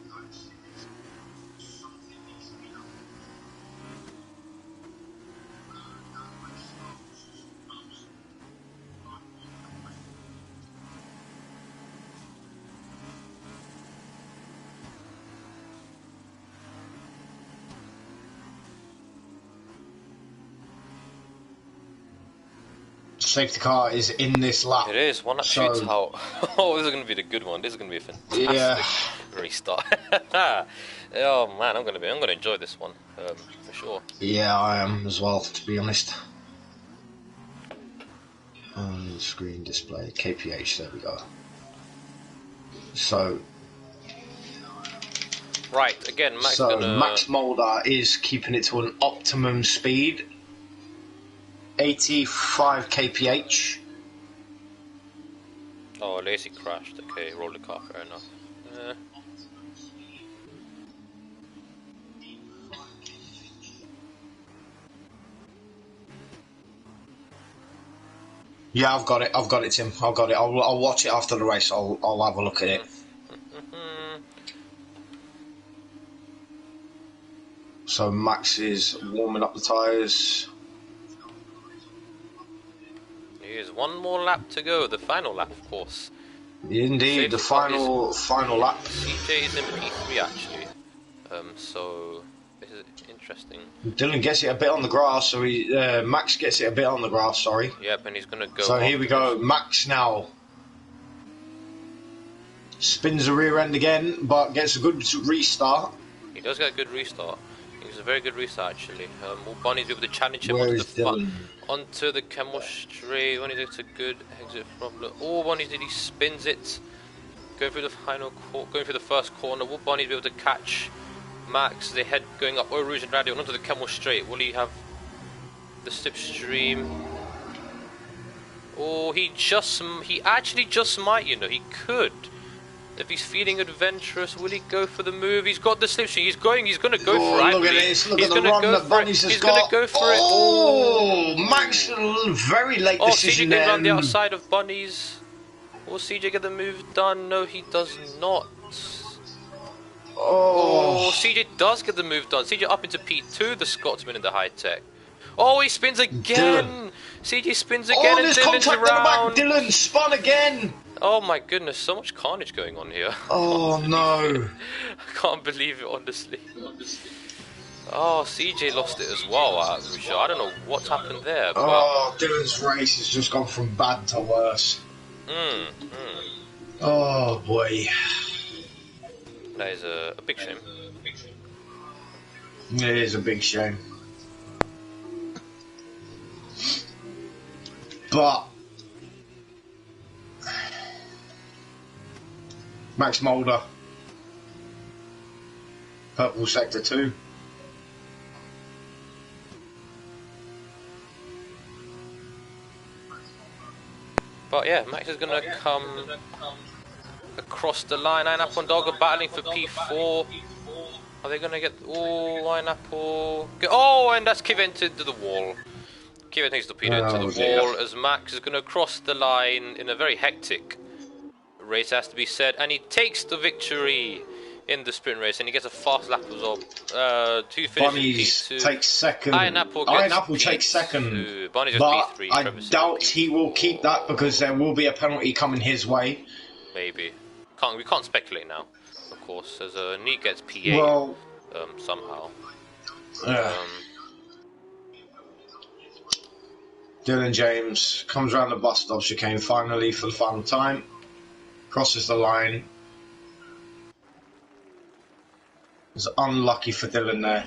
B: Safety car is in this lap.
A: It is, one lap shootout. Oh, this is going to be the good one. This is going to be a fantastic restart. Oh man, I'm going to enjoy this one, for sure.
B: Yeah, I am as well, to be honest. On screen display, KPH, there we go. So,
A: right, again, Max
B: Max Mulder is keeping it to an optimum speed. 85 kph.
A: Oh, Lacey crashed. Okay, roll the car, fair enough.
B: Yeah, I've got it, Tim. I've got it. I'll watch it after the race. I'll have a look at it. So Max is warming up the tyres.
A: Here's one more lap to go, the final lap, of course.
B: Indeed, the final lap.
A: CJ is in P3 actually, so this is interesting.
B: Dylan gets it a bit on the grass, so Max gets it a bit on the grass. Sorry.
A: Yep, and he's gonna go.
B: So here we go. Max now spins the rear end again, but gets a good restart.
A: He does get a good restart. It's a very good restart actually. Will Bonnie's able to challenge him onto the chemistry when he gets a good exit from the. Oh, Bonnie's did he spins it, going through the going through the first corner. Will Bonnie's be able to catch Max? They head going up Eau Rouge and Radio onto the Camel Straight. Will he have the slipstream? Oh, he actually just might. You know, he could. If he's feeling adventurous, will he go for the move? He's got the slipstream. He's going to go for it.
B: Look at this. Look at the run that Bunnies has got.
A: He's going to go for it.
B: Oh, Max, very late decision
A: CJ
B: there.
A: can run the outside of Bunnies. Will CJ get the move done? No, he does not. Oh, CJ does get the move done. CJ up into P2, the Scotsman in the high tech. Oh, he spins again.
B: Dylan.
A: CJ spins again, and
B: there's
A: Dylan's
B: contact
A: around.
B: at the back. Dylan spun again.
A: Oh my goodness, so much carnage going on here.
B: Oh no.
A: I can't believe it, honestly. Oh, CJ lost it as well. I don't know what's happened there. But...
B: Oh, Dylan's race has just gone from bad to worse. Oh boy.
A: That is a big shame.
B: It is a big shame. But Max Mulder, Purple Sector 2.
A: But yeah, Max is going to come across the line. Pineapple and Dog are battling for P4. Are they going to get... Oh, Pineapple... Oh, and that's Kevin to the wall. Kevin takes the Torpedo into the wall as Max is going to cross the line in a very hectic race, has to be said, and he takes the victory in the sprint race, and he gets a fast lap as well.
B: Bunnies takes second.
A: Pineapple
B: takes second.
A: Bunnies
B: but
A: P3.
B: I doubt he will keep that because there will be a penalty coming his way.
A: Maybe. We can't speculate now, of course, as Neat gets P8 somehow.
B: Dylan James comes around the bus stop chicane finally for the final time. Crosses the line. It's unlucky for Dylan there.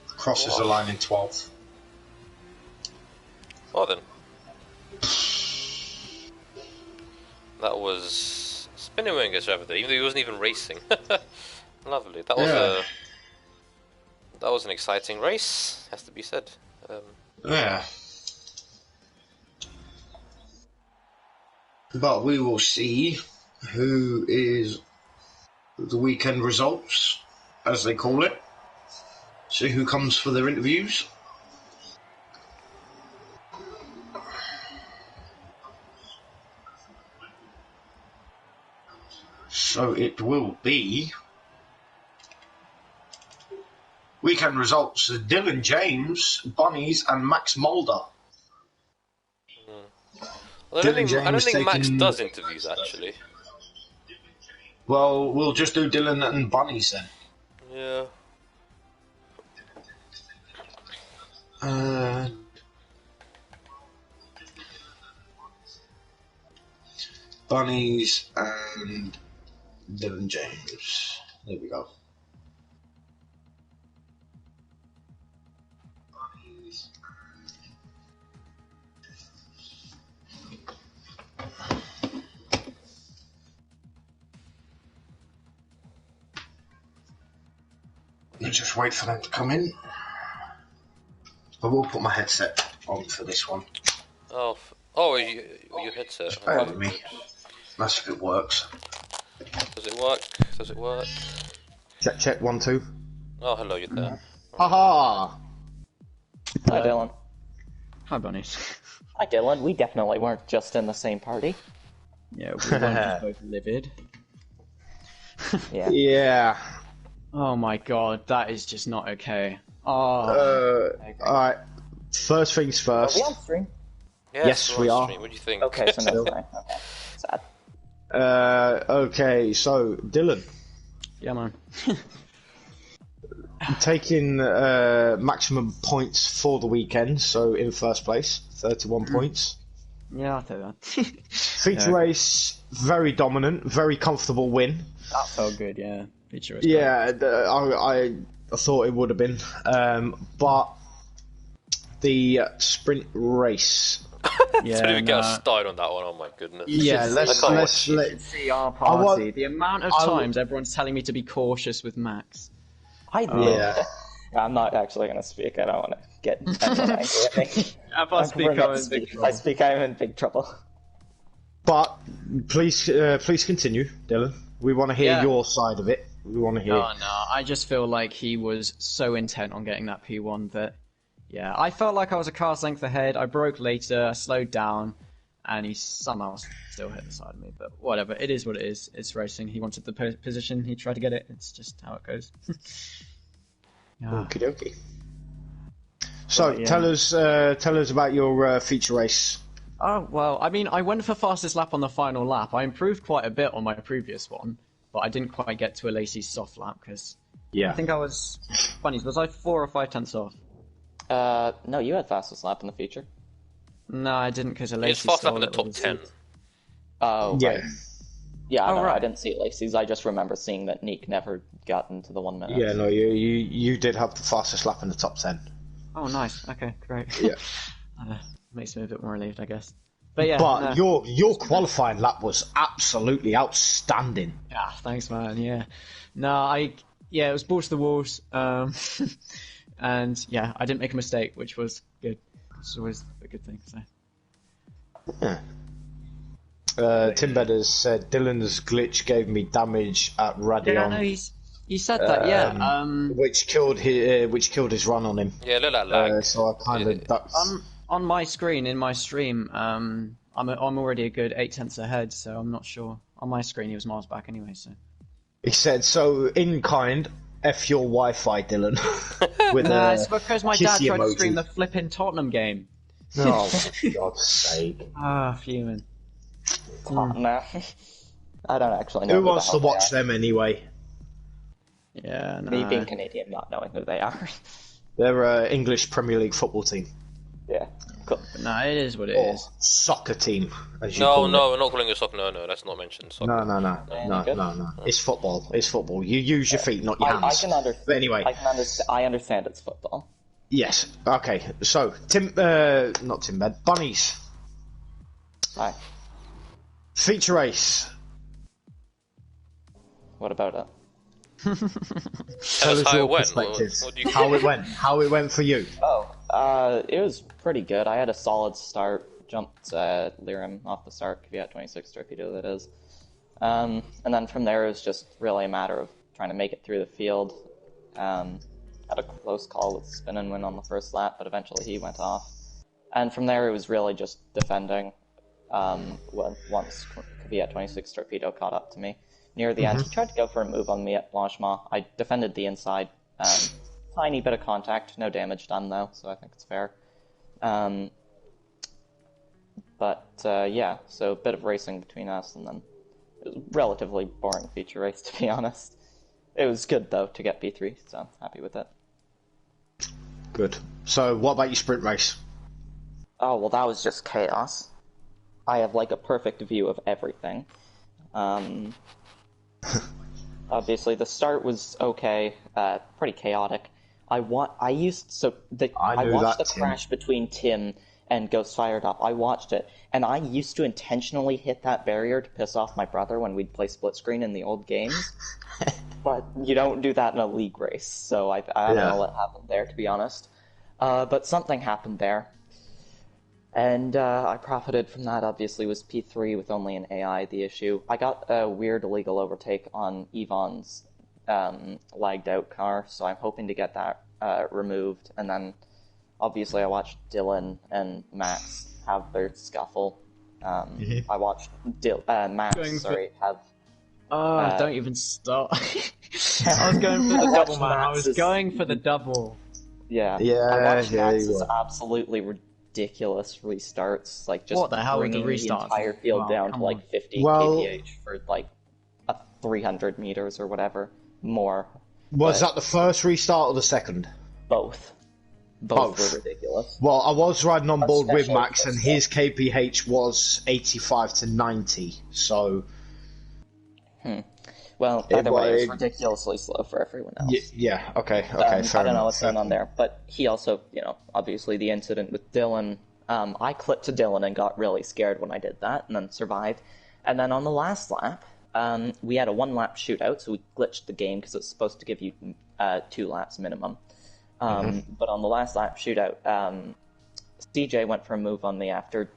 B: Crosses the line in 12th.
A: Well then. That was spinning wing against Rabbit, even though he wasn't even racing. Lovely. That was an exciting race, has to be said.
B: Yeah. But we will see who is the weekend results. as they call it. See who comes for their interviews. So it will be weekend results: Dylan James, Bunnies, and Max Mulder.
A: Well, I don't think Max does interviews actually.
B: Well, we'll just do Dylan and Bunnies then.
A: Yeah.
B: Bunnies and Dylan James. There we go. Let's just wait for them to come in. I will put my headset on for this one.
A: Your headset.
B: Bear with me. That's if it works.
A: Does it work? Does it work?
B: Check, 1, 2.
A: Oh, hello, you're there.
B: Aha!
C: Hi, Dylan.
D: Hi, Bunnies.
C: Hi, Dylan. We definitely weren't just in the same party.
D: Yeah, we weren't both livid.
C: Yeah.
B: Yeah.
D: Oh my god, that is just not okay. Oh.
B: Alright. First things
C: Are
B: first.
C: we on stream?
B: Yes, we are.
A: What do you think?
C: Okay, so no. Okay. Sad.
B: Okay, so Dylan,
D: Yeah, man.
B: taking maximum points for the weekend, so in first place, 31 points.
D: Yeah, I'll take that.
B: Feature
D: Yeah.
B: race, very dominant, very comfortable win.
D: That felt good, yeah. Feature race.
B: Yeah, I thought it would have been, but the sprint race.
D: Yeah,
A: Don't even get us started on that one. Oh my goodness.
B: Yeah, let's
D: see our party. The amount of times everyone's telling me to be cautious with Max.
B: Yeah.
C: I'm not actually going to speak. I don't want to get anyone angry at me.
D: If I speak, I'm in big trouble.
C: I speak, I'm in big trouble.
B: But please continue, Dylan. We want to hear your side of it. We want to hear.
D: Oh no, I just feel like he was so intent on getting that P1 that, yeah, I felt like I was a car's length ahead. I broke later, I slowed down, and he somehow still hit the side of me. But whatever, it is what it is. It's racing. He wanted the position. He tried to get it. It's just how it goes.
B: Okie dokie. So tell us about your feature race.
D: Oh, well, I mean, I went for fastest lap on the final lap. I improved quite a bit on my previous one, but I didn't quite get to a Lacey's soft lap because I think I was... Funny, was I 4 or 5 tenths off?
C: No, you had fastest lap in the feature.
D: No, I didn't because a
A: It's
D: Lacey
A: fast
D: stole
A: up in the
D: it
A: top
D: with the
A: 10.
D: seat.
C: Oh,
B: Yeah.
C: right. Yeah,
D: Oh,
C: no,
D: right.
C: I didn't see Lacey's. I just remember seeing that Neek never got into the 1 minute.
B: Yeah, no, you did have the fastest lap in the top 10.
D: Oh, nice. Okay, great.
B: Yeah.
D: Makes me a bit more relieved, I guess. But yeah,
B: But
D: no.
B: your qualifying lap was absolutely outstanding.
D: Yeah, thanks, man. Yeah. No, it was balls to the walls. And yeah, I didn't make a mistake, which was good. It's always a good thing. So.
B: Yeah. Tim Bedders said Dylan's glitch gave me damage at Radion,
D: Yeah, no, he said that. Yeah.
B: which killed his run on him.
A: Yeah, look at that lag.
B: So I kind of ducked.
D: On my screen in my stream, I'm already a good 8 tenths ahead, so I'm not sure. On my screen, he was miles back anyway. So.
B: He said, "So in kind, f your Wi-Fi, Dylan." With
D: Nah,
B: a
D: it's because my dad
B: kissy
D: tried to
B: emoji.
D: stream the flipping Tottenham game.
B: Oh, for God's sake!
D: Fuming.
C: No. I don't actually know.
B: Who
C: who the
B: wants to
C: hell they
B: watch
C: are.
B: them anyway?
D: Yeah, no.
C: Me being Canadian, not knowing who they are.
B: They're an English Premier League football team.
C: Yeah, cool.
D: No, it is what it
B: Or
D: is.
B: soccer team, as you
A: No,
B: call
A: no, we're not calling it soccer. No, that's not mentioned. Soccer.
B: No. It's football. It's football. You use your feet, not your
C: I
B: hands.
C: can understand.
B: But anyway,
C: I understand it's football.
B: yes. Okay. So not Tim Bed, Bunnies
C: Hi.
B: feature race.
C: What about it?
A: Tell us how
B: your
A: it went.
B: perspective.
A: What do you...
B: How it went for you.
C: Oh, it was pretty good. I had a solid start. Jumped Lirim off the start, Kvyat 26 Torpedo, that is. And then from there, it was just really a matter of trying to make it through the field. Had a close call with spin and win on the first lap, but eventually he went off. And from there, it was really just defending. Once Kvyat 26 Torpedo caught up to me near the end, he tried to go for a move on me at Blanchemont. I defended the inside. Tiny bit of contact, no damage done though, so I think it's fair. Yeah, so a bit of racing between us, and then it was a relatively boring feature race, to be honest. It was good though to get P3, so I'm happy with it.
B: Good. So, what about your sprint race?
C: Oh, well, that was just chaos. I have, like, a perfect view of everything. Obviously, the start was okay, pretty chaotic. I watched the crash between Tim and Ghost Fired Up. I watched it, and I used to intentionally hit that barrier to piss off my brother when we'd play split screen in the old games. But you don't do that in a league race, so I don't know what happened there, to be honest. But something happened there. And I profited from that, obviously, was P3 with only an AI the issue. I got a weird illegal overtake on Yvonne's lagged out car, so I'm hoping to get that removed. And then, obviously, I watched Dylan and Max have their scuffle. I watched Max, have...
D: don't even start. I was going for the double, man. I was going for the double.
C: Yeah. I watched Max's absolutely ridiculous restarts, like just
D: what the hell
C: bringing
D: the
C: entire field down to like 50 kph for like 300 meters or whatever more.
B: Was that the first restart or the second?
C: Both were ridiculous.
B: Well, I was riding on board with Max, and his kph was 85 to 90, so...
C: Well, either way, it was ridiculously slow for everyone else.
B: Okay, fair enough.
C: I don't know what's going on there, but he also, obviously the incident with Dylan, I clipped to Dylan and got really scared when I did that, and then survived. And then on the last lap, we had a one-lap shootout, so we glitched the game because it's supposed to give you 2 laps minimum. But on the last lap shootout, CJ went for a move on me after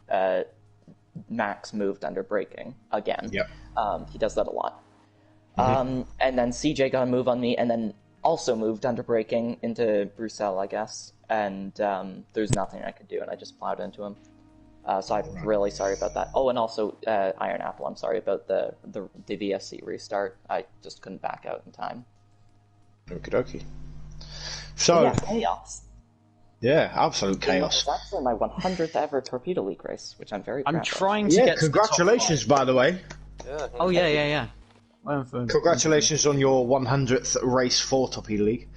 C: Max moved under braking again.
B: Yep.
C: He does that a lot. And then CJ got a move on me, and then also moved under braking into Bruxelles, I guess. And there's nothing I could do, and I just plowed into him. So I'm really sorry about that. Oh, and also Iron Apple, I'm sorry about the VSC restart. I just couldn't back out in time.
B: Okie dokie. So
C: yeah, chaos.
B: Yeah, absolute chaos.
C: It was actually my 100th ever Torpedo League race, which I'm very proud of.
D: I'm trying to get
B: congratulations,
D: to the top 5.
B: by the way.
A: Yeah.
D: Oh, yeah.
B: Congratulations on your 100th race for Torpedo League.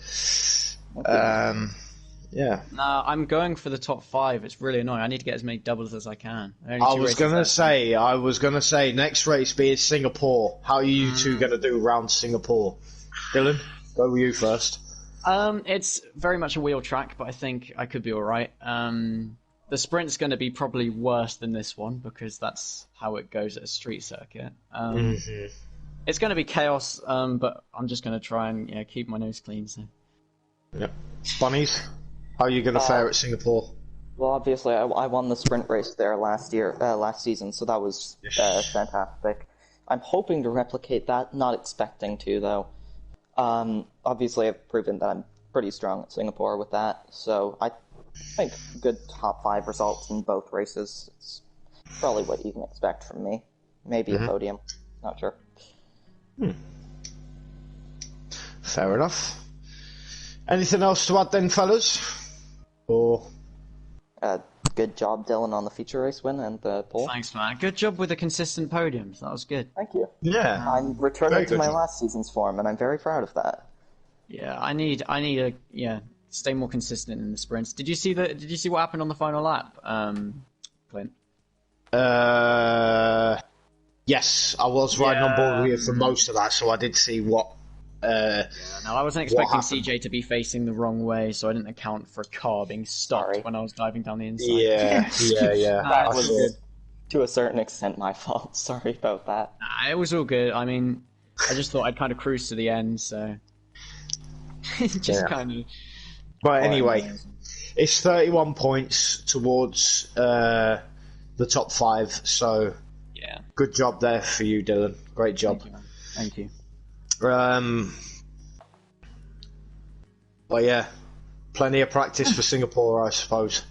B: Yeah.
D: No, I'm going for the top 5. It's really annoying. I need to get as many doubles as I can.
B: I was gonna say, next race being Singapore. How are you two gonna do around Singapore? Dylan, go with you first.
D: It's very much a wheel track, but I think I could be alright. The sprint's going to be probably worse than this one, because that's how it goes at a street circuit. It's going to be chaos, but I'm just going to try and keep my nose clean. So.
B: Yep. Bunnies, how are you going to fare at Singapore?
C: Well, obviously, I won the sprint race there last season, so that was fantastic. I'm hoping to replicate that, not expecting to, though. Obviously, I've proven that I'm pretty strong at Singapore with that, so I think good top 5 results in both races is probably what you can expect from me. Maybe a podium, not sure.
B: Fair enough. Anything else to add then, fellas? Or...
C: good job, Dylan, on the feature race win and the pole.
D: Thanks, man. Good job with the consistent podiums. That was good.
C: Thank you.
B: Yeah.
C: I'm returning to my last season's form, and I'm very proud of that.
D: Yeah, I need stay more consistent in the sprints. Did you see what happened on the final lap, Clint?
B: Yes, I was riding on board with you for most of that, so I did see what.
D: No, I wasn't expecting CJ to be facing the wrong way, so I didn't account for a car being stopped when I was diving down the inside.
B: Yeah.
C: That was good. To a certain extent my fault. Sorry about that.
D: Nah, it was all good. I mean, I just thought I'd kind of cruise to the end, so kind of.
B: But anyway, it's 31 points towards the top 5, so good job there for you, Dylan. Great job.
D: Thank you.
B: But yeah, plenty of practice for Singapore, I suppose.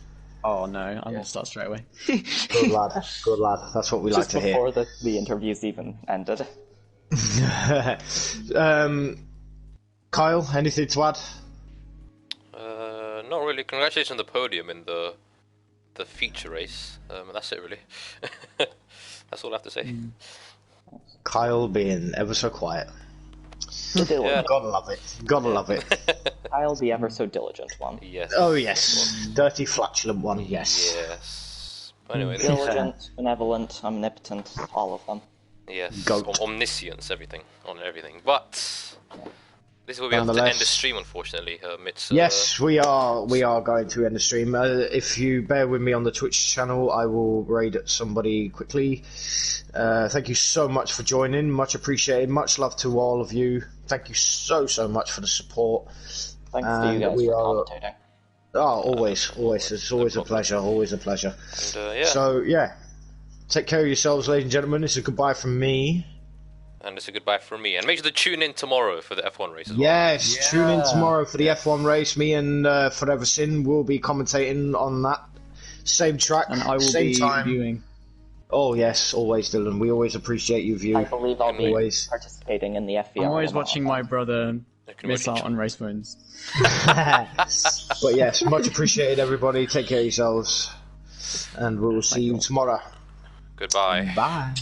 D: Oh no, I'm gonna start straight away.
B: Good lad, good lad. That's what we like
C: Just
B: to hear.
C: before the interviews even ended.
B: Kyle, anything to add?
A: Not really. Congratulations on the podium in the feature race. That's it, really. That's all I have to say.
B: Kyle being ever so quiet.
A: Yeah.
B: Gotta love it. Gotta love it.
C: I'll be ever so diligent one.
A: Yes.
B: Oh yes, dirty flatulent one. Yes.
A: Yes. Anyway,
C: Diligent, benevolent, omnipotent, all of them.
A: yes.
B: Goat.
A: Omniscience, everything, on everything. But this will be able to
B: Nonetheless.
A: end the stream, unfortunately.
B: Yes, we are going to end the stream. If you bear with me on the Twitch channel, I will raid at somebody quickly. Thank you so much for joining. Much appreciated. Much love to all of you. Thank you so much for the support.
C: Thanks to you guys for commentating.
B: Oh, always. It's always a pleasure. Always a pleasure.
A: And, yeah.
B: So, yeah. Take care of yourselves, ladies and gentlemen. This is goodbye from me.
A: And it's a goodbye from me. And make sure to tune in tomorrow for the F1 race as well.
B: Yes, tune in tomorrow for the F1 race. Me and Forever Sin will be commentating on that same track,
D: And I will
B: same
D: be
B: time.
D: viewing.
B: Oh yes, always, Dylan. We always appreciate you, view.
C: I believe I'll be
B: Always.
C: participating in the FVR.
D: I'm always
C: tomorrow.
D: watching my brother
A: can
D: miss
A: watch
D: out on race wins.
B: But yes, much appreciated, everybody. Take care of yourselves, and we will see you tomorrow.
A: Goodbye.
B: Bye.